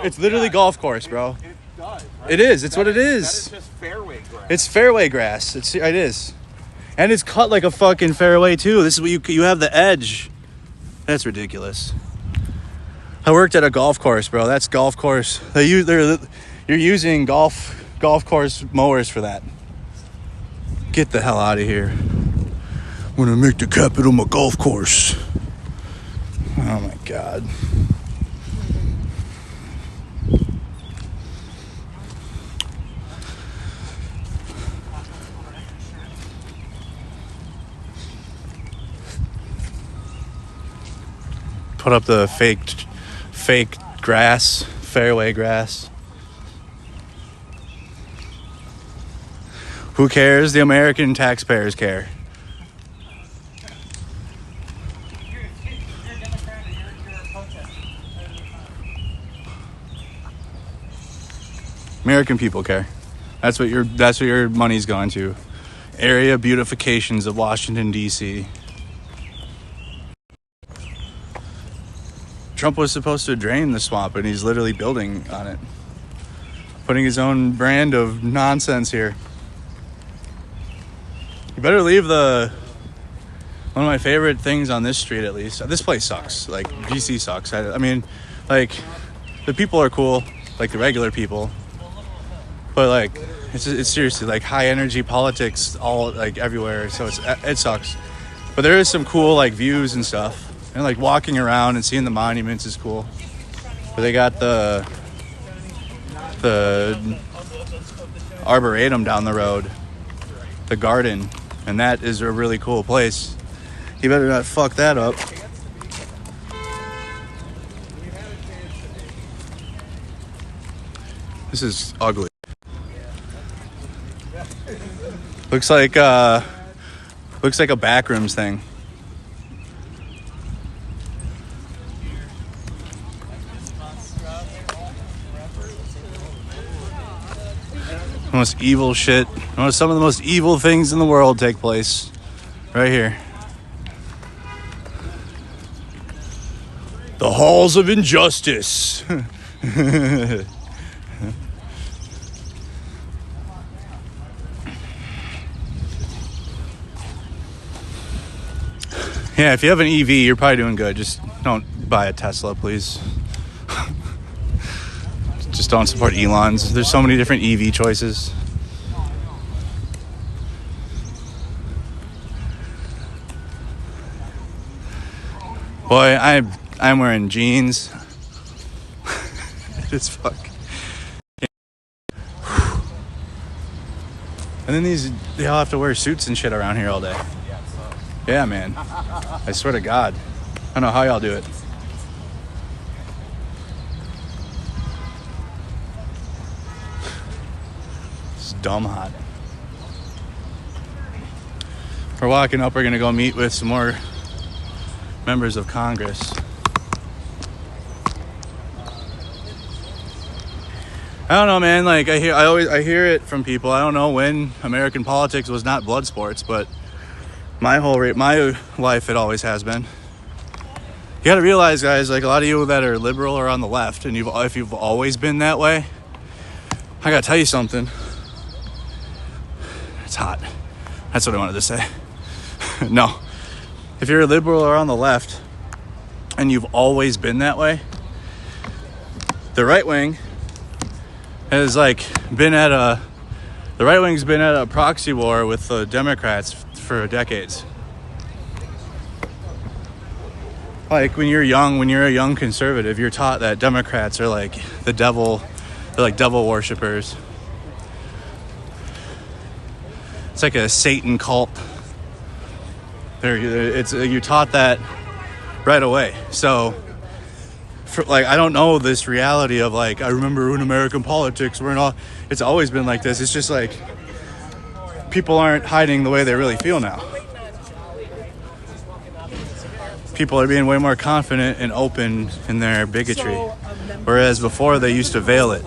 course, bro. It does, right? It is. It's what it is. That is just fairway grass. It's fairway grass. It is. And it's cut like a fucking fairway too. This is what you have the edge. That's ridiculous. I worked at a golf course, bro. That's golf course. You're using golf course mowers for that. Get the hell out of here. I'm gonna make the Capitol my golf course. Oh my God. Put up the fake grass, fairway grass. Who cares? The American taxpayers care. American people care. That's what your money's going to. Area beautifications of Washington, D.C. Trump was supposed to drain the swamp, and he's literally building on it. Putting his own brand of nonsense here. You better leave one of my favorite things on this street, at least. This place sucks. Like, DC sucks. I mean, like, the people are cool, like the regular people. But, like, it's seriously, like, high energy politics all, like, everywhere. So it sucks. But there is some cool, like, views and stuff. And, like, walking around and seeing the monuments is cool. But they got the Arboretum down the road. The garden. And that is a really cool place. You better not fuck that up. This is ugly. Looks like a backrooms thing. The most evil shit. Some of the most evil things in the world take place right here. The halls of injustice. Yeah, if you have an EV, you're probably doing good. Just don't buy a Tesla, please. Just don't support Elon's. There's so many different EV choices. Boy, I'm wearing jeans. It's fuck. And then they all have to wear suits and shit around here all day. Yeah, man. I swear to God. I don't know how y'all do it. It's dumb hot. We're walking up. We're going to go meet with some more members of Congress. I don't know, man. Like I hear it from people. I don't know when American politics was not blood sports, but my life it always has been. You got to realize, guys, like a lot of you that are liberal or on the left, and if you've always been that way, I got to tell you something. It's hot. That's what I wanted to say. No. If you're a liberal or on the left, and you've always been that way, the right wing has been at a proxy war with the Democrats for decades. Like when you're a young conservative, you're taught that Democrats are like the devil. They're like devil worshippers. It's like a Satan cult. You're taught that right away. So, I don't know this reality of I remember in American politics, it's always been like this. It's just like people aren't hiding the way they really feel now. People are being way more confident and open in their bigotry, whereas before they used to veil it.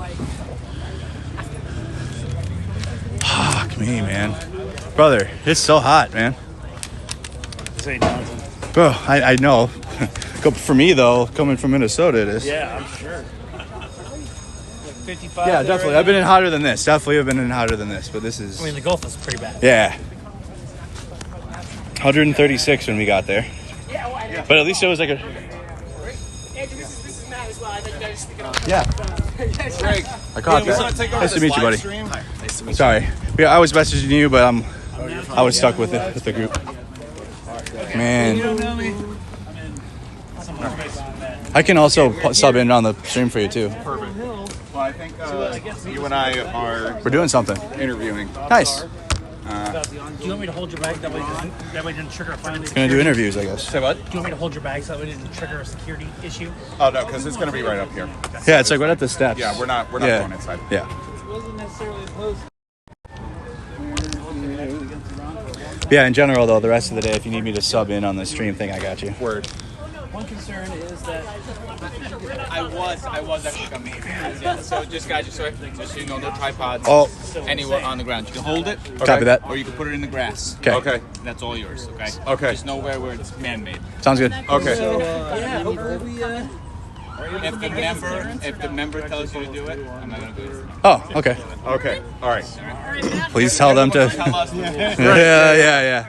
Fuck me, man. Brother, it's so hot, man. Bro, I know. For me, though, coming from Minnesota, it is. Yeah, I'm sure. 55. Yeah, definitely. I've been in hotter than this. Definitely have been in hotter than this, but this is... I mean, the Gulf is pretty bad. Yeah. 136 when we got there. But at least it was like a... Andrew, this is Matt as well. I think you guys speaking on. Yeah. Greg. I caught that. Nice to meet you, buddy. Hi. Nice to meet you. Sorry. Yeah, I was messaging you, but I was stuck with the group. Man. I can also sub in on the stream for you, too. Perfect. Well, I think you and I are... We're doing something. Interviewing. Nice. Do you want me to hold your bag? That way it didn't trigger a fine. Gonna do interviews, I guess. Say what? Do you want me to hold your bag so that it didn't trigger a security issue? Oh, no, because it's going to be right up here. Yeah, it's right at the steps. Yeah, we're not going inside. Yeah. Wasn't necessarily opposed. Yeah, in general, though, the rest of the day, if you need me to sub in on the stream thing, I got you. Word. One concern is that I was actually coming. Yeah, so just so you know, no tripods anywhere on the ground. You can hold it. Okay. Copy that. Or you can put it in the grass. Okay. That's all yours. Okay. Okay. Just nowhere where it's man-made. Sounds good. Okay. So, yeah, hopefully we. If the member tells you to do it, I'm not gonna do it. Oh, okay. Okay. All right. Please tell them to. Tell us. Yeah.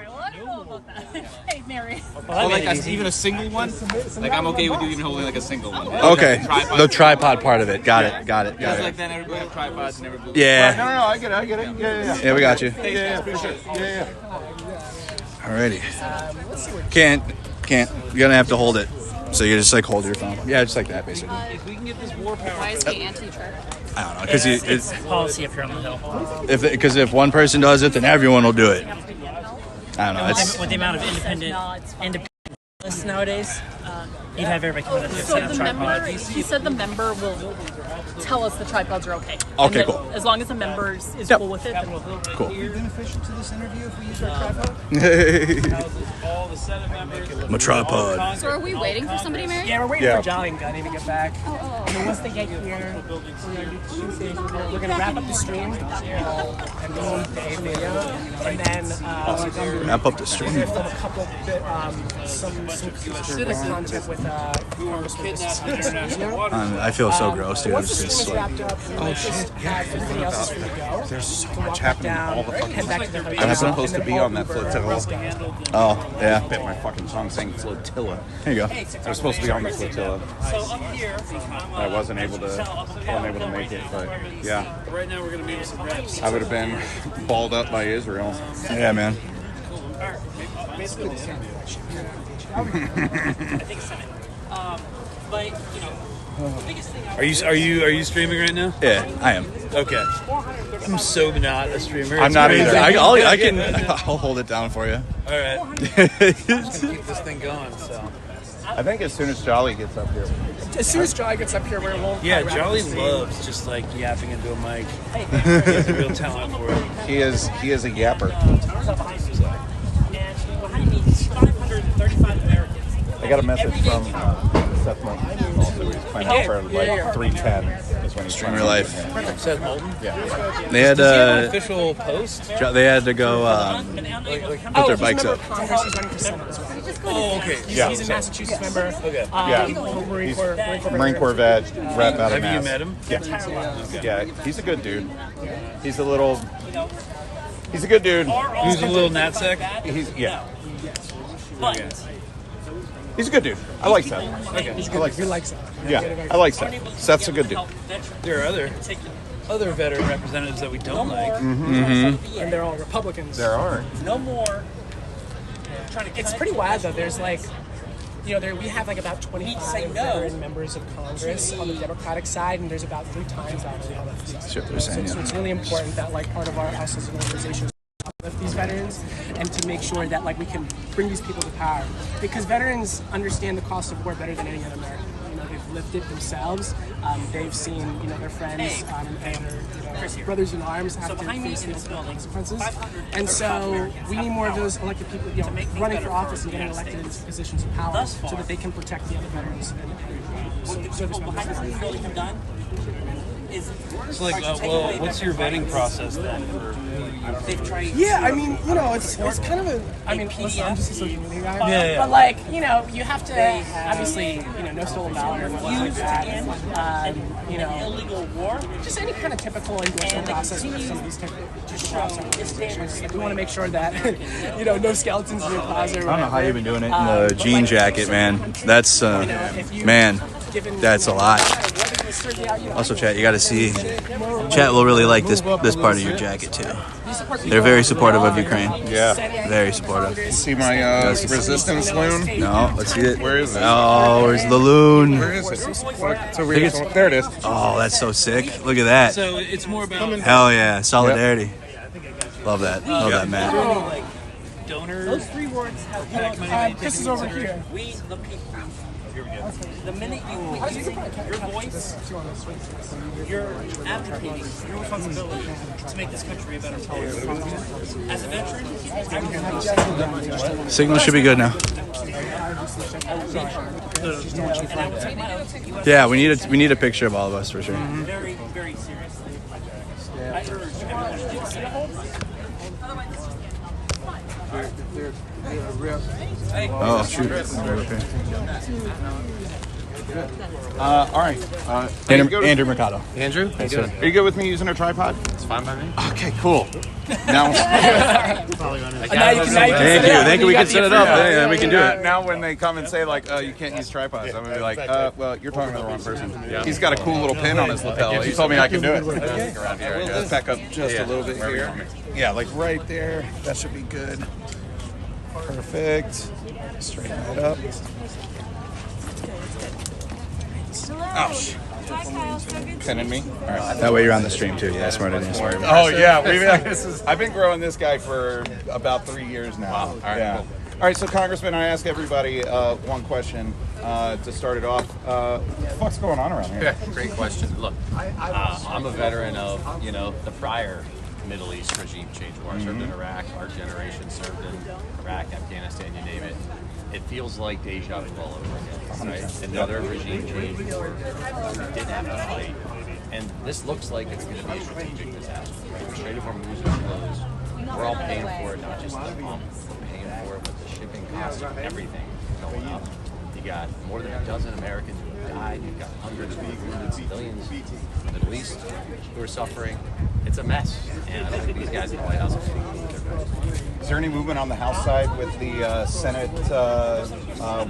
Hey, Mary. Well, even a single one. I'm okay with you even holding a single one. Okay. The tripod part of it. Got it. Just like then everybody have tripods and everybody. Yeah. No, I get it. Yeah. Yeah, we got you. Yeah, appreciate it. Yeah. Alrighty. Can't. You're gonna have to hold it. So you just hold your phone. Yeah, just like that, basically. If we can get this war power. Why is he anti-truck? I don't know, because it's policy if you're on the hill. Because if one person does it, then everyone will do it. I don't know. With the amount of independent lists nowadays, you'd have everybody coming up here So and the have member, tripods. he said the member will tell us the tripods are okay. Okay, And cool. As long as the member is cool with it, then we'll go. Cool. Are you beneficial to this interview if we use our tripod? All the Senate members. My tripod. So are we waiting for somebody, Mary? Yeah, we're waiting Yeah. for Jolly and Gunny to get back. And then once they get here, we're gonna do two things. We're gonna wrap up the stream and film the video, and then Wrap up the stream. we're gonna film a couple bit some specific content with Congressman Delusio. I feel so gross, dude. Once It's the just stream is like, wrapped up, we'll just have everybody else is free to go. There's so To walk much back happening down, all the fucking head back to the I'm hotel, supposed to and be then on that Uber flotilla. is gone. oh, yeah. Bit my fucking tongue saying flotilla. There you go. I was supposed to be on the flotilla. So up here, I wasn't able to make it, but yeah. Right now we're gonna meet with some reps. I would have been balled up by Israel. Yeah, man. Basically the same. I think Senate. But you know, the biggest thing. Are you streaming right now? Yeah, I am. Okay. I'm so not a streamer. I'm It's not crazy. either. I'll hold it down for you. All right. Just gonna keep this thing going. So. I think as soon as Jolly gets up here. As soon as Jolly gets up here, we won't. Yeah, Jolly loves just like yapping into a mic. He has a real talent for it. He is a yapper. I got a message from Seth Moulton. Also, he's playing out for like 310. Is when he's Stream your life. Seth Moulton? Yeah. They had Does he have an official post? they had to go put their bikes up. Congress, he's running for Senate as well. Oh, okay. He's a Massachusetts member. Okay. Yeah. Marine Corps vet, rep out of Have you Mass. met him? Yeah, he's a good dude. He's a good dude. Who's a little natsack? He's a good dude. I like Seth. Okay. I like Seth. Yeah, I like Seth. Seth's a good dude. There are other veteran representatives that we don't like. And they're all Republicans. There are. No more. It's pretty wild though. There's like, we have like about 25 veteran members of Congress on the Democratic side, and there's about 3 times that on the left side. That's what they're saying, So yeah. it's really important that like part of us as an organization uplift these veterans and to make sure that like we can bring these people to power, because veterans understand the cost of war better than any other American. They've lived it themselves. They've seen their friends and their brothers in arms have to face these consequences. And so we need more of those elected people running for office and getting elected into positions of power so that they can protect the other veterans and service members. It's like, well, what's your vetting process then? Yeah, I mean, it's kind of listen, I'm just a social media guy. Yeah. But like, you have to obviously, no stolen valor and things like that. Illegal war. Just any kind of typical endorsement process for some of these type of jobs. We want to make sure that no skeletons in your closet. I don't know how you've been doing it in the jean jacket, man. That's man, that's a lot. Also, chat, you got to see. Chat will really like this part of your jacket too. They're very supportive of Ukraine. Yeah, very supportive. See my resistance loon? No, let's see it. Where is it? Oh, where's the loon? Where is it? It's over here. There it is. Oh, that's so sick. Look at that. So it's more about Hell yeah, solidarity. Love that. Love that, man. donors. Those 3 words have This is over here. We the people. The minute you quit using your voice, you're advocating your responsibility to make this country a better place. As a veteran, Signal should be good now. Yeah, we need a picture of all of us for sure. very, very seriously. I urge everyone to do the same. Oh shoot. All right. Andrew Mercado. Andrew, Yes, sir. are you good with me using a tripod? It's fine by me. Okay, cool. Now, Thank you. We can set it up. Yeah, we can do it. Now, when they come and say like, "You can't use tripods," I'm gonna be like, "Well, you're talking to the wrong person." He's got a cool little pin on his lapel. He told me I could do it. Around here, let's back up just a little bit here. Yeah, like right there. That should be good. Perfect. Straighten that up. Ouch. Pinning me. All right. That way you're on the stream too. Yeah, smart idea. Oh yeah, I've been growing this guy for about 3 years now. Wow. All right, yeah. cool. All right, so Congressman, I ask everybody one question to start it off. What the fuck's going on around here? Yeah, great question. Look, I'm a veteran of, the prior Middle East regime change war. I served in Iraq. Our generation served in Iraq, Afghanistan, you name it. It feels like deja vu all over again, right? Another regime change war. We didn't have to fight. And this looks like it's going to be a strategic disaster. Right? The Strait of Hormuz is closed. We're all paying for it, not just the pump. We're paying for it, but the shipping costs of everything going up. You got more than a dozen Americans who have died. You've got hundreds of wounded civilians in the Middle East who are suffering. It's a mess, and I don't think these guys in the White House are speaking with their voice. Is there any movement on the House side with the Senate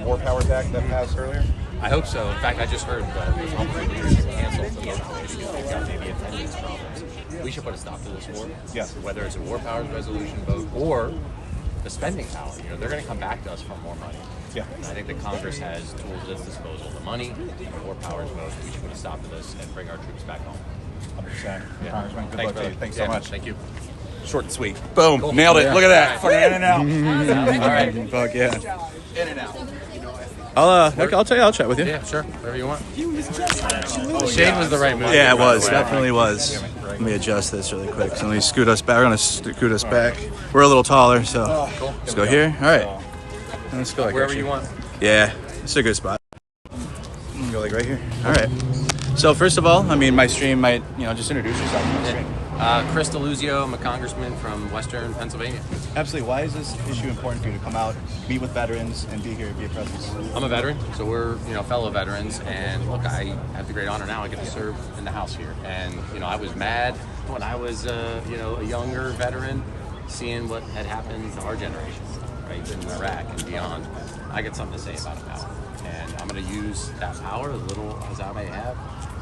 War Powers Act that passed earlier? I hope so. In fact, I just heard that the Humphrey leaders canceled the vote today because they've got maybe attendance problems. We should put a stop to this war. Yes. Whether it's a war powers resolution vote or the spending power. They're going to come back to us for more money. Yeah. And I think that Congress has tools at its disposal. The money, the war powers vote. We should put a stop to this and bring our troops back home. 100%. Yeah. Congressman, good Thanks, luck to you. brother. Thanks so much. Thank you. Short and sweet. Boom. Cool. Nailed it. Yeah. Look at that. All Fucking right. in and out. All right. Fuck yeah. In and out. I'll tell you. I'll chat with you. Yeah, sure. Whatever you want. Shane was the right move. Yeah, it was. Definitely was. Let me adjust this really quick. So let me scoot us back. We're gonna scoot us back. We're a little taller, so Cool. let's go here. All right. Let's go like Wherever actually. you want. Yeah, it's a good spot. I'm gonna go like right here. All right. So first of all, my stream might, just introduce yourself on my stream. Chris Delusio, I'm a congressman from Western Pennsylvania. Absolutely. Why is this issue important for you to come out, meet with veterans, and be here, be a presence? I'm a veteran, so we're fellow veterans, and look, I have the great honor now. I get to serve in the House here, and I was mad when I was a younger veteran, seeing what had happened to our generation, right, in Iraq and beyond. I got something to say about it now, and I'm going to use that power, as little as I may have,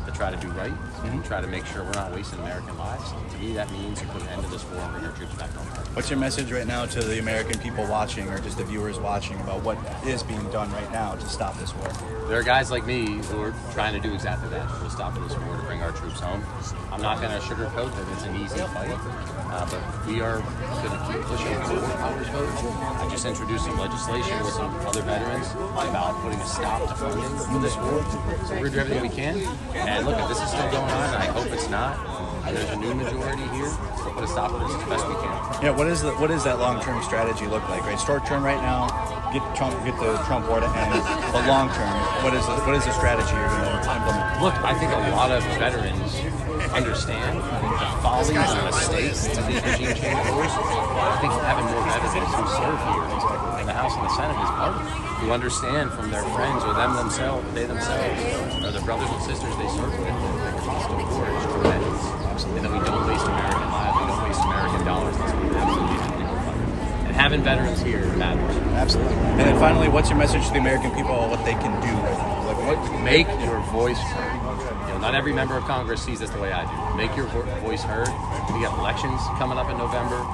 to try to do right and try to make sure we're not wasting American lives. To me, that means to put an end to this war and bring our troops back home. What's your message right now to the American people watching, or just the viewers watching, about what is being done right now to stop this war? There are guys like me who are trying to do exactly that, to stop this war, to bring our troops home. I'm not going to sugarcoat that it's an easy fight, but we are going to keep pushing for war powers vote. I just introduced some legislation with some other veterans about putting a stop to funding for this war. So we're doing everything we can. And look, if this is still going on, and I hope it's not, and there's a new majority here, we'll put a stop to this as best we can. Yeah, what does that long-term strategy look like? Right, short-term right now, get the Trump war to end. But long-term, what is the strategy you're going to implement? Look, I think a lot of veterans understand the follies and mistakes of these regime change wars. I think having more veterans who serve here in the House and the Senate is part of it, who understand from their friends or they themselves, or their brothers and sisters they serve with, the cost of war is tremendous. And that we don't waste American lives, we don't waste American dollars. That's what we absolutely have to go fight. And having veterans here matters. Absolutely. And then finally, what's your message to the American people on what they can do right now? Make your voice heard. Not every member of Congress sees this the way I do. Make your voice heard. We got elections coming up in November.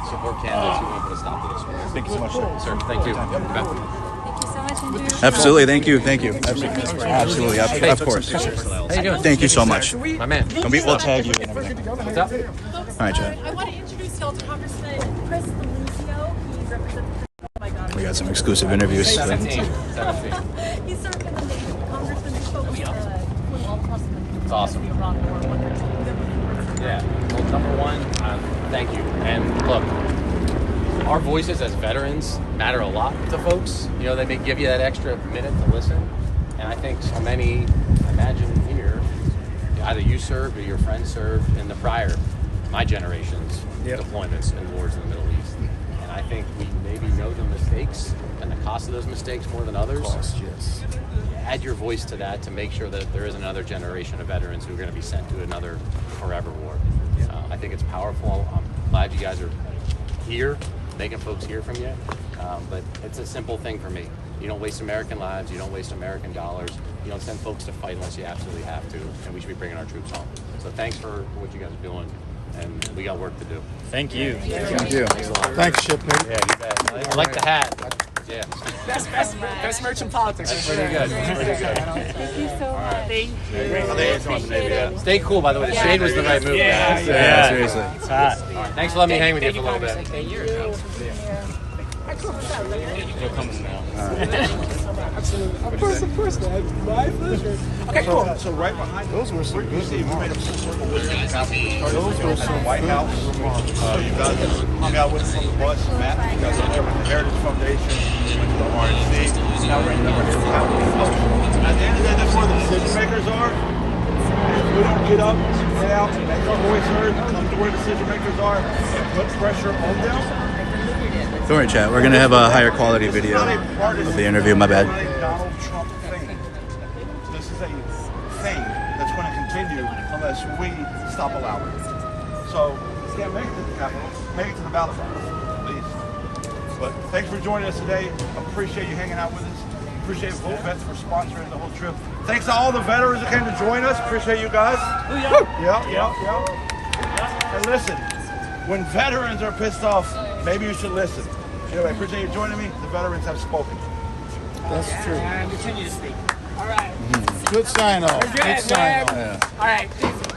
Support candidates who want to put a stop to this war. Thank you so much, sir. Thank you. Absolutely. Thank you. Absolutely. Of course. How you doing? Thank you so much. My man. We'll tag you and everything. What's up? All right, Chad. I want to introduce y'all to Congressman Chris Delusio. He represents. Oh my God. We got some exclusive interviews. 17. He's serving in the Navy. Congressman, he's focused all across the country. It's awesome. Yeah. Well, number one, thank you. And look, our voices as veterans matter a lot to folks. They may give you that extra minute to listen. And I think so many, imagine here, either you served or your friends served in the prior, my generation's deployments and wars in the Middle East. And I think we maybe know the mistakes and the cost of those mistakes more than others. Yes. Add your voice to that to make sure that there is another generation of veterans who are going to be sent to another forever war. I think it's powerful. I'm glad you guys are here, making folks hear from you. But it's a simple thing for me. You don't waste American lives. You don't waste American dollars. You don't send folks to fight unless you absolutely have to. And we should be bringing our troops home. So thanks for what you guys are doing. And we got work to do. Thank you. Thank you. Thanks a lot. Thanks, Shipman. Yeah, you bet. I like the hat. Yeah. Best merch in politics. That's pretty good. Thank you so much. Thank you. Stay cool, by the way. The shade was the right move. Yeah, seriously. It's hot. Thanks for letting me hang with you for a little bit. A year ago. They're coming now. Absolutely. Of course, man. My pleasure. Okay, cool. So right behind those were some good remarks. Those were some White House. You guys hung out with us on the bus. Matt, you guys are there with the Heritage Foundation. You went to the RNC. Now we're here at the At the end of the day, that's where the decision makers are. If we don't get up, get out, make our voice heard, come to where decision makers are, and put pressure on them. Don't worry, chat. We're going to have a higher quality video of the interview. My bad. Donald Trump thing. This is a thing that's going to continue unless we stop allowing it. So, you can't make it to the Capitol. Make it to the battleground, please. But thanks for joining us today. Appreciate you hanging out with us. Appreciate VoteVets for sponsoring the whole trip. Thanks to all the veterans that came to join us. Appreciate you guys. Yeah. And listen, when veterans are pissed off, maybe you should listen. Anyway, appreciate you joining me. The veterans have spoken. That's true. And continue to speak. All right. Good sign off. Good sign off. Yeah. All right.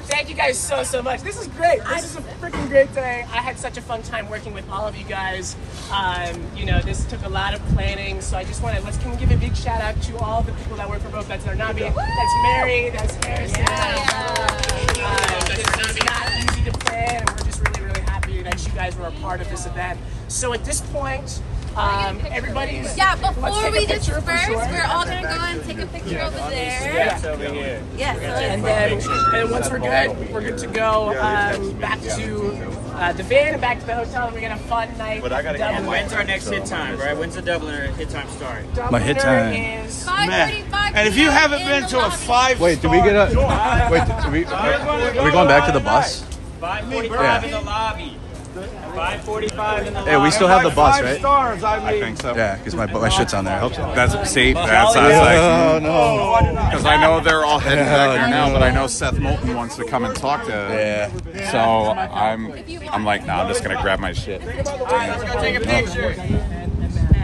Thank you guys so much. This is great. This is a freaking great day. I had such a fun time working with all of you guys. You know, this took a lot of planning, so I just want to can we give a big shout out to all the people that work for VoteVets that are not me. That's Mary. That's Harrison. It's not easy to plan, and we're just really happy that you guys were a part of this event. So at this point, everybody's before we disperse, we're all gonna go and take a picture over there. Yes, over here. Yes. And then once we're good to go back to the van and back to the hotel, and we're gonna have a fun night. But I gotta get. And when's our next hit time, right? When's the Doubler hit time start? My hit time is 5:45. And if you haven't been to a 5-star... Wait, do we get a... Wait, are we going back to the bus? 5:45 in the lobby. 5:45 in the lobby. Hey, we still have the bus, right? 5 stars, I think so. Yeah, because my shit's on there. I hope so. That's I was like, no. Because I know they're all heading back there now, but I know Seth Moulton wants to come and talk to. Yeah. So I'm like, nah, I'm just gonna grab my shit. Let's go take a picture.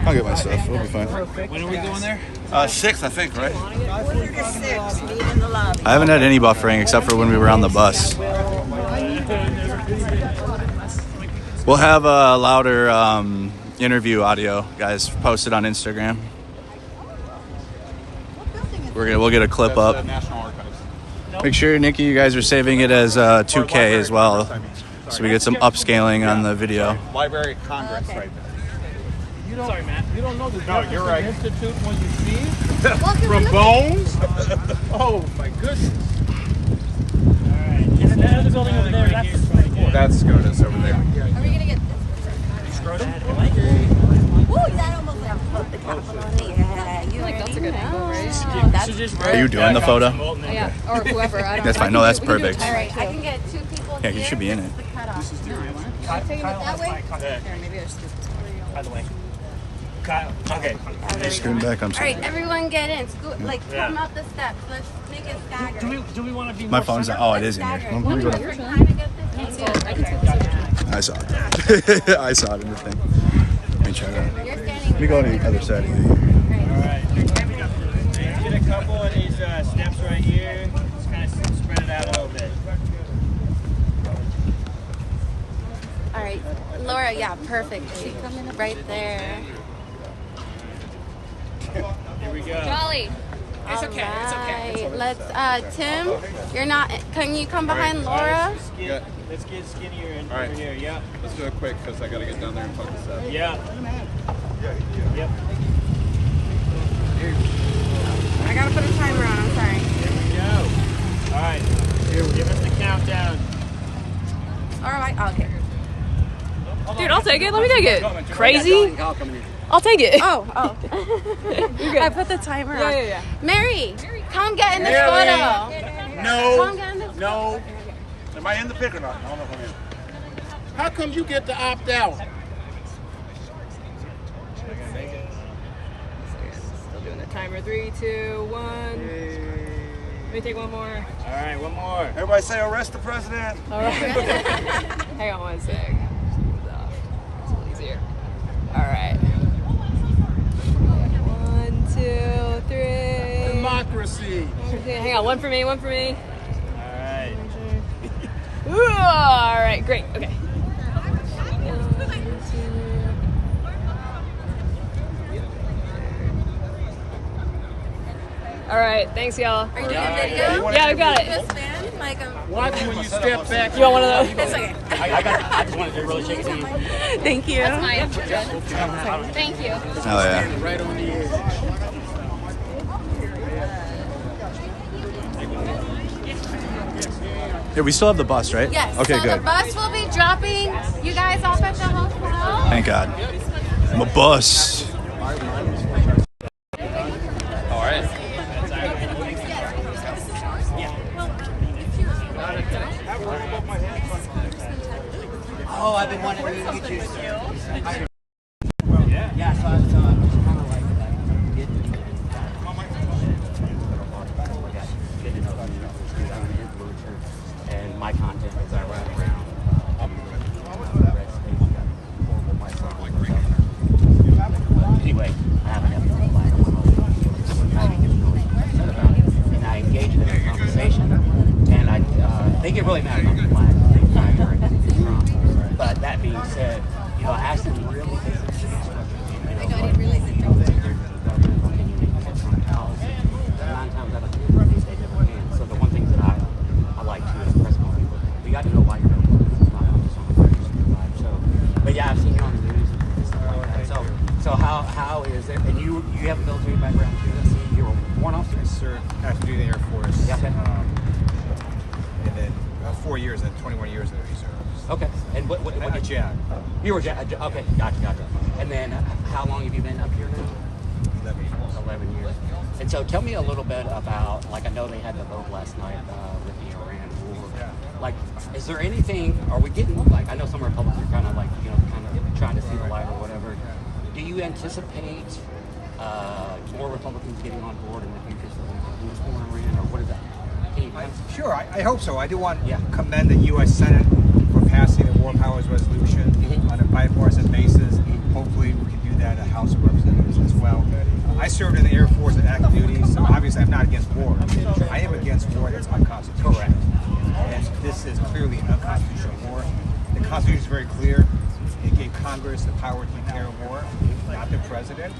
I'll get my stuff. We'll be fine. When are we going there? 6, I think, right? I haven't had any buffering except for when we were on the bus. We'll have a louder interview audio, guys, posted on Instagram. We'll get a clip up. Make sure, Nikki, you guys are saving it as 2K as well, so we get some upscaling on the video. Library of Congress, right there. Sorry, Matt. You don't know the No, you're right. Institute when you see it? From Bones? Oh, my goodness. Alright. And then that other building over there, That's SCOTUS over there. Are we gonna get this? Woo, that almost went. Yeah, you Like, that's a good angle, right? Are you doing the photo? Yeah, or whoever. I don't That's know. fine. No, that's perfect. All right, I can get 2 people Yeah, here. you should be in it. This is taking it that way? Maybe I should do By the way. Kyle. Okay. Scoot back. I'm All right, sorry. everyone get in. Come up the steps. Let's make it staggered. Do we want to be My phone's not. Oh, it is in here. Staggered. One more time to get this. I saw it. I saw it in the thing. Let me try that. You're standing. Let me go on the other side of you. Alright. Get a couple of these steps right here. Just kind of spread it out a little bit. All right, Laura, yeah, perfect. She come in right there. Here we go. Jolly. It's okay. It's okay. Let's, Tim, you're not, can you come behind Laura? Let's get skinnier in All right. over here. Yeah. Let's do it quick because I got to get down there and talk to Seth. Yeah. Yep. I gotta put a timer on, I'm sorry. Here we go. All right. Give us the countdown. All right, okay. Dude, I'll take it. Let me take it. Crazy? I'll take it. Oh. I put the timer on. Yeah. Mary, come get in this photo. No. Come get in this No. Am I in the pic or not? I don't know if I'm in. How come you get to opt out? Still doing the timer. 3, 2, 1. Let me take one more. All right, one more. Everybody say arrest the president. All right. Hang on one sec. It's a little easier. All right. 1, 2, 3. Democracy. Hang on. One for me. All right. Ooh, all right. Great. Okay. 1, 2. All right, thanks, y'all. Are you doing a video? Yeah, I got it. Wristband? Like a... Watch when you step back. You want one of those? It's okay. I just wanted to really shake his hand. Thank you. That's mine. Thank you. Oh yeah. Right on the edge. Yeah, we still have the bus, right? Yes. Okay, so good. the bus will be dropping you guys off at the hotel. Thank God. I'm a bus. All right. Oh, I've been wanting to meet you. Yeah, so I was kind of like getting to know I'm an influencer, and my content is I run around red states, horrible myself, anyway, I have an ethical flag on my home. And I engage in a conversation, and I think it really matters on the flag. But that being said, you know, I asked them really basic questions. Nine times out of 10, they never can. So the one thing that I like to impress on people, we got to know why you're doing it. So, but yeah, I've seen you on the news and stuff like that. So how is it? And you have a military background too. Let's see, you're a warrant officer. I served active duty in the Air Force. Yeah. And then 4 years and 21 years in the reserve. Okay. And what a JAG. You were JAG. Okay, gotcha. And then how long have you been up here now? 11 years. And so tell me a little bit about, like, I know they had the vote last night with the Iran war. Yeah. Like, is there anything, are we getting, like, I know some Republicans are kind of like, you know, kind of trying to see the light or whatever. Do you anticipate more Republicans getting on board in the future so we can lose more Iran, or what is that? Sure, I hope so. I do want to commend the U.S. Senate for passing the War Powers Resolution on a bipartisan basis. Hopefully we can do that at the House of Representatives as well. I served in the Air Force at active duty, so obviously I'm not against war. I am against war that's unconstitutional. Correct. And this is clearly an unconstitutional war. The Constitution is very clear. It gave Congress the power to declare a war, not the president.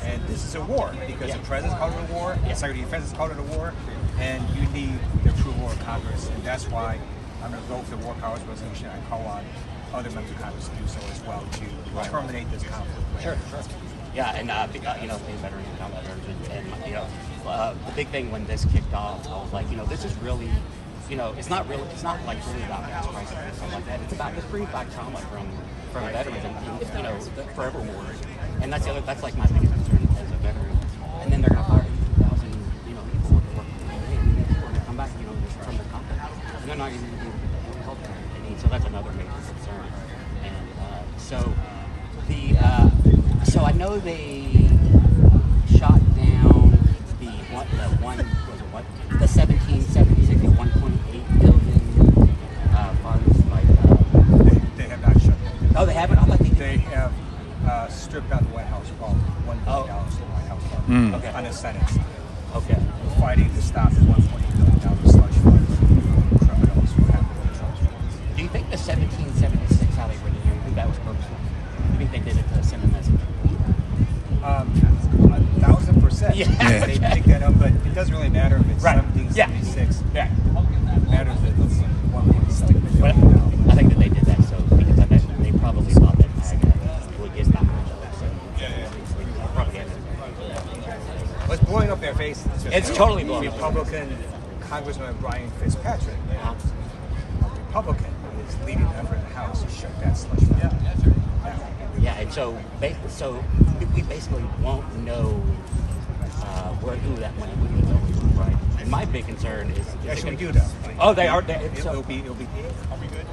And this is a war because the president's called it a war, the Secretary of Defense has called it a war, and you need the approval of Congress. And that's why I'm going to vote for the War Powers Resolution. I call on other members of Congress to do so as well to terminate this conflict. Sure. Yeah, and you know, being veteran and combat veterans, and you know, the big thing when this kicked off, I was like, you know, this is really, you know, it's not like really about mass crisis and stuff like that. It's about just bringing back trauma from veterans and you know, forever wars. And that's like my biggest concern as a veteran. And then they're going to fire 2,000, you know, people with work we're going to come back, you know, from the conflict, and they're not even going to be able to help them. So that's another major concern. And so I know they shot down the 1776 at 1.8 billion funds. They have not shut down. Oh, they haven't? I thought they did. They have stripped out the White House called $1 billion to the White House fund on the Senate side. Okay. We're fighting to stop the $1.8 billion slush fund criminals who have the Trump's funds. Do you think the 1776, how they were doing, you think that was purposeful? Do you think they did it to send a message? 1,000%. Yeah. They picked that up, but it doesn't really matter if it's 1776. Yeah. It matters that it's $1.7 billion. I think that they did that so because they probably thought that would get that much of propaganda. Well, it's blowing up their faces. It's totally blowing up. Republican Congressman Brian Fitzpatrick, a Republican, is leading the effort in the House to shut that slush fund down. Yeah, and so we basically won't know who that money would be going to, right? And my big concern is actually we do know. Oh, they are. It'll be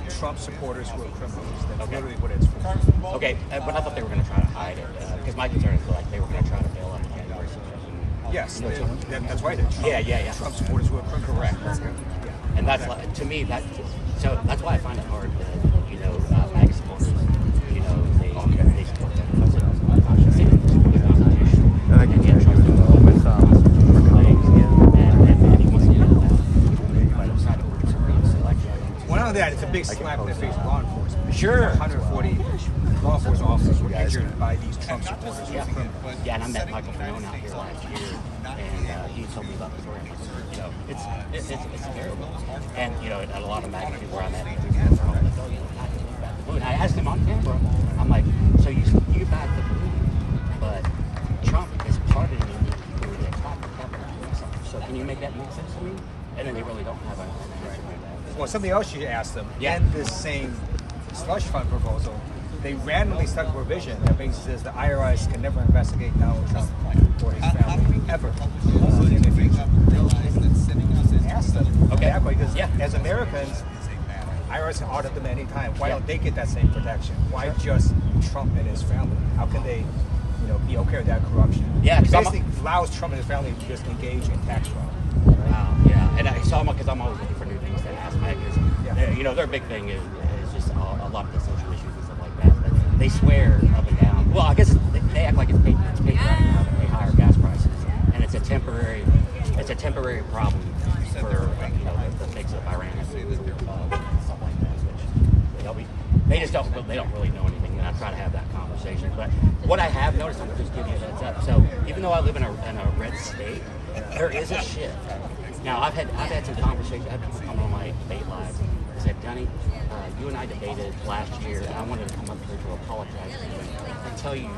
Trump supporters who are criminals. That's literally what it's for. Okay, but I thought they were going to try to hide it because my concern is like they were going to try to bail out the January 6th. Yes, that's right. Yeah. Trump supporters who are criminals. Correct. Yeah. And that's like, to me that's why I find it hard that you know MAGA supporters, you know, they support that. Well, not only that, it's a big slap in the face of law enforcement. Sure. 140 law enforcement officers were injured by these Trump supporters. Yeah, and I met Michael Fanone out here last year, and he told me about the story. You know, it's terrible. And, you know, at a lot of magnitude where I'm at, and I asked him on camera, I'm like, so you back the balloon, but Trump is pardoning people that attack the Capitol. So can you make that make sense to me? And then they really don't have an answer like that. Well, something else you asked them, in this same slush fund proposal, they randomly stuck a provision that basically says the IRS can never investigate Donald Trump or his family ever. In the future. Ask them. Okay. Exactly, because as Americans, IRS can audit them anytime. Why don't they get that same protection? Why just Trump and his family? How can they, you know, be okay with that corruption? Yeah, it basically allows Trump and his family to just engage in tax fraud. Right? Wow, yeah, and I saw them because I'm always looking for new things to ask Meg. You know, their big thing is just a lot of the social issues and stuff like that. But they swear up and down. Well, I guess they act like it's paid right now to pay higher gas prices, and it's a temporary problem for the fix of Iran and stuff like that. Which they don't really know anything, and I try to have that conversation. But what I have noticed, I'm gonna just give you a heads up. So even though I live in a red state, there is a shift. Now I've had some conversations. I've had people come on my debate lives and said, Dunny, you and I debated last year, and I wanted to come up here to apologize to you and tell you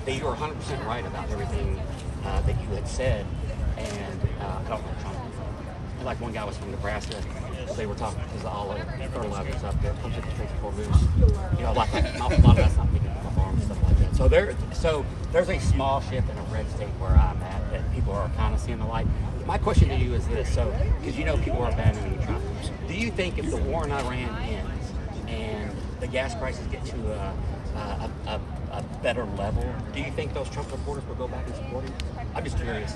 that you were 100% right about everything that you had said, and I don't know Trump. Like one guy was from Nebraska. They were talking because all the fertilizers up there, comes with the for moose. You know, like a lot of that's not making my farm and stuff like that. So there's a small shift in a red state where I'm at that people are kind of seeing the light. My question to you is this: so because you know people are abandoning Trump, do you think if the war in Iran ends and the gas prices get to a better level, do you think those Trump supporters will go back and support him? I'm just curious.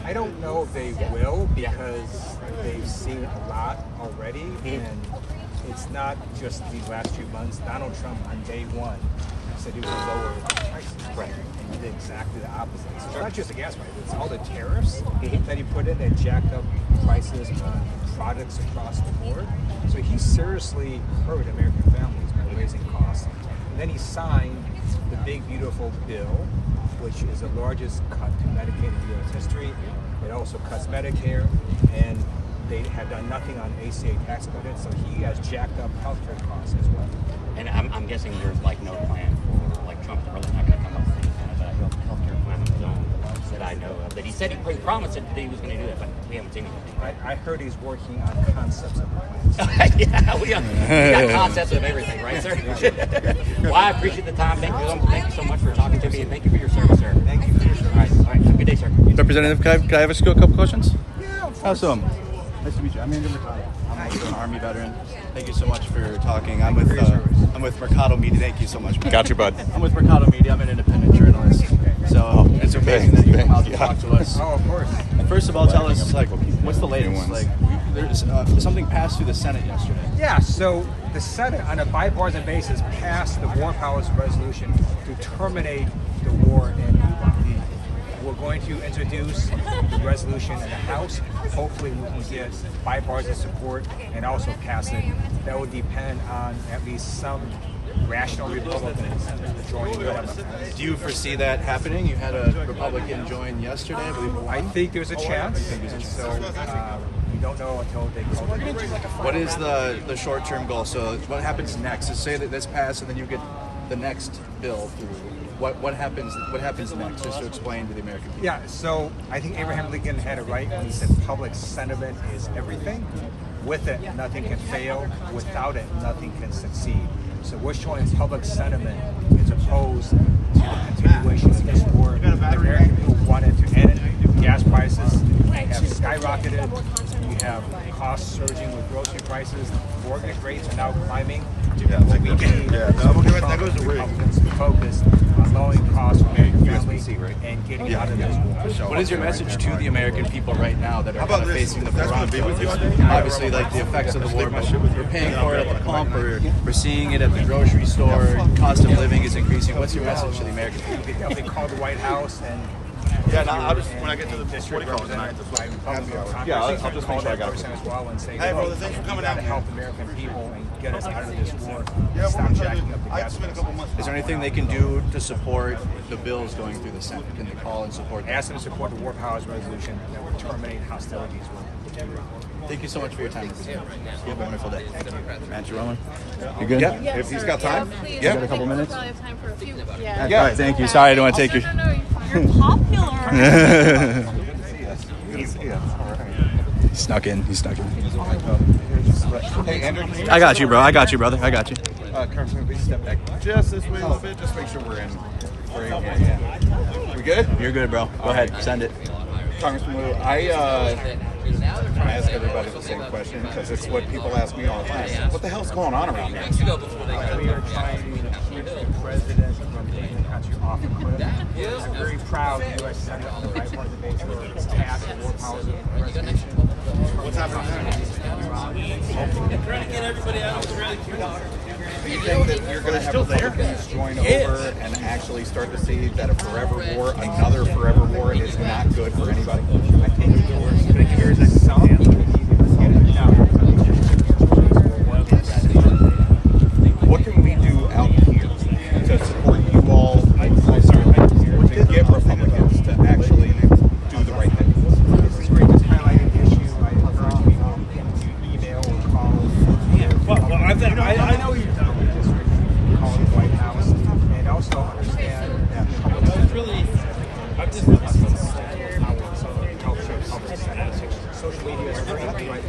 I don't know if they will because they've seen a lot already, and it's not just these last few months. Donald Trump on day one said he would lower prices, and he did exactly the opposite. So it's not just the gas price; it's all the tariffs that he put in that jacked up prices on products across the board. So he seriously hurt American families by raising costs. And then he signed the big beautiful bill, which is the largest cut to Medicaid in U.S. history. It also cuts Medicare, and they have done nothing on ACA tax credits, so he has jacked up healthcare costs as well. And I'm guessing there's like no plan for like Trump's really not going to come up with any kind of a healthcare plan of his own that I know of. That he said he promised that he was going to do it, but we haven't seen anything. I heard he's working on concepts of plans. Yeah, we got concepts of everything, right, sir? Well, I appreciate the time. Thank you so much for talking to me, and thank you for your service, sir. Thank you for your service. All right. Have a good day, sir. Representative, can I have a couple questions? Yeah, of course. Awesome. Nice to meet you. I'm Andrew Mercado. I'm also an Army veteran. Thank you so much for talking. I'm with Mercado Media. Thank you so much, man. Got you, bud. I'm with Mercado Media. I'm an independent journalist. So it's amazing that you come out to talk to us. Oh, of course. First of all, tell us, like, what's the latest? Like, there's something passed through the Senate yesterday. Yeah, so the Senate, on a bipartisan basis, passed the War Powers Resolution to terminate the war in Iraq. We're going to introduce the resolution in the House. Hopefully we can get bipartisan support and also pass it. That will depend on at least some rational Republicans joining the Do you foresee that happening? You had a Republican join yesterday, I believe. I think there's a chance. And so we don't know until they call it. What is the short-term goal? So what happens next? So say that this passes and then you get the next bill through. What happens next, just to explain to the American people? Yeah, so I think Abraham Lincoln had it right when he said public sentiment is everything. With it, nothing can fail. Without it, nothing can succeed. So we're showing public sentiment as opposed to a continuation of this war. The American people wanted to end gas prices have skyrocketed. You have costs surging with grocery prices. Mortgage rates are now climbing. What we need that goes to Republicans to focus on lowering costs for American families and getting out of this war. What is your message to the American people right now that are kind of facing the brunt of obviously like the effects of the war? We're paying for it at the pump, we're seeing it at the grocery store, cost of living is increasing. What's your message to the American people? They call the White House and Yeah, no, I'll just, when I get to the district tonight, yeah, I'll just make sure I got it. As well and say, Hey, brother, thanks for coming out. To help American people and get us out of this war. Yeah, Stop jacking up the gas. spent a couple months. Is there anything they can do to support the bills going through the Senate? Can they call and support them? Ask them to support the War Powers Resolution that would terminate hostilities with. Thank you so much for your time. You have a wonderful day. Andrew Roman? You good? Yeah. If he's got time? You Yeah. got a couple minutes? Probably have time for a few. Yeah. Yeah. All right, thank you. Sorry, I don't want to take your... You're popular. He snuck in. He snuck in. Hey, Andrew. I got you, bro. I got you, brother. I got you. Congressman, please step back just this way a little bit. Just make sure we're in here. Yeah. We good? You're good, bro. Go ahead. Send it. Congressman Lou, I ask everybody the same question because it's what people ask me all the time. What the hell's going on around here? We are trying to keep the president from taking the country off the cliff. I'm very proud the U.S. Senate on the bipartisan basis has passed the War Powers Resolution. What's happening They're trying to get everybody out of Australia. Do you think that you're going to have Republicans join over and actually start to see that a forever war, another forever war, is not good for anybody? I think there's some. What can we do out here to support you all, to get Republicans to actually do the right thing? This is great. Just highlighting the issue. I encourage people to email or call. Well, I know you've done that. Call the White House and also understand that it's really, I'm just social media is very right.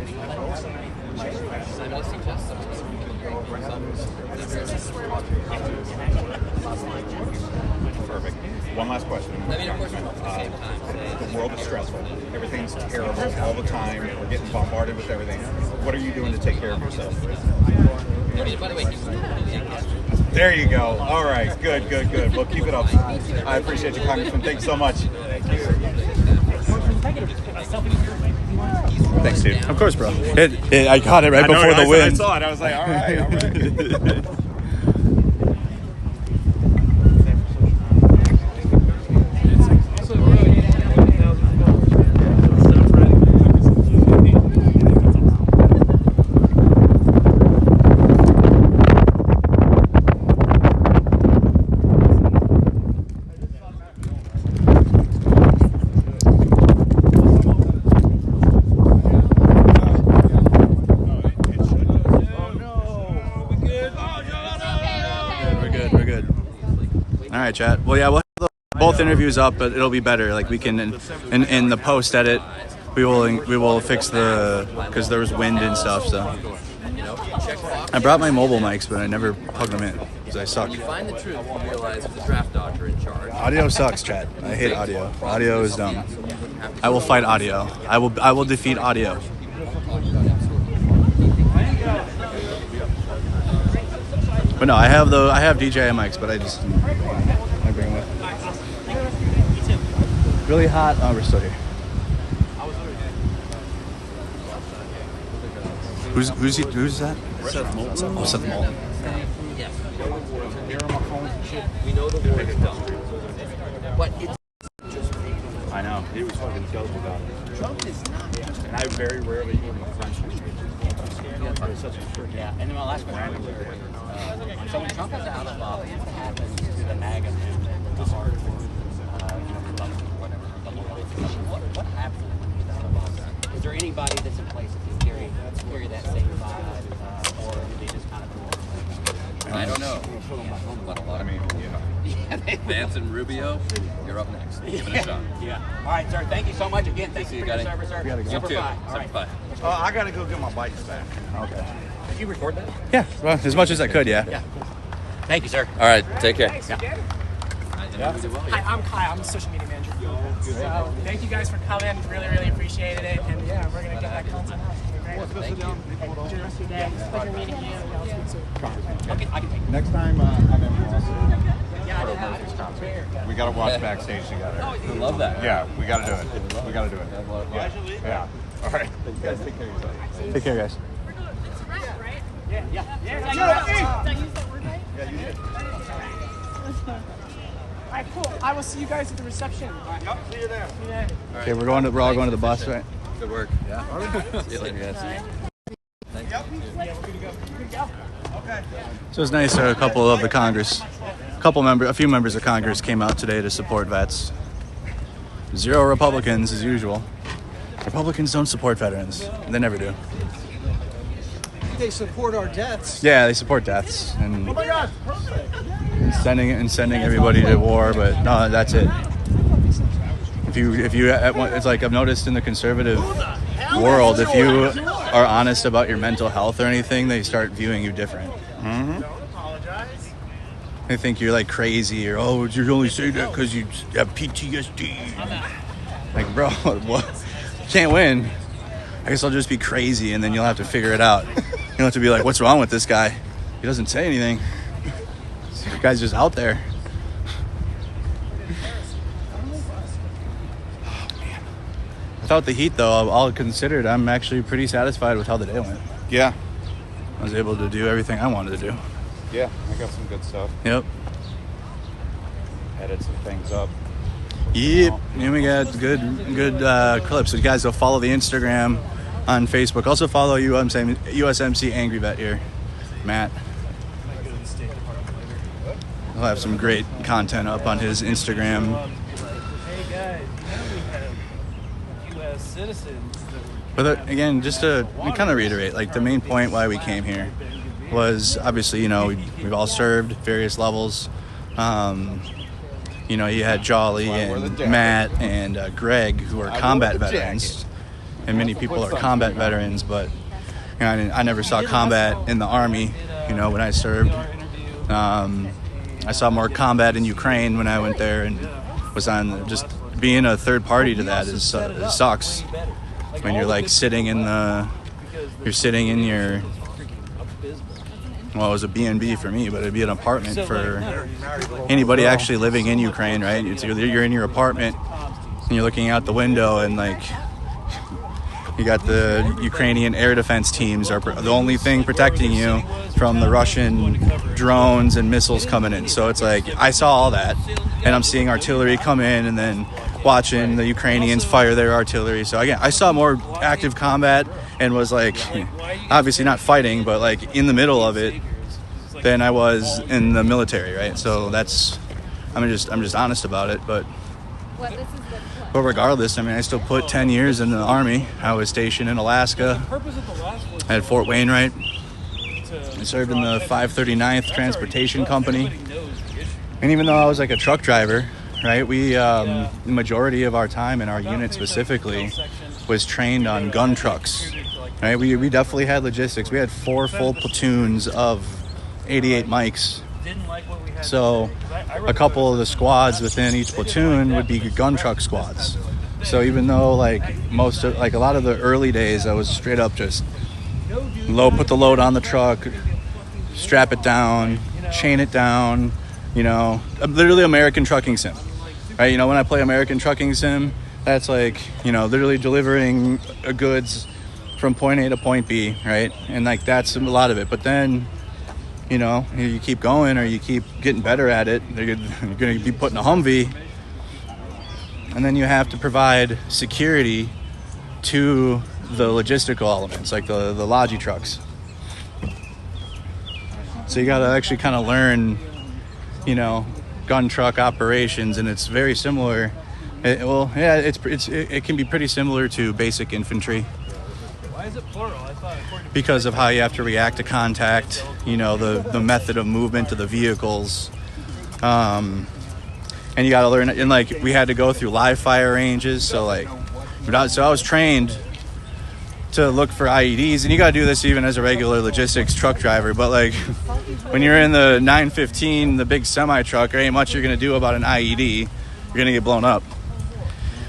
Perfect. One last question. The world is stressful. Everything's terrible all the time. We're getting bombarded with everything. What are you doing to take care of yourself? There you go. All right. Good. Well, keep it up. I appreciate you, Congressman. Thanks so much. Thanks, dude. Of course, bro. I caught it right before the win. I saw it. I was like, all right. All right, chat. Well, yeah, we'll have both interviews up, but it'll be better. Like we can, in the post edit, we will fix because there was wind and stuff. So I brought my mobile mics, but I never plugged them in because I suck. When you find the truth, you realize the draft doctor in charge. Audio sucks, chat. I hate audio. Audio is dumb. I will fight audio. I will defeat audio. But no, I have DJI mics, but I bring them with. Really hot. Oh, we're still here. Who's that? Seth Moulton. Oh, Seth Moulton. Yes. We know the war is done. But it's I know. He was fucking dope about it. Trump is not. And I very rarely hear him French. Yeah, and then my last question. So when Trump is out of office, what happens to the MAGA movement and the hardcore, Republicans, whatever? What happens when he's out of office? Is there anybody that's in place that can carry that same vibe, or do they just kind of go on? I don't know. But a lot of Vance and Rubio, you're up next. Give it a shot. Yeah. All right, sir. Thank you so much again. Thank you for your service, sir. Super fine. All right. I gotta go get my bikes back. Okay. Did you record that? Yeah, well, as much as I could, yeah. Thank you, sir. All right, take care. Thanks again. Hi, I'm Kai. I'm the social media manager. So thank you guys for coming. Really, really appreciated it. And yeah, we're gonna get that content out. Thank you. Enjoy the rest of your day. Pleasure meeting you. I'll speak soon. Next time I'm in Boston, we got to watch backstage together. I love that. Yeah, we got to do it. We got to do it. Yeah. All right. You guys take care of yourself. Take care, guys. Yeah. Did I use that word right? Yeah, you did. right, cool. I will see you guys at the reception. Yep, see you there. Okay, we're all going to the bus, right? Good work. Yeah. See you later, guys. Thanks. Yeah, we're good to go. Good to go. Okay. So it's nice that a few members of Congress came out today to support vets. 0 Republicans as usual. Republicans don't support veterans. They never do. They support our deaths. Yeah, they support deaths and Oh my God, perfect. sending everybody to war, but no, that's it. If you, it's like I've noticed in the conservative world, if you are honest about your mental health or anything, they start viewing you different. Mm-hmm. They think you're like crazy or, oh, you only say that because you have PTSD. Like, bro, what? You can't win. I guess I'll just be crazy and then you'll have to figure it out. You'll have to be like, what's wrong with this guy? He doesn't say anything. This guy's just out there. Without the heat, though, all considered, I'm actually pretty satisfied with how the day went. Yeah. I was able to do everything I wanted to do. Yeah, I got some good stuff. Yep. Edit some things up. Yep. And we got good clips. So you guys will follow the Instagram on Facebook. Also follow USMC Angry Vet here, Matt. He'll have some great content up on his Instagram. Hey guys, we have U.S. citizens. But again, just to kind of reiterate, like the main point why we came here was obviously, we've all served various levels. You had Jolly and Matt and Greg, who are combat veterans, and many people are combat veterans, but I never saw combat in the Army, when I served. I saw more combat in Ukraine when I went there and was on. Just being a third party to that it sucks. When you're like sitting in your, well, it was a B&B for me, but it'd be an apartment for anybody actually living in Ukraine, right? You're in your apartment and you're looking out the window and like you got the Ukrainian air defense teams are the only thing protecting you from the Russian drones and missiles coming in. So it's like I saw all that and I'm seeing artillery come in and then watching the Ukrainians fire their artillery. So again, I saw more active combat and was like obviously not fighting, but like in the middle of it than I was in the military, right? So I'm just honest about it, but regardless, I still put 10 years in the Army. I was stationed in Alaska. I had Fort Wainwright. I served in the 539th Transportation Company. And even though I was like a truck driver, right, we the majority of our time in our unit specifically was trained on gun trucks, right? We definitely had logistics. We had 4 full platoons of 88 mics. So a couple of the squads within each platoon would be gun truck squads. So even though like a lot of the early days I was straight up just put the load on the truck, strap it down, chain it down, literally American Trucking Sim. Right, when I play American Trucking Sim, that's like, literally delivering goods from point A to point B, right? And like that's a lot of it. But then, you keep going or you keep getting better at it, you're going to be put in a Humvee, and then you have to provide security to the logistical elements, like the Logi trucks. So you got to actually kind of learn, gun truck operations, and it's very similar. It can be pretty similar to basic infantry. Why is it plural? Because of how you have to react to contact, the method of movement of the vehicles, and you got to learn. And like we had to go through live fire ranges, so I was trained to look for IEDs, and you got to do this even as a regular logistics truck driver. But like when you're in the 915, the big semi truck, there ain't much you're gonna do about an IED. You're gonna get blown up.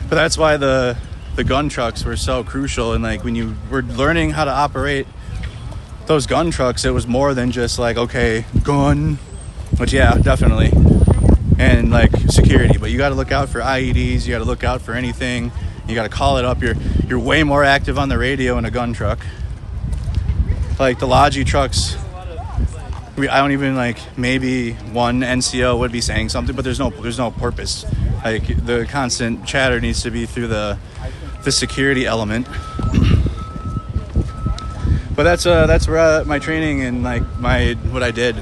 But that's why the gun trucks were so crucial. And like when you were learning how to operate those gun trucks, it was more than just like, okay, gun, which yeah, definitely, and like security. But you got to look out for IEDs. You got to look out for anything. You got to call it up. You're way more active on the radio in a gun truck. Like the Logi trucks, I don't even like, maybe one NCO would be saying something, but there's no purpose. Like the constant chatter needs to be through the security element. But that's where my training and like what I did.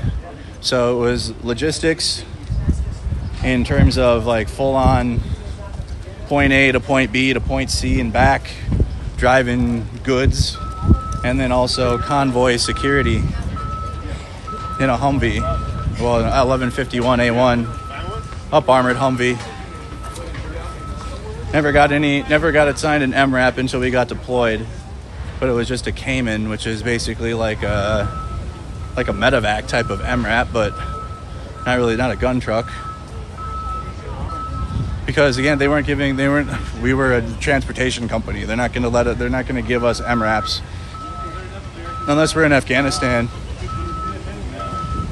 So it was logistics in terms of like full on point A to point B to point C and back, driving goods, and then also convoy security in a Humvee. Well, an 1151A1 up armored Humvee. Never got it signed an MRAP until we got deployed. But it was just a Cayman, which is basically like a medevac type of MRAP, but not a gun truck. Because again, we were a transportation company. They're not going to give us MRAPs unless we're in Afghanistan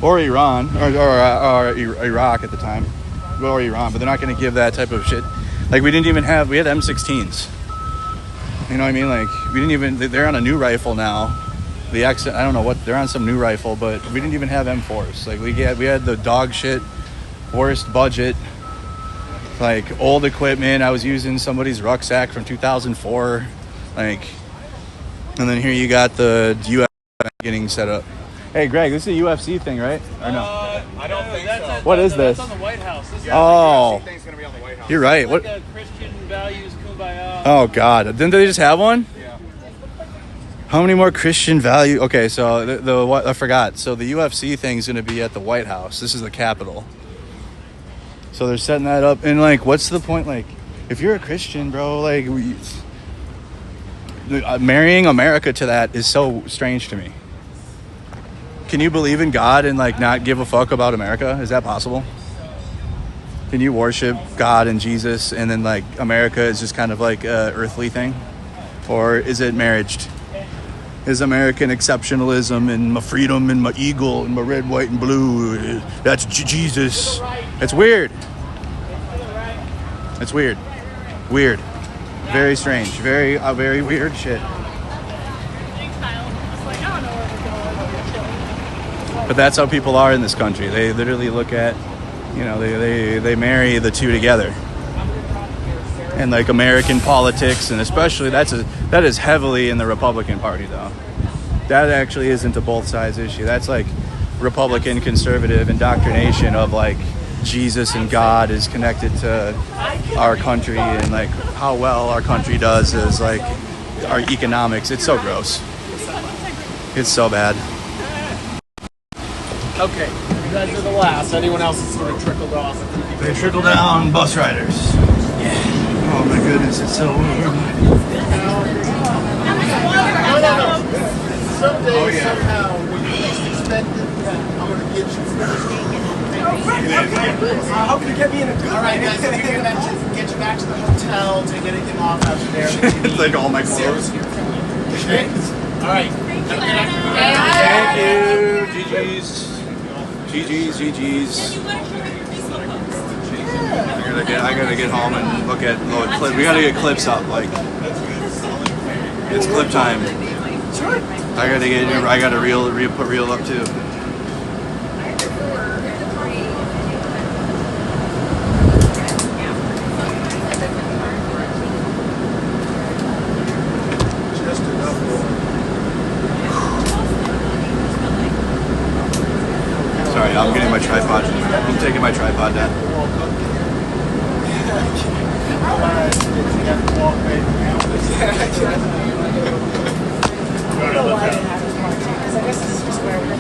or Iran or Iraq at the time, or Iran. But they're not going to give that type of shit. Like we had M16s. You know what I mean? Like they're on a new rifle now. I don't know what, they're on some new rifle, but we didn't even have M4s. Like we had the dog shit, worst budget, like old equipment. I was using somebody's rucksack from 2004. Like, and then here you got the UFC getting set up. Hey Greg, this is a UFC thing, right? Or no? I don't think so. What is this? That's on the White House. This Oh, thing's gonna be on the White House. You're right. like What? a Christian values kumbaya. Oh God! Didn't they just have one? Yeah. How many more Christian value? Okay, so the what? I forgot. So the UFC thing is going to be at the White House. This is the Capitol. So they're setting that up, and like, what's the point? Like, if you're a Christian, bro, like, marrying America to that is so strange to me. Can you believe in God and like not give a fuck about America? Is that possible? Can you worship God and Jesus and then like America is just kind of like a earthly thing? Or is it marriaged? Is American exceptionalism and my freedom and my eagle and my red, white, and blue, that's Jesus. It's weird. It's weird. Weird. Very strange. Very weird shit. But that's how people are in this country. They literally look at, they marry the two together. And like American politics, and especially that is heavily in the Republican Party though. That actually isn't a both sides issue. That's like Republican conservative indoctrination of like Jesus and God is connected to our country and like how well our country does is like our economics. It's so gross. It's so bad. Okay, you guys are the last. Anyone else has sort of trickled off? They trickle down bus riders. Yeah. Oh my goodness, it's so warm. Someday, somehow, when you least expect it, I'm going to get you how can you get me in a good Alright guys, we're going to get you back to the hotel, take anything off after there. It's like all my clothes. Okay? Alright. Thank you. GG's. I gotta get home and look at clip. We gotta get clips up. Like it's clip time. I gotta put reel up too. Just enough. Sorry, I'm getting my tripod. I'm taking my tripod down.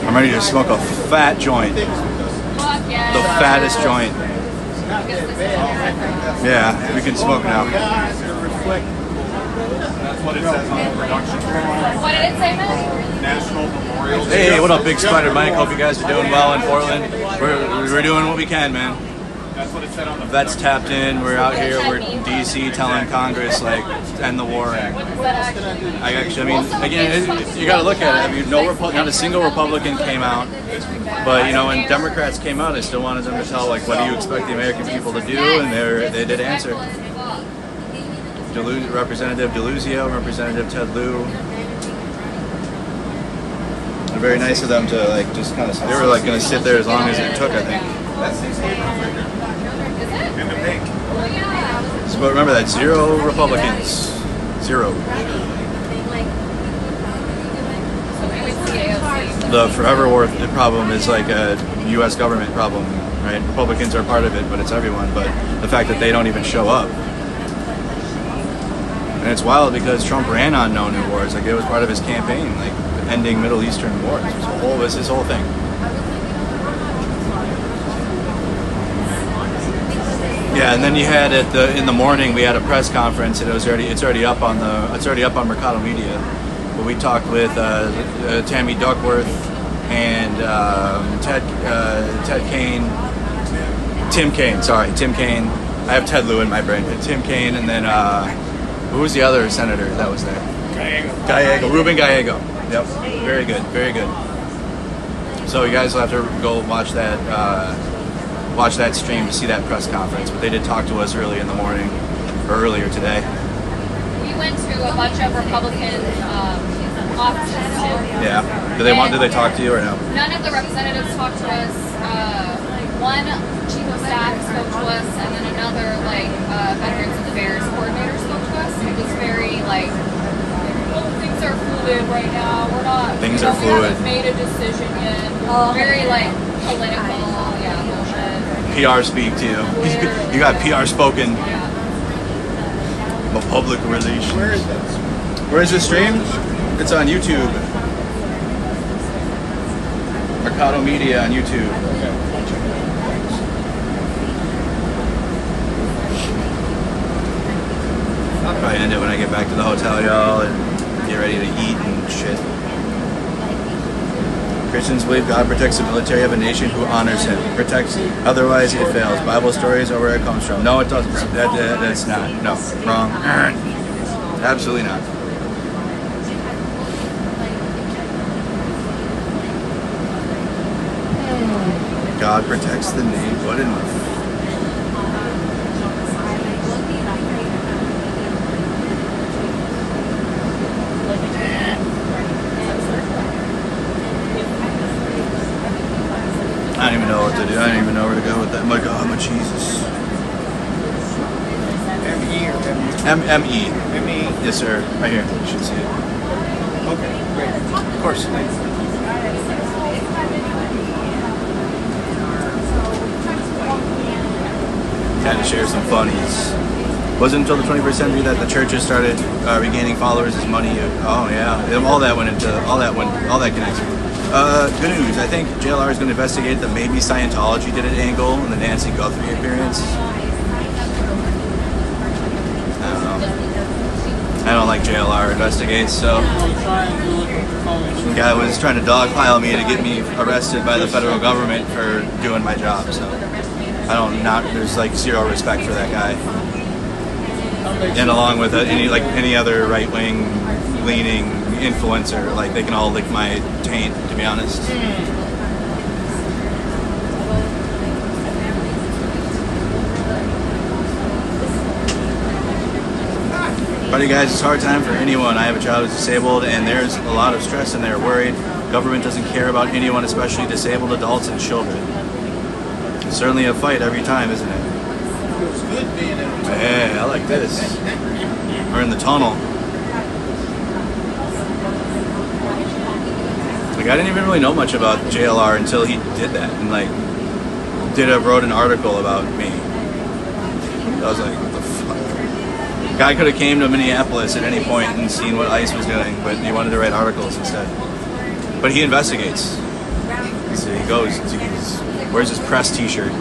I'm ready to smoke a fat joint. The fattest joint. Yeah, we can smoke now. That's what it says on the production. What did it say, man? National Memorial. Hey, what up, Big Spider Mike? Hope you guys are doing well in Portland. We're doing what we can, man. That's what it said on the Vets tapped in. We're out here. We're in DC telling Congress like end the war. Again, you got to look at it. I mean, not a single Republican came out. But when Democrats came out, I still wanted them to tell like, what do you expect the American people to do? And they did answer. Representative Delusio, Representative Ted Lieu. They're very nice of them to like just kind of. They were like going to sit there as long as it took, I think. In the pink. So, but remember that 0 Republicans, 0. The forever war problem is like a U.S. government problem, right? Republicans are part of it, but it's everyone. But the fact that they don't even show up. And it's wild because Trump ran on no new wars. Like it was part of his campaign, like ending Middle Eastern wars. It was his whole thing. Yeah, and then you had in the morning we had a press conference, and it's already up on Mercado Media. But we talked with Tammy Duckworth and Tim Kaine. I have Ted Lieu in my brain. Tim Kaine, and then who was the other senator that was there? Gallego. Ruben Gallego. Yep. Very good. Very good. So you guys will have to go watch that stream to see that press conference. But they did talk to us early in the morning, or earlier today. We went to a bunch of Republican offices too. Yeah. Did they talk to you or no? None of the representatives talked to us. One chief of staff spoke to us, and then another Veterans Affairs coordinator spoke to us. It was very things are fluid right now. We're not. Things are We fluid. haven't made a decision yet. Very political. Yeah, bullshit. PR speak to you. You got PR spoken. But public relations. Where is this stream? It's on YouTube. Mercado Media on YouTube. I'll probably end it when I get back to the hotel, y'all, and get ready to eat and shit. Christians believe God protects the military of a nation who honors him. Protects, otherwise it fails. Bible stories are where it comes from. No, it doesn't. That's not. No, wrong. Absolutely not. God protects the nation. What in the... I don't even know what to do. I don't even know where to go with that. My God, my Jesus. M-E or M-E? M-E. M-E. Yes, sir. Right here. You should see it. Okay, great. Of course. Kind of share some funnies. Wasn't until the 21st century that the churches started regaining followers as money. Oh yeah, all that went into all that connects. Good news. I think JLR is going to investigate that maybe Scientology did an angle in the Nancy Guthrie appearance. I don't know. I don't like JLR investigates, so the guy was trying to dogpile me to get me arrested by the federal government for doing my job. So there's zero respect for that guy. And along with any other right-wing leaning influencer, they can all lick my taint, to be honest. But you guys, it's a hard time for anyone. I have a child who's disabled, and there's a lot of stress, and they're worried. Government doesn't care about anyone, especially disabled adults and children. It's certainly a fight every time, isn't it? Feels good being in the tunnel. Yeah, I like this. We're in the tunnel. I didn't even really know much about JLR until he did that and wrote an article about me. I was like, what the fuck? Guy could have came to Minneapolis at any point and seen what ICE was doing, but he wanted to write articles instead. But he investigates. So he goes. He wears his press T-shirt.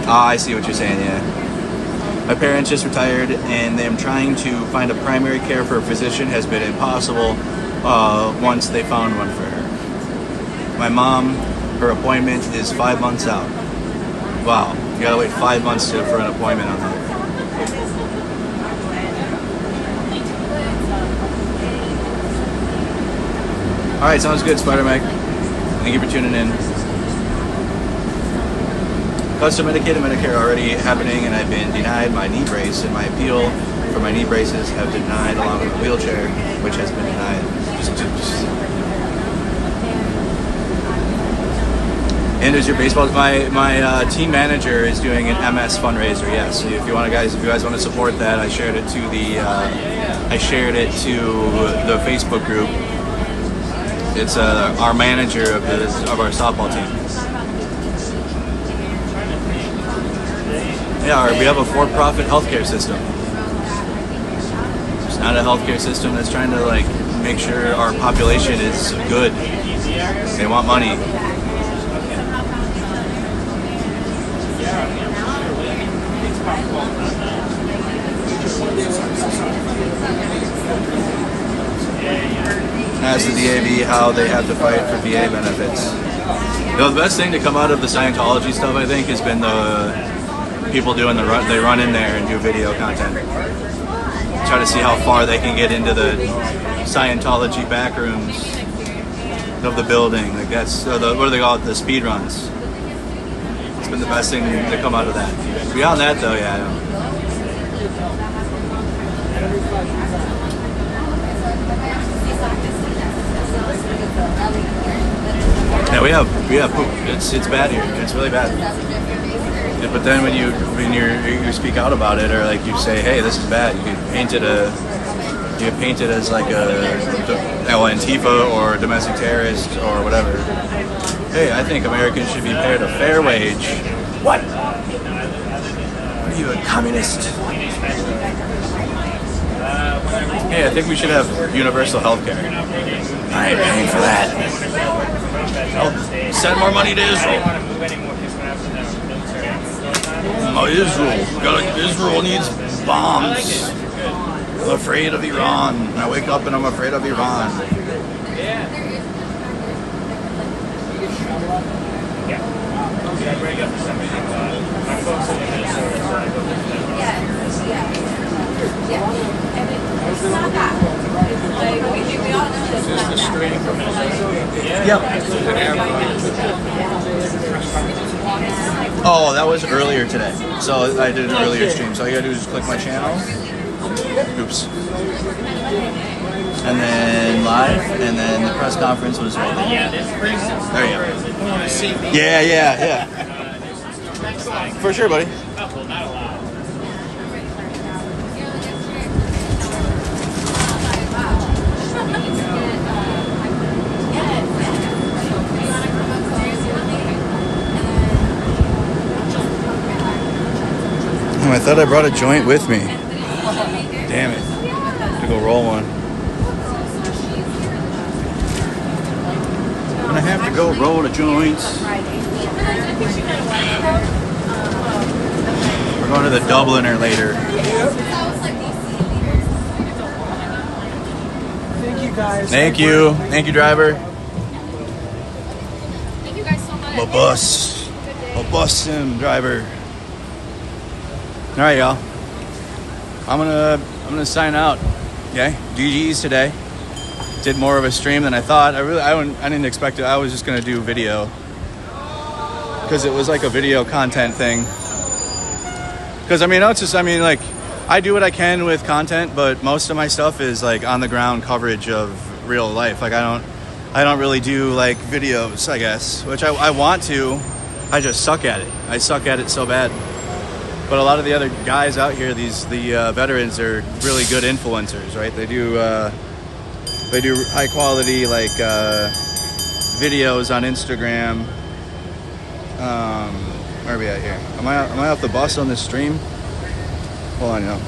Ah, I see what you're saying. Yeah. My parents just retired, and them trying to find a primary care for a physician has been impossible once they found one for her. My mom, her appointment is 5 months out. Wow, you gotta wait 5 months for an appointment on that. All right, sounds good, Spider-Mike. Thank you for tuning in. Custom Medicaid and Medicare are already happening, and I've been denied my knee brace, and my appeal for my knee braces have denied, along with a wheelchair, which has been denied. And as your baseball, my team manager is doing an MS fundraiser. Yes, so if you guys want to support that, I shared it to the Facebook group. It's our manager of our softball team. Yeah, we have a for-profit healthcare system. It's not a healthcare system that's trying to like make sure our population is good. They want money. Ask the DAV how they have to fight for VA benefits. You know, the best thing to come out of the Scientology stuff, I think, has been the people doing they run in there and do video content. Try to see how far they can get into the Scientology back rooms of the building. Like that's what do they call it? The speed runs. It's been the best thing to come out of that. Beyond that, though, yeah. Yeah, we have poop. It's bad here. It's really bad. Yeah, but then when you speak out about it, or like you say, hey, this is bad, you paint it as like a Antifa or domestic terrorist or whatever. Hey, I think Americans should be paid a fair wage. What? Are you a communist? Hey, I think we should have universal health care. I ain't paying for that. I'll send more money to Israel. Oh, Israel needs bombs. I'm afraid of Iran. I wake up and I'm afraid of Iran. Just a stream. Yep. Oh, that was earlier today. So I did an earlier stream. So all you gotta do is just click my channel. Oops. And then live, and then the press conference was right there. There you go. Yeah. For sure, buddy. I thought I brought a joint with me. Damn it. I'm gonna go roll one. I'm gonna have to go roll the joints. We're going to the Dubliner later. Thank you, guys. Thank you. Thank you, driver. Thank you guys so much. A bus. A bus sim driver. All right, y'all. I'm gonna sign out. Okay, GG's today. Did more of a stream than I thought. I didn't expect it. I was just gonna do video because it was like a video content thing. Because like I do what I can with content, but most of my stuff is like on the ground coverage of real life. Like I don't really do like videos, I guess, which I want to. I just suck at it. I suck at it so bad. But a lot of the other guys out here, the veterans, are really good influencers, right? They do high quality like videos on Instagram. Where are we at here? Am I off the bus on this stream? Hold on, y'all.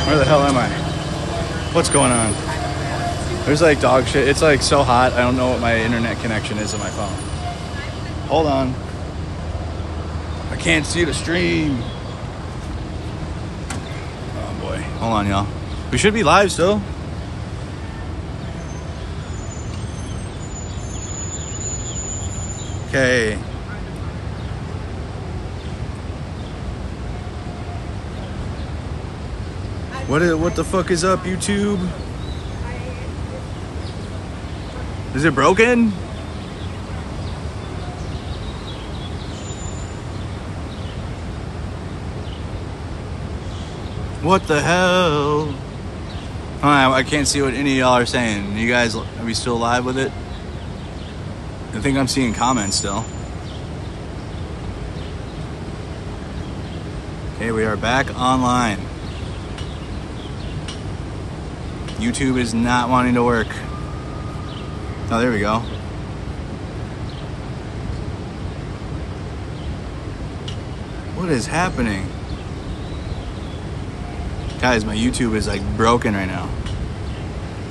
Where the hell am I? What's going on? There's like dog shit. It's like so hot. I don't know what my internet connection is on my phone. Hold on. I can't see the stream. Oh boy. Hold on, y'all. We should be live still. Okay. What the fuck is up, YouTube? Is it broken? What the hell? I can't see what any of y'all are saying. You guys, are we still live with it? I think I'm seeing comments still. Okay, we are back online. YouTube is not wanting to work. Oh, there we go. What is happening? Guys, my YouTube is like broken right now.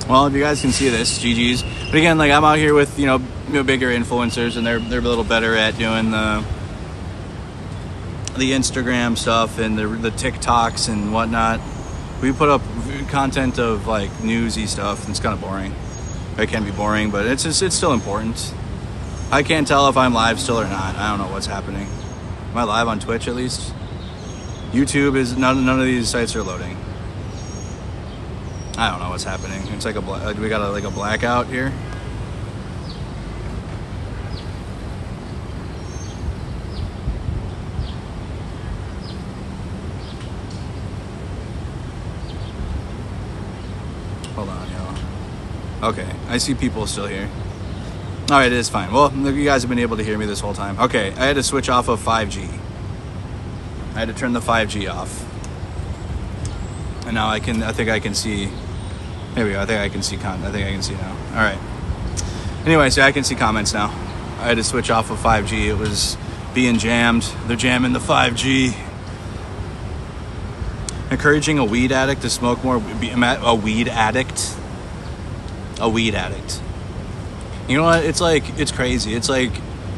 Well, if you guys can see this, GG's. But again, like I'm out here with, you know, bigger influencers, and they're a little better at doing the Instagram stuff and the TikToks and whatnot. We put up content of like newsy stuff. It's kind of boring. It can be boring, but it's still important. I can't tell if I'm live still or not. I don't know what's happening. Am I live on Twitch at least? YouTube is none of these sites are loading. I don't know what's happening. It's like we got a blackout here. Hold on, y'all. Okay, I see people still here. All right, it is fine. Well, you guys have been able to hear me this whole time. Okay, I had to switch off of 5G. I had to turn the 5G off. And now I think I can see. There we go. I think I can see now. All right. Anyway, so I can see comments now. I had to switch off of 5G. It was being jammed. They're jamming the 5G. Encouraging a weed addict to smoke more. A weed addict. A weed addict. You know what? It's like, it's crazy. It's like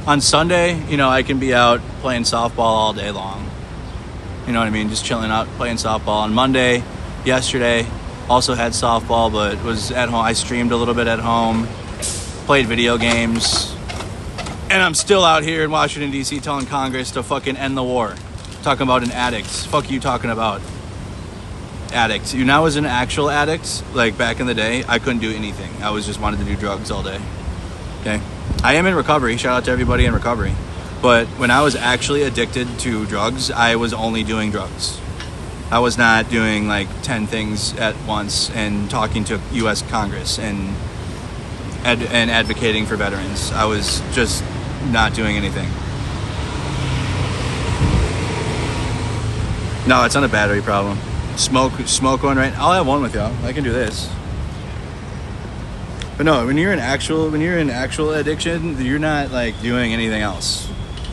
on Sunday, you know, I can be out playing softball all day long. You know what I mean? Just chilling out, playing softball. On Monday, yesterday, also had softball, but was at home. I streamed a little bit at home, played video games, and I'm still out here in Washington, D.C. telling Congress to fucking end the war. Talking about an addict. Fuck you talking about addict. You know, I was an actual addict, like back in the day. I couldn't do anything. I was just wanted to do drugs all day. Okay? I am in recovery. Shout out to everybody in recovery. But when I was actually addicted to drugs, I was only doing drugs. I was not doing like 10 things at once and talking to U.S. Congress and advocating for veterans. I was just not doing anything. No, it's not a battery problem. Smoke one right. I'll have one with y'all. I can do this. But no, when you're in actual addiction, you're not like doing anything else.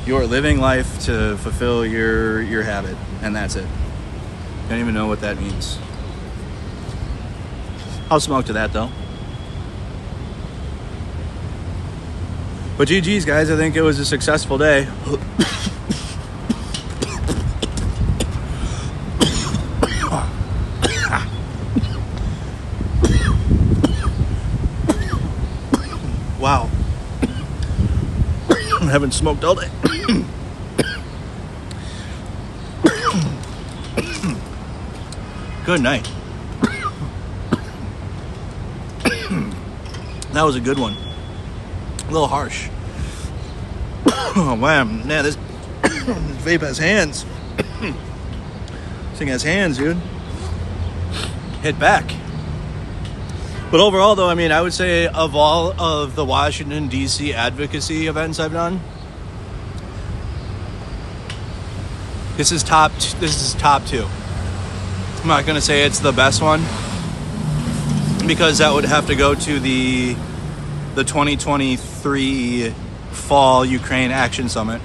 You're living life to fulfill your habit, and that's it. I don't even know what that means. I'll smoke to that though. But GG's guys, I think it was a successful day. Wow. I haven't smoked all day. Good night. That was a good one. A little harsh. Oh man, this vape has hands. This thing has hands, dude. Hit back. But overall, though, I mean, I would say of all of the Washington, D.C. advocacy events I've done, this is top two. I'm not going to say it's the best one, because that would have to go to the 2023 Fall Ukraine Action Summit,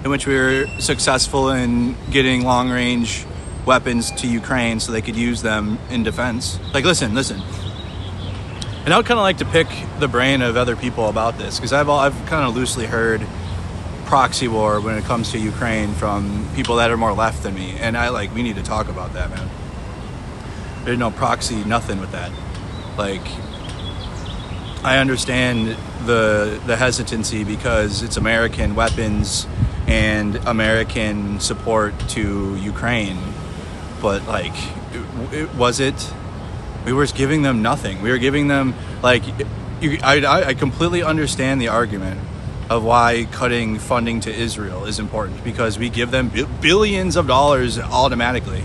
in which we were successful in getting long-range weapons to Ukraine so they could use them in defense. Like, listen. And I would kind of like to pick the brain of other people about this, because I've kind of loosely heard proxy war when it comes to Ukraine from people that are more left than me, and we need to talk about that, man. There's no proxy nothing with that. Like, I understand the hesitancy because it's American weapons and American support to Ukraine, but like, was it? We were giving them nothing. We were giving them I completely understand the argument of why cutting funding to Israel is important, because we give them billions of dollars automatically.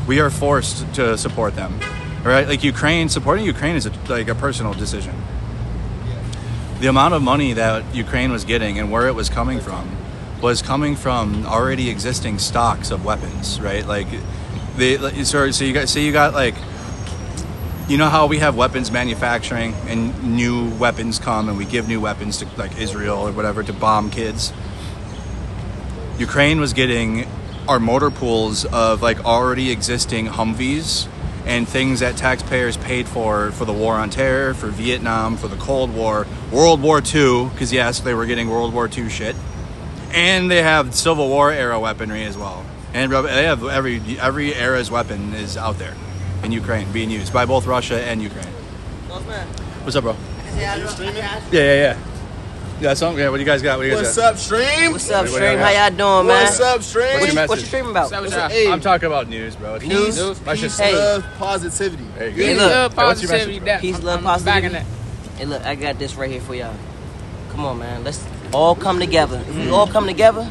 We are forced to support them, right? Like supporting Ukraine is like a personal decision. The amount of money that Ukraine was getting and where it was coming from already existing stocks of weapons, right? Like, so you got like, you know how we have weapons manufacturing and new weapons come and we give new weapons to like Israel or whatever to bomb kids. Ukraine was getting our motor pools of like already existing Humvees and things that taxpayers paid for the war on terror, for Vietnam, for the Cold War, World War II, because yes, they were getting World War II shit. And they have Civil War era weaponry as well. And they have every era's weapon is out there in Ukraine being used by both Russia and Ukraine. What's up, bro? Yeah. Yeah, something. Yeah, what do you guys got? What's up, Stream? What's up, Stream? How y'all doing, man? What's up, Stream? What you streaming about? I'm talking about news, bro. News? Peace, love, positivity. Hey, look. Positivity. Peace, love, positivity. Hey, look, I got this right here for y'all. Come on, man. Let's all come together. If we all come together,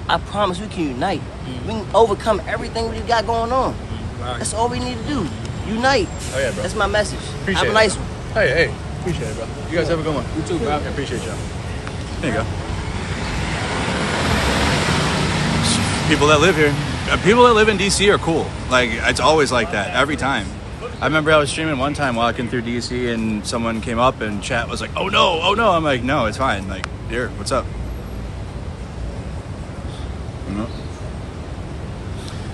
I promise we can unite. We can overcome everything we got going on. That's all we need to do. Unite. Oh, yeah, bro. That's my message. Appreciate Have a nice one. Hey. Appreciate it, bro. You guys have a good one. You too, bro. I appreciate you. There you go. People that live here, people that live in DC are cool. Like, it's always like that every time. I remember I was streaming one time walking through DC and someone came up and chat was like, oh no. I'm like, no, it's fine. Like, here, what's up?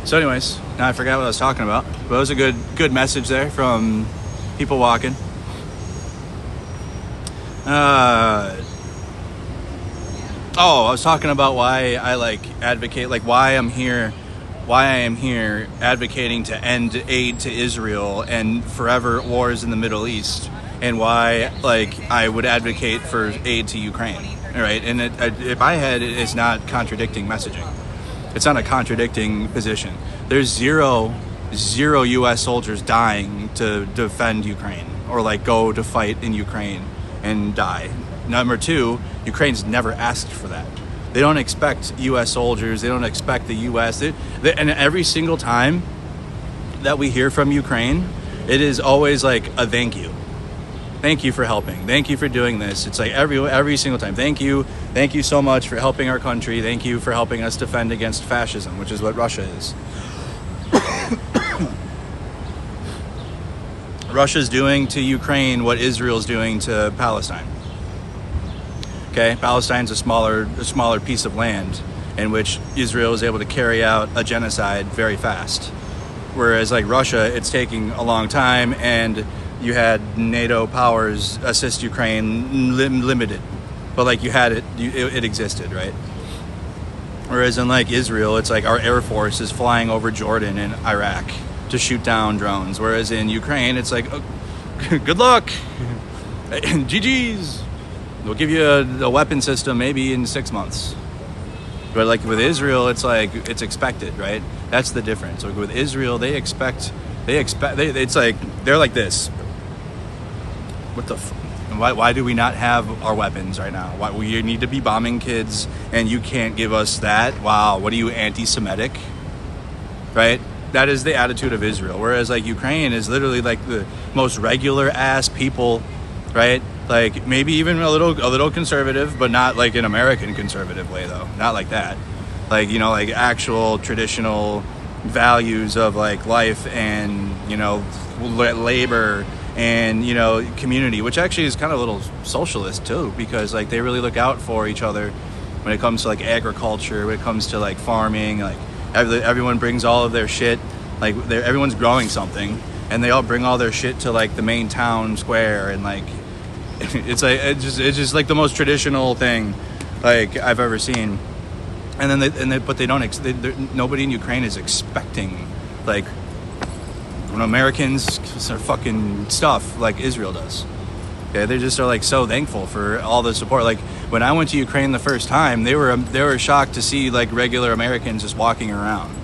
So anyways, now I forgot what I was talking about. But it was a good message there from people walking. I was talking about why I advocate, why I am here advocating to end aid to Israel and forever wars in the Middle East, and why I would advocate for aid to Ukraine, right? And in my head, it's not contradicting messaging. It's not a contradicting position. There's zero U.S. soldiers dying to defend Ukraine or go to fight in Ukraine and die. Number two, Ukraine's never asked for that. They don't expect U.S. soldiers. They don't expect the U.S. And every single time that we hear from Ukraine, it is always a thank you. Thank you for helping. Thank you for doing this. It's every single time. Thank you so much for helping our country. Thank you for helping us defend against fascism, which is what Russia is. Russia's doing to Ukraine what Israel's doing to Palestine. Okay, Palestine's a smaller piece of land in which Israel is able to carry out a genocide very fast. Whereas Russia, it's taking a long time, and you had NATO powers assist Ukraine limited. But you had it existed, right? Whereas in Israel, it's our Air Force is flying over Jordan and Iraq to shoot down drones. Whereas in Ukraine, it's good luck, GG's. We'll give you a weapon system maybe in 6 months. But with Israel, it's expected, right? That's the difference. With Israel, they're like this. What the why do we not have our weapons right now? Why we need to be bombing kids and you can't give us that? Wow, what are you, anti-Semitic? Right? That is the attitude of Israel. Whereas Ukraine is literally the most regular ass people, right? Maybe even a little conservative, but not an American conservative way though. Not like that. Actual traditional values of life and labor and community, which actually is kind of a little socialist too, because they really look out for each other when it comes to agriculture, when it comes to farming. Everyone brings all of their shit, everyone's growing something and they all bring all their shit to the main town square, and it's just the most traditional thing I've ever seen. And then but they don't nobody in Ukraine is expecting when Americans are fucking stuff like Israel does. Okay, they just are so thankful for all the support. When I went to Ukraine the first time, they were shocked to see regular Americans just walking around.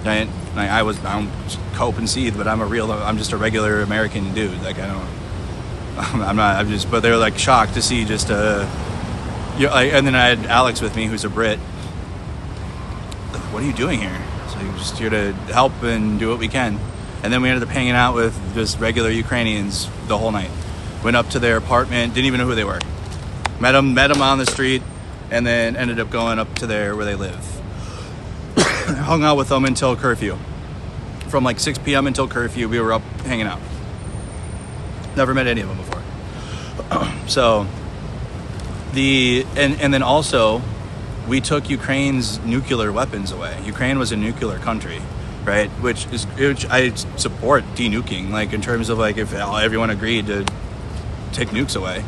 Right? I'm cope and seethe, but I'm just a regular American dude. But they're shocked to see just and then I had Alex with me, who's a Brit. What are you doing here? So just here to help and do what we can. And then we ended up hanging out with just regular Ukrainians the whole night. Went up to their apartment, didn't even know who they were. Met them on the street, and then ended up going up to where they live. Hung out with them until curfew. From like 6 p.m. until curfew, we were up hanging out. Never met any of them before. So, and then also, we took Ukraine's nuclear weapons away. Ukraine was a nuclear country, right? Which I support denuking, like in terms of like if everyone agreed to take nukes away.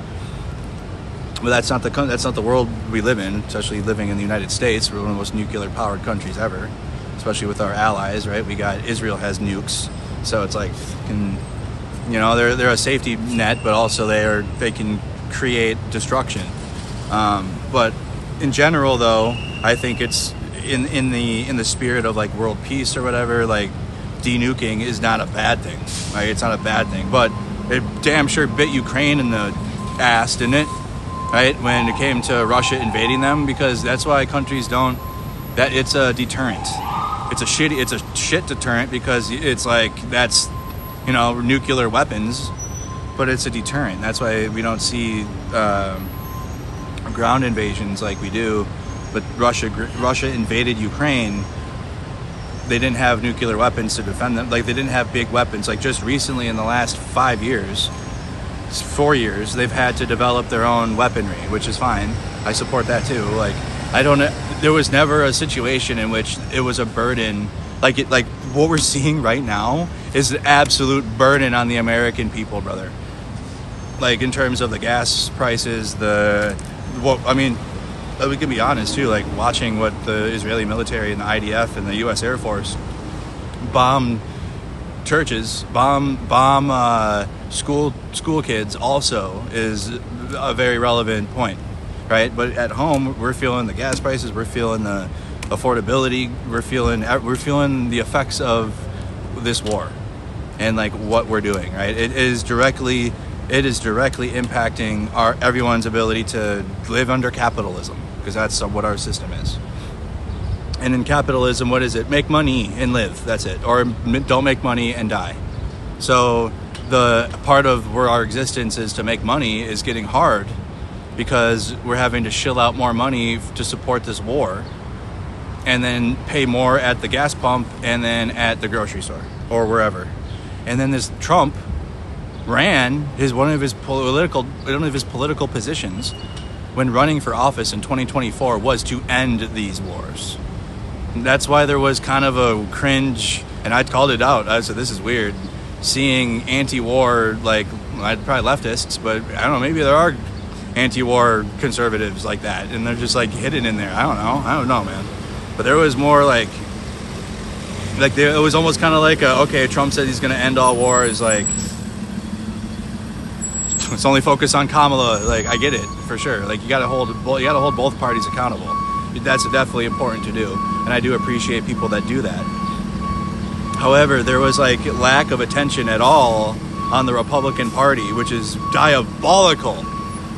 But that's not the world we live in, especially living in the United States. We're one of the most nuclear powered countries ever, especially with our allies, right? We got Israel has nukes, so it's like, they're a safety net, but also they can create destruction. But in general, though, I think it's in the spirit of like world peace or whatever. Like denuking is not a bad thing. Like it's not a bad thing, but it damn sure bit Ukraine in the ass, didn't it? Right, when it came to Russia invading them, because that's why countries don't. That it's a deterrent. It's a shit deterrent, because it's like that's, nuclear weapons, but it's a deterrent. That's why we don't see ground invasions like we do. But Russia invaded Ukraine. They didn't have nuclear weapons to defend them. Like they didn't have big weapons. Like just recently in the last 4 years, they've had to develop their own weaponry, which is fine. I support that too. Like, there was never a situation in which it was a burden. Like what we're seeing right now is an absolute burden on the American people, brother. Like in terms of the gas prices, we can be honest too, like watching what the Israeli military and the IDF and the US Air Force bomb churches, bomb school kids also is a very relevant point, right? But at home, we're feeling the gas prices, we're feeling the affordability, we're feeling the effects of this war and like what we're doing, right? It is directly impacting everyone's ability to live under capitalism, because that's what our system is. And in capitalism, what is it? Make money and live. That's it. Or don't make money and die. So the part of where our existence is to make money is getting hard, because we're having to shill out more money to support this war, and then pay more at the gas pump and then at the grocery store or wherever. And then this Trump ran one of his political positions when running for office in 2024 was to end these wars. That's why there was kind of a cringe, and I called it out. I said, this is weird, seeing anti-war, like, probably leftists, but I don't know, maybe there are anti-war conservatives like that, and they're just like hidden in there. I don't know, man. But there was more like it was almost kind of like okay, Trump said he's going to end all wars, like let's only focus on Kamala. Like, I get it for sure. Like, you got to hold both parties accountable. That's definitely important to do, and I do appreciate people that do that. However, there was like lack of attention at all on the Republican Party, which is diabolical,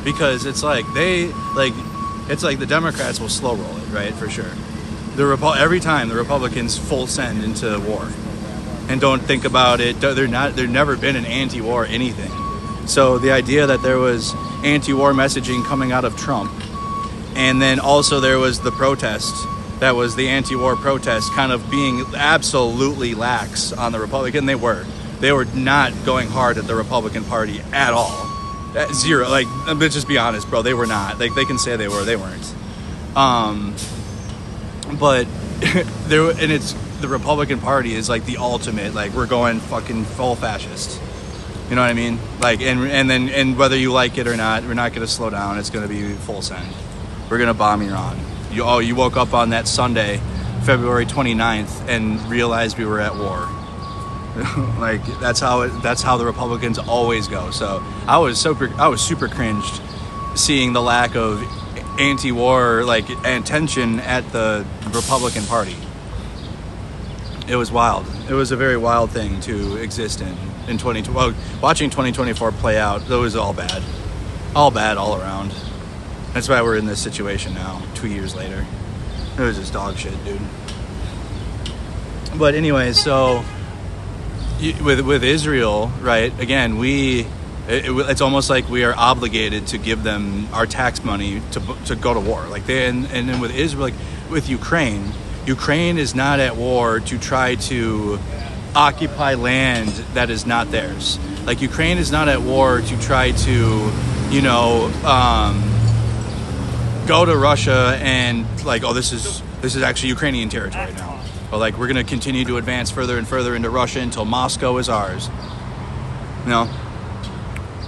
because it's like the Democrats will slow roll it, right, for sure. Every time the Republicans full send into war and don't think about it. They've never been an anti-war anything. So the idea that there was anti-war messaging coming out of Trump, and then also there was the protest, that was the anti-war protest, kind of being absolutely lax on the Republican. They were not going hard at the Republican Party at all. At zero. Like, let's just be honest, bro. They were not. Like, they can say they were. They weren't. But the Republican Party is like the ultimate. Like, we're going fucking full fascist. You know what I mean? Like, and whether you like it or not, we're not going to slow down. It's going to be full send. We're going to bomb Iran. You woke up on that Sunday, February 29th, and realized we were at war. Like, that's how the Republicans always go. So I was super cringed seeing the lack of anti-war attention at the Republican Party. It was wild. It was a very wild thing to exist in 2020. Well, watching 2024 play out, it was all bad all around. That's why we're in this situation now, 2 years later. It was just dog shit, dude. But anyway, so with Israel, right? Again, it's almost like we are obligated to give them our tax money to go to war. Like and then with Israel, like with Ukraine is not at war to try to occupy land that is not theirs. Like Ukraine is not at war to try to, go to Russia and like, oh, this is actually Ukrainian territory now. But like we're gonna continue to advance further and further into Russia until Moscow is ours.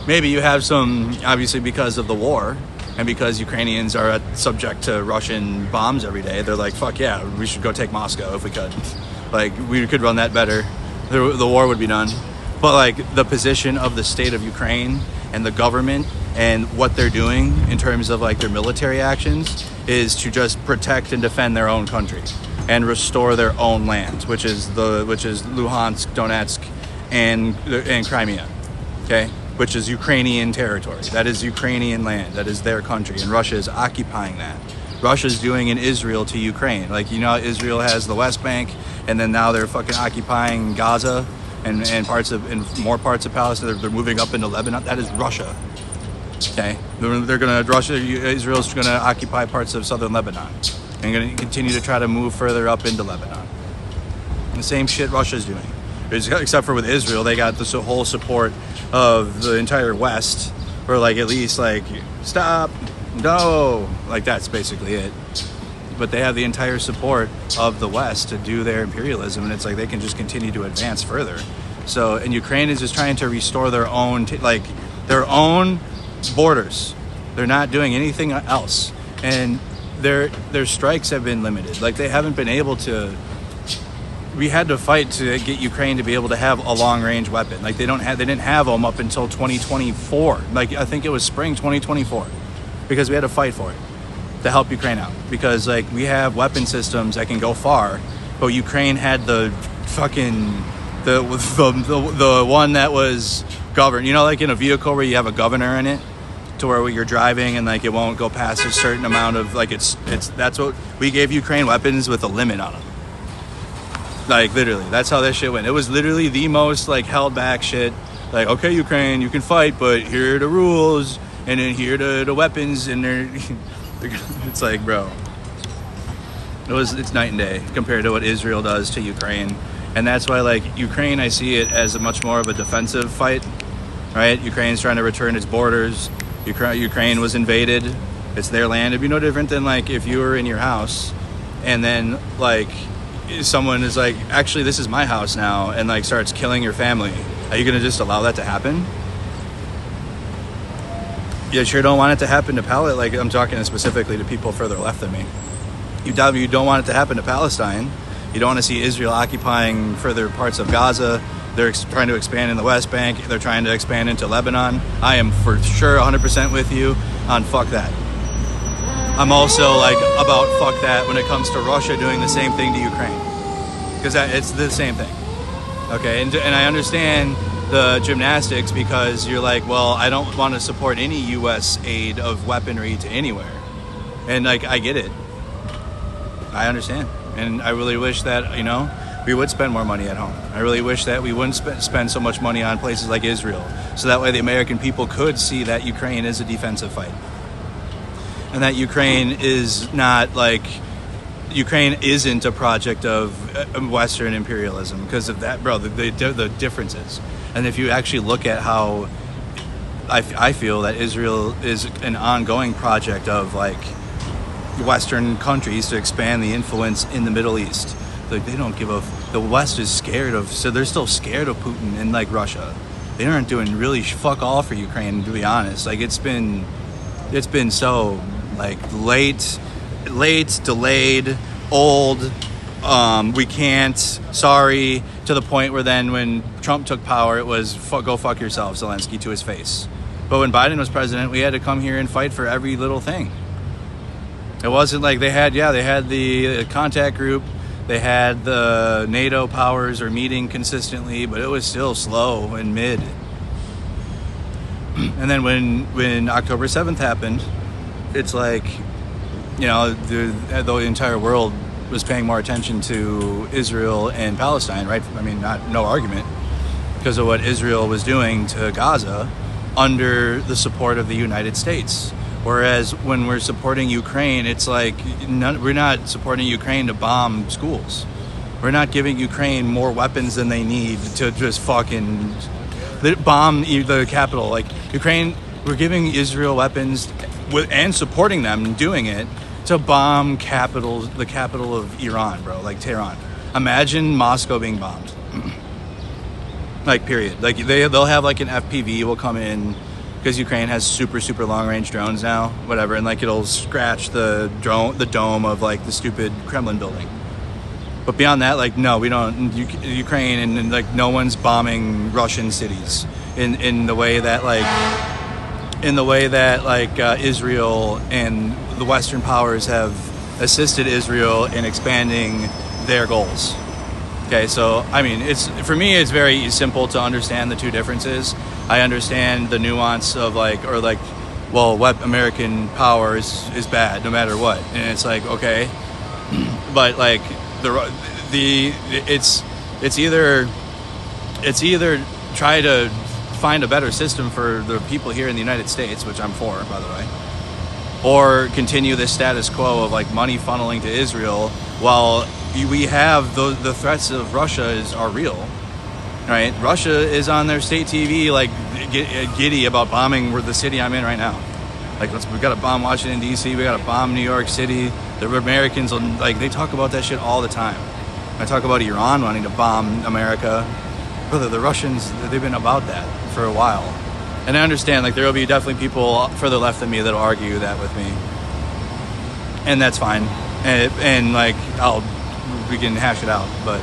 Maybe you have some, obviously because of the war and because Ukrainians are subject to Russian bombs every day, they're like, fuck yeah, we should go take Moscow if we could. Like we could run that better. The war would be done. But like the position of the state of Ukraine and the government and what they're doing in terms of like their military actions is to just protect and defend their own country and restore their own land, which is Luhansk, Donetsk, and Crimea, okay, which is Ukrainian territory. That is Ukrainian land. That is their country, and Russia is occupying that. Russia's doing in Israel to Ukraine. Like Israel has the West Bank, and then now they're fucking occupying Gaza and more parts of Palestine. They're moving up into Lebanon. That is Russia. Okay, Israel's gonna occupy parts of southern Lebanon. And going to continue to try to move further up into Lebanon. And the same shit Russia's doing. Except for with Israel, they got this whole support of the entire West, or like at least like, stop, no, like that's basically it. But they have the entire support of the West to do their imperialism, and it's like they can just continue to advance further. So, and Ukraine is just trying to restore their own, their own borders. They're not doing anything else. And their strikes have been limited. Like they haven't been able to. We had to fight to get Ukraine to be able to have a long-range weapon. Like they didn't have them up until 2024. Like I think it was spring 2024, because we had to fight for it to help Ukraine out. Because like we have weapon systems that can go far, but Ukraine had the fucking the one that was governed. Like in a vehicle where you have a governor in it, to where you're driving and like it won't go past a certain amount of like that's what we gave Ukraine, weapons with a limit on them. Like literally, that's how that shit went. It was literally the most like held back shit. Like, okay, Ukraine, you can fight, but here are the rules, and then here are the weapons, and it's like, bro, it's night and day compared to what Israel does to Ukraine. And that's why like Ukraine, I see it as a much more of a defensive fight, right? Ukraine's trying to return its borders. Ukraine was invaded. It's their land. It'd be no different than like if you were in your house and then like someone is like, actually this is my house now, and like starts killing your family. Are you gonna just allow that to happen? You sure don't want it to happen to Palestine. Like I'm talking specifically to people further left than me. You don't want it to happen to Palestine. You don't want to see Israel occupying further parts of Gaza. They're trying to expand in the West Bank. They're trying to expand into Lebanon. I am for sure 100% with you on fuck that. I'm also like about fuck that when it comes to Russia doing the same thing to Ukraine. Because it's the same thing. Okay, and I understand the gymnastics because you're like, well, I don't want to support any U.S. aid of weaponry to anywhere. And like, I get it. I understand. And I really wish that, we would spend more money at home. I really wish that we wouldn't spend so much money on places like Israel. So that way the American people could see that Ukraine is a defensive fight. And that Ukraine is not like, Ukraine isn't a project of Western imperialism because of that, bro, the differences. And if you actually look at how I feel that Israel is an ongoing project of like Western countries to expand the influence in the Middle East. Like they don't give a, the West is scared of, so they're still scared of Putin and like Russia. They aren't doing really fuck all for Ukraine, to be honest. Like it's been so like late, delayed, old, we can't, sorry, to the point where then when Trump took power, it was go fuck yourself, Zelensky, to his face. But when Biden was president, we had to come here and fight for every little thing. It wasn't like they had the contact group, they had the NATO powers are meeting consistently, but it was still slow and mid. And then when October 7th happened, it's like, the entire world was paying more attention to Israel and Palestine, right? I mean, no argument, because of what Israel was doing to Gaza under the support of the United States. Whereas when we're supporting Ukraine, it's like we're not supporting Ukraine to bomb schools. We're not giving Ukraine more weapons than they need to just fucking bomb the capital. Like Ukraine, we're giving Israel weapons and supporting them doing it to bomb the capital of Iran, bro, like Tehran. Imagine Moscow being bombed. Like, period. Like, they'll have, like, an FPV will come in, because Ukraine has super, super long-range drones now, whatever, and, like, it'll scratch the dome of, like, the stupid Kremlin building. But beyond that, like, no, we don't, Ukraine, and like, no one's bombing Russian cities in the way that, Israel and the Western powers have assisted Israel in expanding their goals. Okay, so I mean, for me, it's very simple to understand the two differences. I understand the nuance of what American power is bad no matter what, and it's like, okay, but like it's either try to find a better system for the people here in the United States, which I'm for, by the way, or continue this status quo of like money funneling to Israel while we have the threats of Russia are real, right? Russia is on their state TV like giddy about bombing the city I'm in right now. Like, we got to bomb Washington D.C. We got to bomb New York City. The Americans, like, they talk about that shit all the time. I talk about Iran wanting to bomb America. Brother, the Russians, they've been about that for a while. And I understand, like, there will be definitely people further left than me that'll argue that with me. And that's fine. And like, we can hash it out. But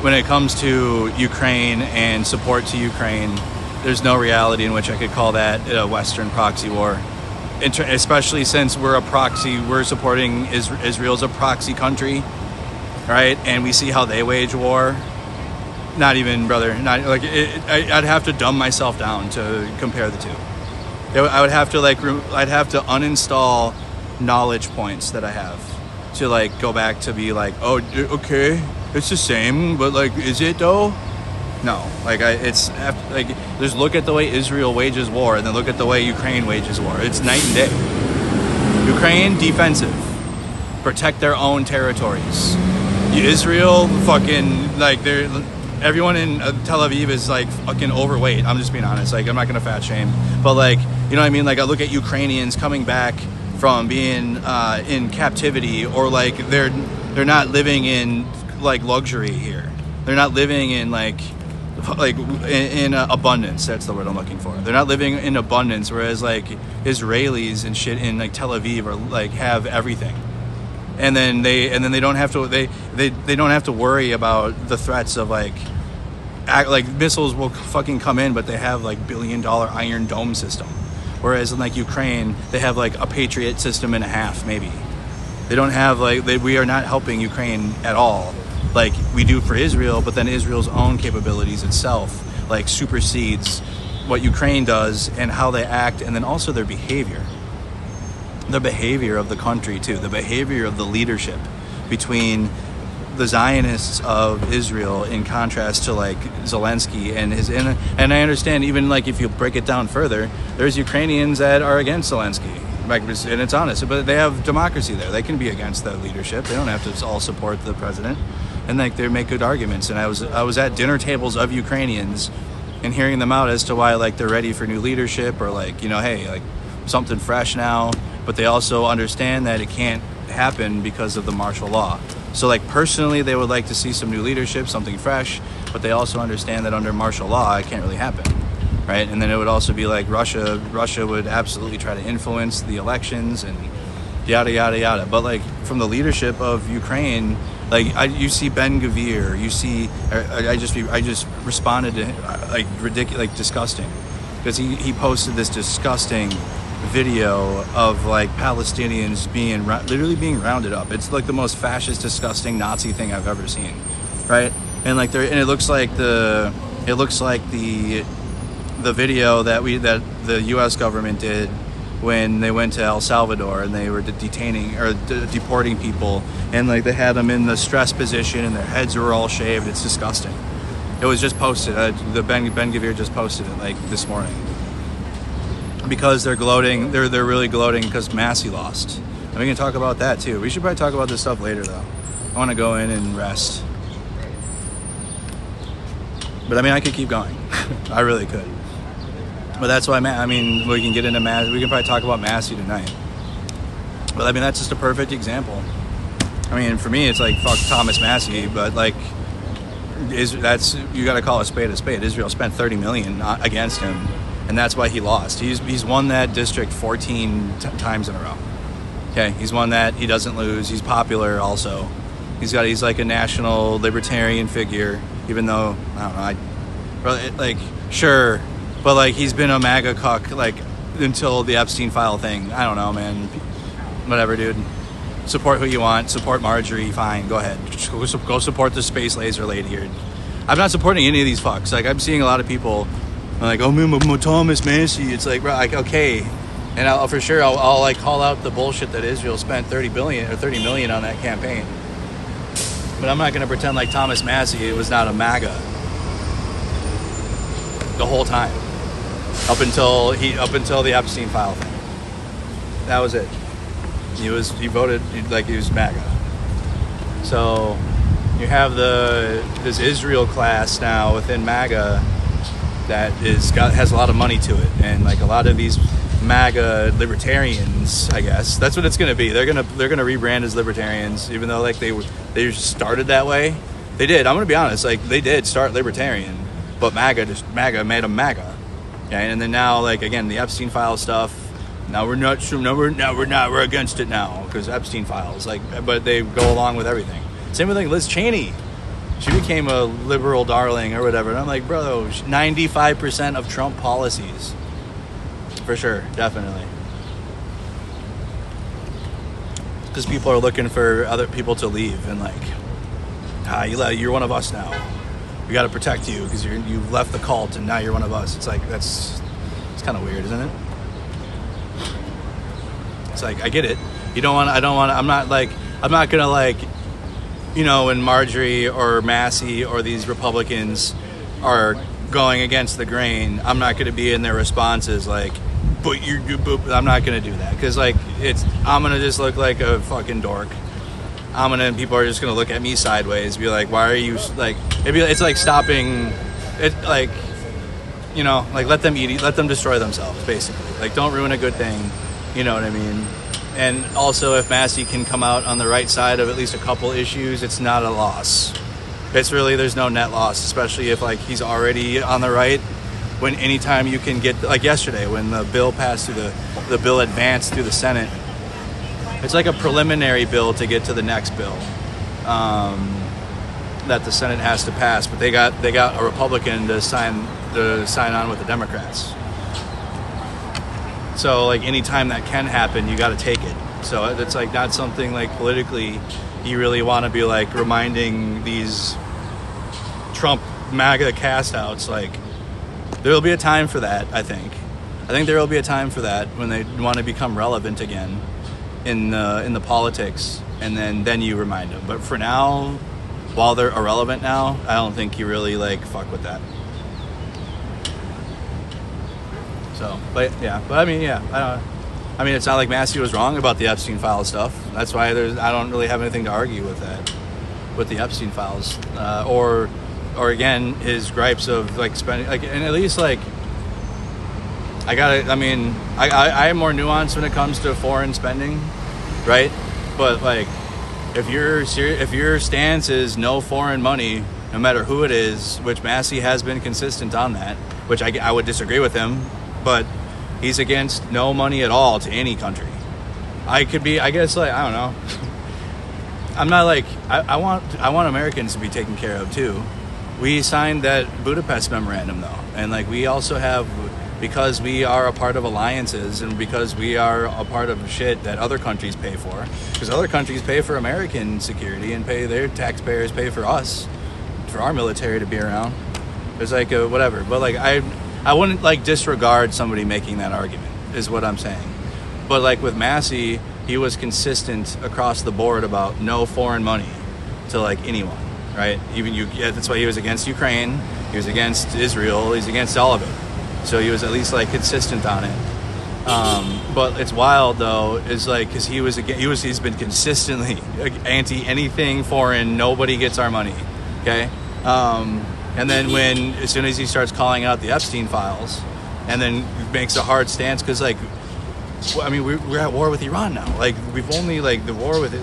when it comes to Ukraine and support to Ukraine, there's no reality in which I could call that a Western proxy war. Especially since we're supporting Israel as a proxy country, right? And we see how they wage war. Not even, brother, I'd have to dumb myself down to compare the two. I'd have to uninstall knowledge points that I have to like go back to be like, oh, okay, it's the same, but like, is it though? No, just look at the way Israel wages war and then look at the way Ukraine wages war. It's night and day. Ukraine, defensive. Protect their own territories. Israel, fucking, like, everyone in Tel Aviv is, like, fucking overweight. I'm just being honest. Like, I'm not going to fat shame. But, like, you know what I mean? Like, I look at Ukrainians coming back from being in captivity, or, like, they're not living in, like, luxury here. They're not living in, in abundance. That's the word I'm looking for. They're not living in abundance, whereas like Israelis and shit in like Tel Aviv are like have everything, and then they don't have to they don't have to worry about the threats of like missiles will fucking come in, but they have like $1 billion Iron Dome system, whereas in like Ukraine they have like a Patriot system and a half maybe. They don't have we are not helping Ukraine at all. Like we do for Israel, but then Israel's own capabilities itself like supersedes what Ukraine does and how they act, and then also their behavior of the country too, the behavior of the leadership between the Zionists of Israel in contrast to like Zelensky and I understand even like if you break it down further, there's Ukrainians that are against Zelensky. And it's honest, but they have democracy there. They can be against the leadership. They don't have to all support the president, and like they make good arguments. And I was at dinner tables of Ukrainians, and hearing them out as to why like they're ready for new leadership, or like, you know, hey, like something fresh now. But they also understand that it can't happen because of the martial law. So like personally, they would like to see some new leadership, something fresh. But they also understand that under martial law, it can't really happen. Right, and then it would also be like Russia would absolutely try to influence the elections and yada yada yada. But like from the leadership of Ukraine, like you see Ben Gvir, you see I just responded to like ridiculous, like disgusting, because he posted this disgusting video of like Palestinians literally being rounded up. It's like the most fascist, disgusting Nazi thing I've ever seen, right? And like it looks like the video that the U.S. government did when they went to El Salvador and they were detaining or deporting people, and like they had them in the stress position and their heads were all shaved. It's disgusting. It was just posted. The Ben Gavir just posted it like this morning because they're gloating. They're really gloating because Massey lost. And we can talk about that too. We should probably talk about this stuff later though. I want to go in and rest. But I mean, I could keep going. I really could. But that's why I mean, we can get into Massey. We can probably talk about Massey tonight. But I mean, that's just a perfect example. I mean, for me, it's like fuck Thomas Massey, but like, you got to call a spade a spade. Israel spent $30 million against him, and that's why he lost. He's won that district 14 times in a row. Okay, he's won that. He doesn't lose. He's popular also. He's like a national libertarian figure, even though I don't know. Sure. But like he's been a MAGA cuck like until the Epstein file thing. I don't know, man. Whatever, dude. Support who you want. Support Marjorie. Fine, go ahead. Go support the space laser lady. Or I'm not supporting any of these fucks. Like I'm seeing a lot of people like, oh man, Thomas Massey. It's like, bro, like okay, and I'll like call out the bullshit that Israel spent $30 million on that campaign. But I'm not gonna pretend like Thomas Massey was not a MAGA the whole time. Up until the Epstein file thing. That was it. He voted like he was MAGA. So you have this Israel class now within MAGA that has a lot of money to it, and like a lot of these MAGA libertarians, I guess that's what it's gonna be. They're gonna rebrand as libertarians, even though like they started that way. They did. I'm gonna be honest. Like they did start libertarian, but MAGA made them MAGA. Yeah, and then now, like again, the Epstein file stuff. Now we're not. We're against it now because Epstein files. Like, but they go along with everything. Same with like Liz Cheney. She became a liberal darling or whatever, and I'm like, bro, 95% of Trump policies, for sure, definitely. Because people are looking for other people to leave and like, you're one of us now. We got to protect you because you've left the cult and now you're one of us. It's like it's kind of weird, isn't it? It's like I get it. I'm not gonna like, you know, when Marjorie or Massey or these Republicans are going against the grain, I'm not gonna be in their responses like, but I'm not gonna do that because like I'm gonna just look like a fucking dork. People are just gonna look at me sideways, be like, why are you like? It's like stopping it, like, you know, like let them destroy themselves, basically. Like don't ruin a good thing, you know what I mean? And also, if Massey can come out on the right side of at least a couple issues, it's not a loss. There's no net loss, especially if like he's already on the right. When anytime you can get, like yesterday when the bill passed through the bill advanced through the Senate. It's like a preliminary bill to get to the next bill that the Senate has to pass, but they got a Republican to sign on with the Democrats. So like anytime that can happen, you got to take it. So it's like not something like politically you really want to be like reminding these Trump MAGA cast outs. Like there'll be a time for that. I think there will be a time for that when they want to become relevant again in the politics, and then you remind them. But for now, while they're irrelevant now, I don't think you really like fuck with that. So, but I mean, it's not like Massey was wrong about the Epstein file stuff. That's why I don't really have anything to argue with that, with the Epstein files, or again his gripes of like spending, like, and at least like I am more nuanced when it comes to foreign spending, right? But like, if your stance is no foreign money, no matter who it is, which Massey has been consistent on that, which I would disagree with him. But he's against no money at all to any country. I guess, like, I don't know. I'm not like, I want Americans to be taken care of too. We signed that Budapest memorandum though. And like, we also have, because we are a part of alliances and because we are a part of shit that other countries pay for, because other countries pay for American security and their taxpayers pay for us, for our military to be around. There's like a whatever, but like I wouldn't like disregard somebody making that argument is what I'm saying. But like with Massey, he was consistent across the board about no foreign money to like anyone, right? Even that's why he was against Ukraine, he was against Israel, he's against all of it. So he was at least like consistent on it. But it's wild though, is like, cause he's been consistently anti anything foreign, nobody gets our money. Okay. And then as soon as he starts calling out the Epstein files and then makes a hard stance, cause like, I mean, we're at war with Iran now. Like we've only like the war with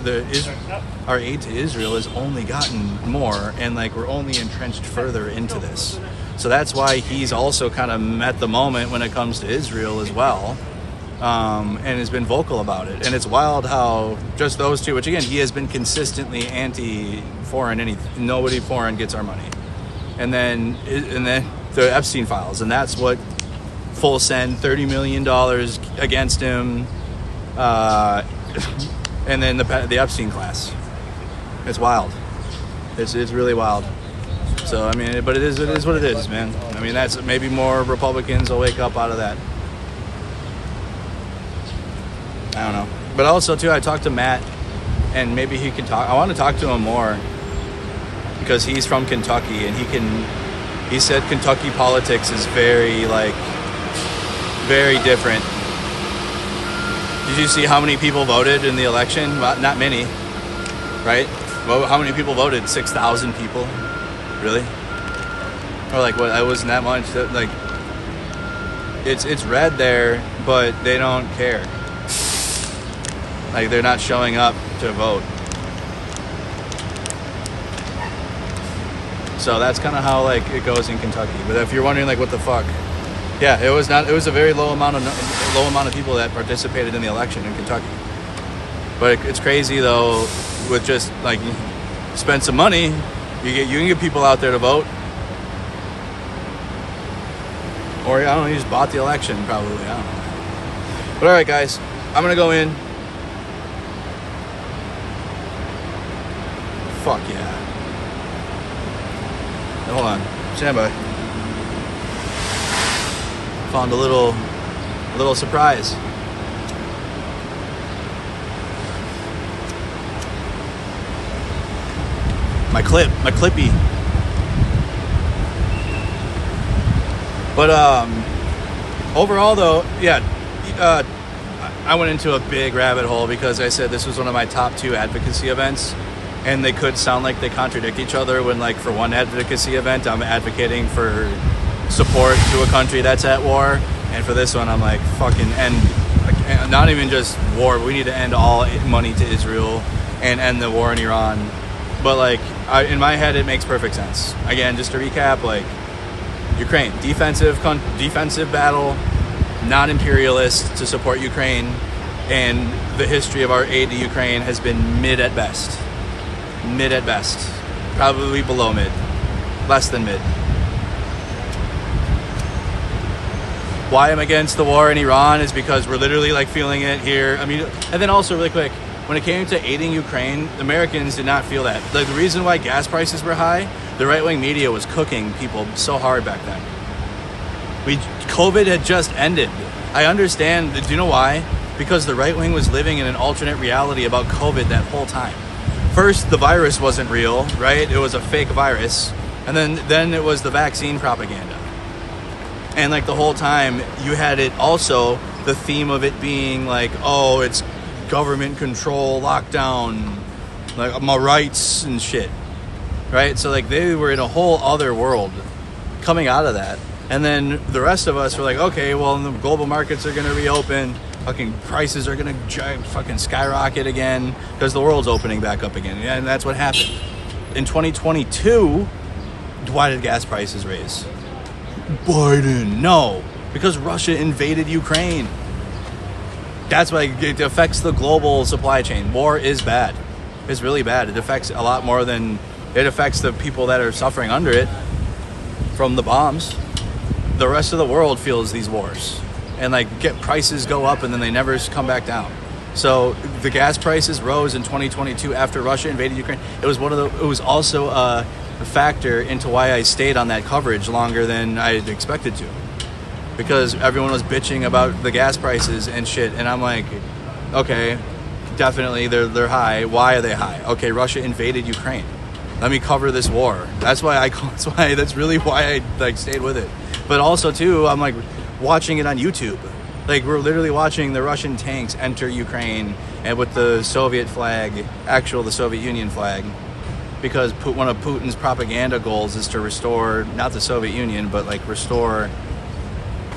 our aid to Israel has only gotten more, and like we're only entrenched further into this. So that's why he's also kind of met the moment when it comes to Israel as well, and has been vocal about it. And it's wild how just those two, which again he has been consistently anti-foreign, nobody foreign gets our money, and then the Epstein files, and that's what. Full send, $30 million against him, and then the Epstein class. It's wild. It's really wild. So I mean, but it is what it is, man. I mean, that's maybe more Republicans will wake up out of that. I don't know. But also too, I talked to Matt, and maybe he can talk. I want to talk to him more because he's from Kentucky, and he said Kentucky politics is very different. Did you see how many people voted in the election? Well, not many, right? Well, how many people voted? 6,000 people? Really? Or like what? It wasn't that much. Like it's red there, but they don't care. Like they're not showing up to vote. So that's kind of how like it goes in Kentucky. But if you're wondering like what the fuck. Yeah, it was a very low amount of people that participated in the election in Kentucky. But it's crazy though, with just like spend some money, you can get people out there to vote. Or I don't know, you just bought the election probably, I don't know. But alright guys, I'm gonna go in. Fuck yeah. Hold on, stand by. Found a little surprise. My clippy. But overall though, yeah, I went into a big rabbit hole because I said this was one of my top 2 advocacy events, and they could sound like they contradict each other when like for one advocacy event I'm advocating for support to a country that's at war, and for this one I'm like fucking end, not even just war, but we need to end all money to Israel and end the war in Iran. But like in my head it makes perfect sense. Again, just to recap, like Ukraine, defensive battle, non-imperialist to support Ukraine, and the history of our aid to Ukraine has been mid at best, probably below mid, less than mid. Why I'm against the war in Iran is because we're literally like feeling it here. I mean, and then also really quick, when it came to aiding Ukraine, Americans did not feel that. Like the reason why gas prices were high, the right-wing media was cooking people so hard back then. COVID had just ended. I understand. Do you know why? Because the right wing was living in an alternate reality about COVID that whole time. First, the virus wasn't real, right? It was a fake virus. And then it was the vaccine propaganda. And like the whole time you had it also, the theme of it being like, oh, it's government control, lockdown, like my rights and shit, right? So like they were in a whole other world coming out of that. And then the rest of us were like, okay, well, the global markets are going to reopen. Fucking prices are going to fucking skyrocket again because the world's opening back up again. And that's what happened. In 2022, why did gas prices raise? Biden, no, because Russia invaded Ukraine. That's why it affects the global supply chain. War is bad. It's really bad. It affects a lot more than it affects the people that are suffering under it from the bombs. The rest of the world feels these wars, and like prices go up and then they never come back down. So the gas prices rose in 2022 after Russia invaded Ukraine. It was also a factor into why I stayed on that coverage longer than I had expected to. because everyone was bitching about the gas prices and shit. And I'm like, okay, definitely they're high. Why are they high? Okay, Russia invaded Ukraine. Let me cover this war. That's really why I like stayed with it. But also too, I'm like watching it on YouTube. Like we're literally watching the Russian tanks enter Ukraine and with the Soviet flag, the Soviet Union flag, because one of Putin's propaganda goals is to restore not the Soviet Union, but like restore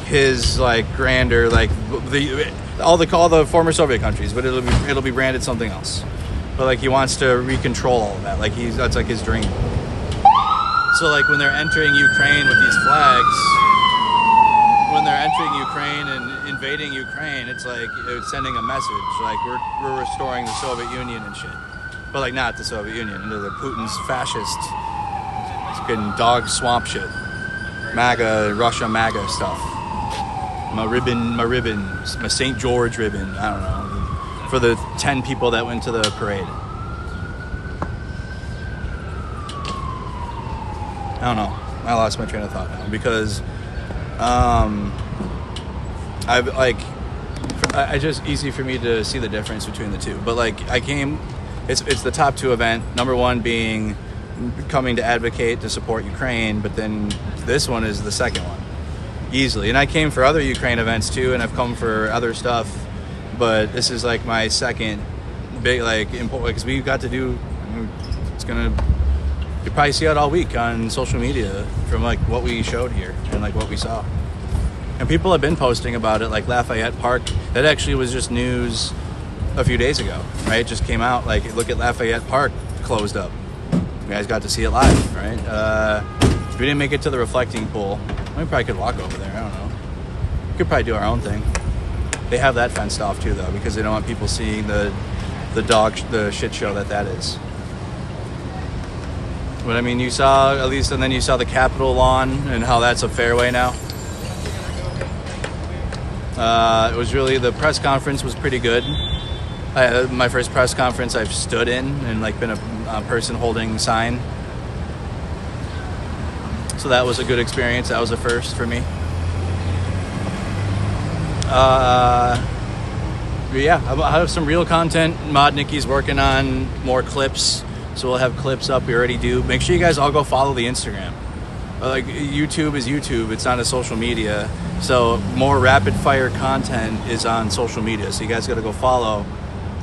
his like grander, like all the former Soviet countries, but it'll be branded something else. But like he wants to recontrol all of that. Like that's like his dream. So like when they're entering Ukraine with these flags, when they're entering Ukraine and invading Ukraine, it's like it's sending a message like we're restoring the Soviet Union and shit. But like not the Soviet Union, into the Putin's fascist fucking dog swamp shit. MAGA, Russia MAGA stuff. My ribbon, my St. George ribbon, I don't know, for the 10 people that went to the parade. I don't know. I lost my train of thought now because it's just easy for me to see the difference between the two. But like it's the top two event. Number one being coming to advocate to support Ukraine, but then this one is the second one. Easily. And I came for other Ukraine events too, and I've come for other stuff, but this is like my second big important, because we got to do, you probably see it all week on social media from like what we showed here and like what we saw. And people have been posting about it, like Lafayette Park. That actually was just news a few days ago, right? It just came out, like, look at Lafayette Park closed up. You guys got to see it live, right? We didn't make it to the reflecting pool. We probably could walk over there. I don't know. We could probably do our own thing. They have that fenced off too, though, because they don't want people seeing the shit show that is. But I mean, you saw at least, and then you saw the Capitol lawn and how that's a fairway now. It was really, the press conference was pretty good. My first press conference I've stood in and like been a person holding a sign. So that was a good experience. That was a first for me. But yeah, I have some real content. Mod Nikki's working on more clips, so we'll have clips up. We already do. Make sure you guys all go follow the Instagram. Like YouTube is YouTube. It's not a social media. So more rapid fire content is on social media. So you guys got to go follow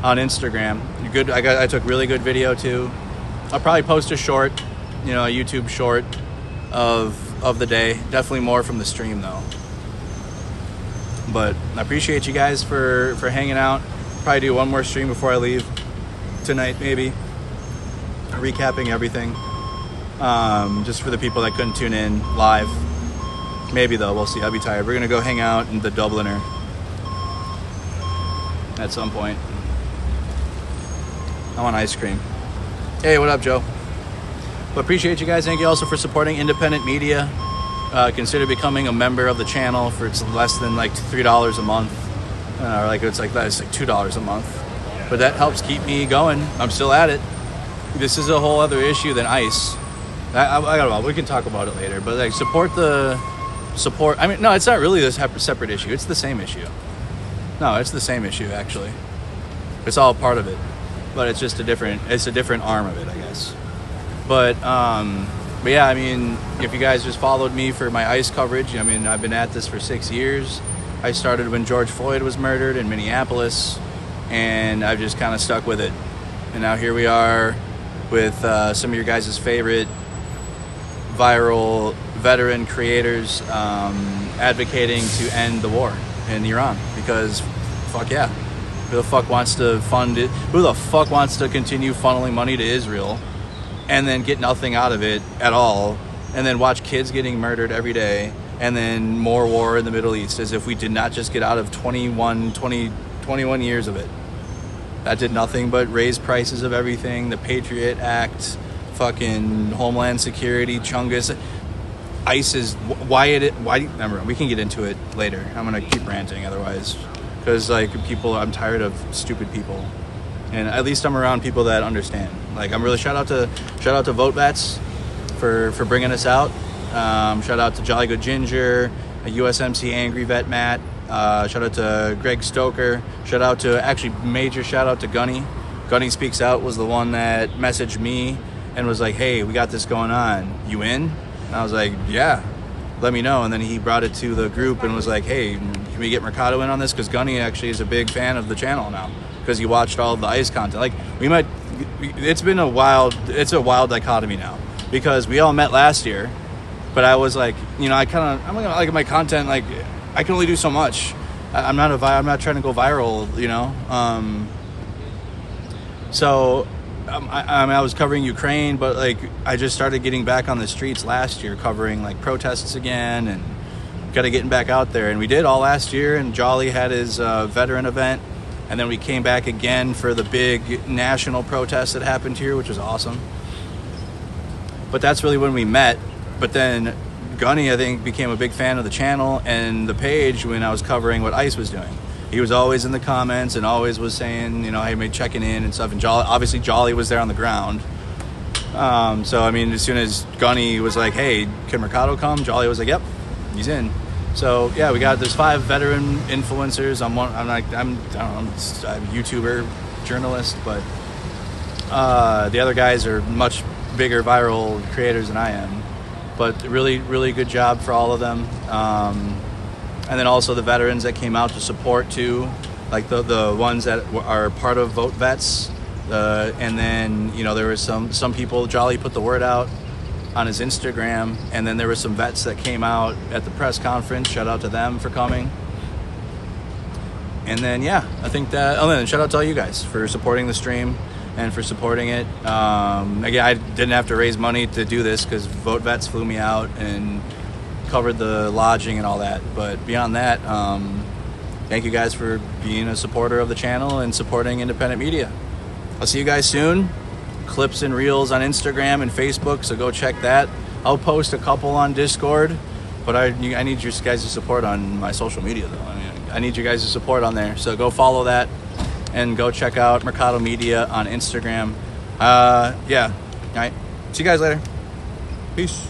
on Instagram. Good. I took really good video too. I'll probably post a short, a YouTube short of the day. Definitely more from the stream though. But I appreciate you guys for hanging out. Probably do one more stream before I leave tonight, maybe. Recapping everything. Just for the people that couldn't tune in live. Maybe though, we'll see. I'll be tired. We're gonna go hang out in the Dubliner at some point. I want ice cream. Hey, what up, Joe? But appreciate you guys. Thank you also for supporting independent media. Consider becoming a member of the channel for it's less than like $3 a month, or it's like $2 a month. But that helps keep me going. I'm still at it. This is a whole other issue than ICE. We can talk about it later. But like support. I mean, no, it's not really this separate issue. It's the same issue. No, it's the same issue actually. It's all part of it, but it's just a different arm of it, I guess. But yeah, I mean, if you guys just followed me for my ICE coverage, I mean, I've been at this for 6 years. I started when George Floyd was murdered in Minneapolis, and I've just kind of stuck with it. And now here we are with some of your guys' favorite viral veteran creators advocating to end the war in Iran, because fuck yeah. Who the fuck wants to fund it? Who the fuck wants to continue funneling money to Israel and then get nothing out of it at all, and then watch kids getting murdered every day, and then more war in the Middle East, as if we did not just get out of 21 years of it. That did nothing but raise prices of everything. The Patriot Act, fucking Homeland Security, Chungus, ICE remember, we can get into it later. I'm gonna keep ranting otherwise, because I'm tired of stupid people. And at least I'm around people that understand. Like, I'm really shout out to VoteVets for bringing us out. Shout out to Jolly Good Ginger USMC Angry Vet Matt. Shout out to Greg Stoker. Major shout out to Gunny. Gunny Speaks Out was the one that messaged me and was like, hey, we got this going on. You in? And I was like, yeah, let me know. And then he brought it to the group and was like, hey, can we get Mercado in on this? Because Gunny actually is a big fan of the channel now because he watched all of the ICE content. Like, it's a wild dichotomy now because we all met last year, but I was like, I'm like my content, like I can only do so much. I'm not trying to go viral, So I was covering Ukraine, but like I just started getting back on the streets last year, covering like protests again, and getting back out there. And we did all last year. And Jolly had his veteran event, and then we came back again for the big national protest that happened here, which was awesome. But that's really when we met. But then Gunny, I think, became a big fan of the channel and the page when I was covering what ICE was doing. He was always in the comments and always was saying, hey, checking in and stuff. And Jolly was there on the ground. So, I mean, as soon as Gunny was like, hey, can Mercado come? Jolly was like, yep, he's in. So, yeah, there's 5 veteran influencers. I'm a YouTuber, journalist, but the other guys are much bigger viral creators than I am. But really, really good job for all of them. And then also the veterans that came out to support too, like the ones that are part of VoteVets. And then, there was some people, Jolly put the word out on his Instagram, and then there were some vets that came out at the press conference. Shout out to them for coming. And then, yeah, I think that, then shout out to all you guys for supporting the stream and for supporting it. Again, I didn't have to raise money to do this because VoteVets flew me out and covered the lodging and all that. But beyond that, thank you guys for being a supporter of the channel and supporting independent media. I'll see you guys soon. Clips and reels on Instagram and Facebook, so go check that. I'll post a couple on Discord, but I need your guys' support on my social media though. I need you guys' support on there, so go follow that and go check out Mercado Media on Instagram. Yeah, all right, see you guys later. Peace.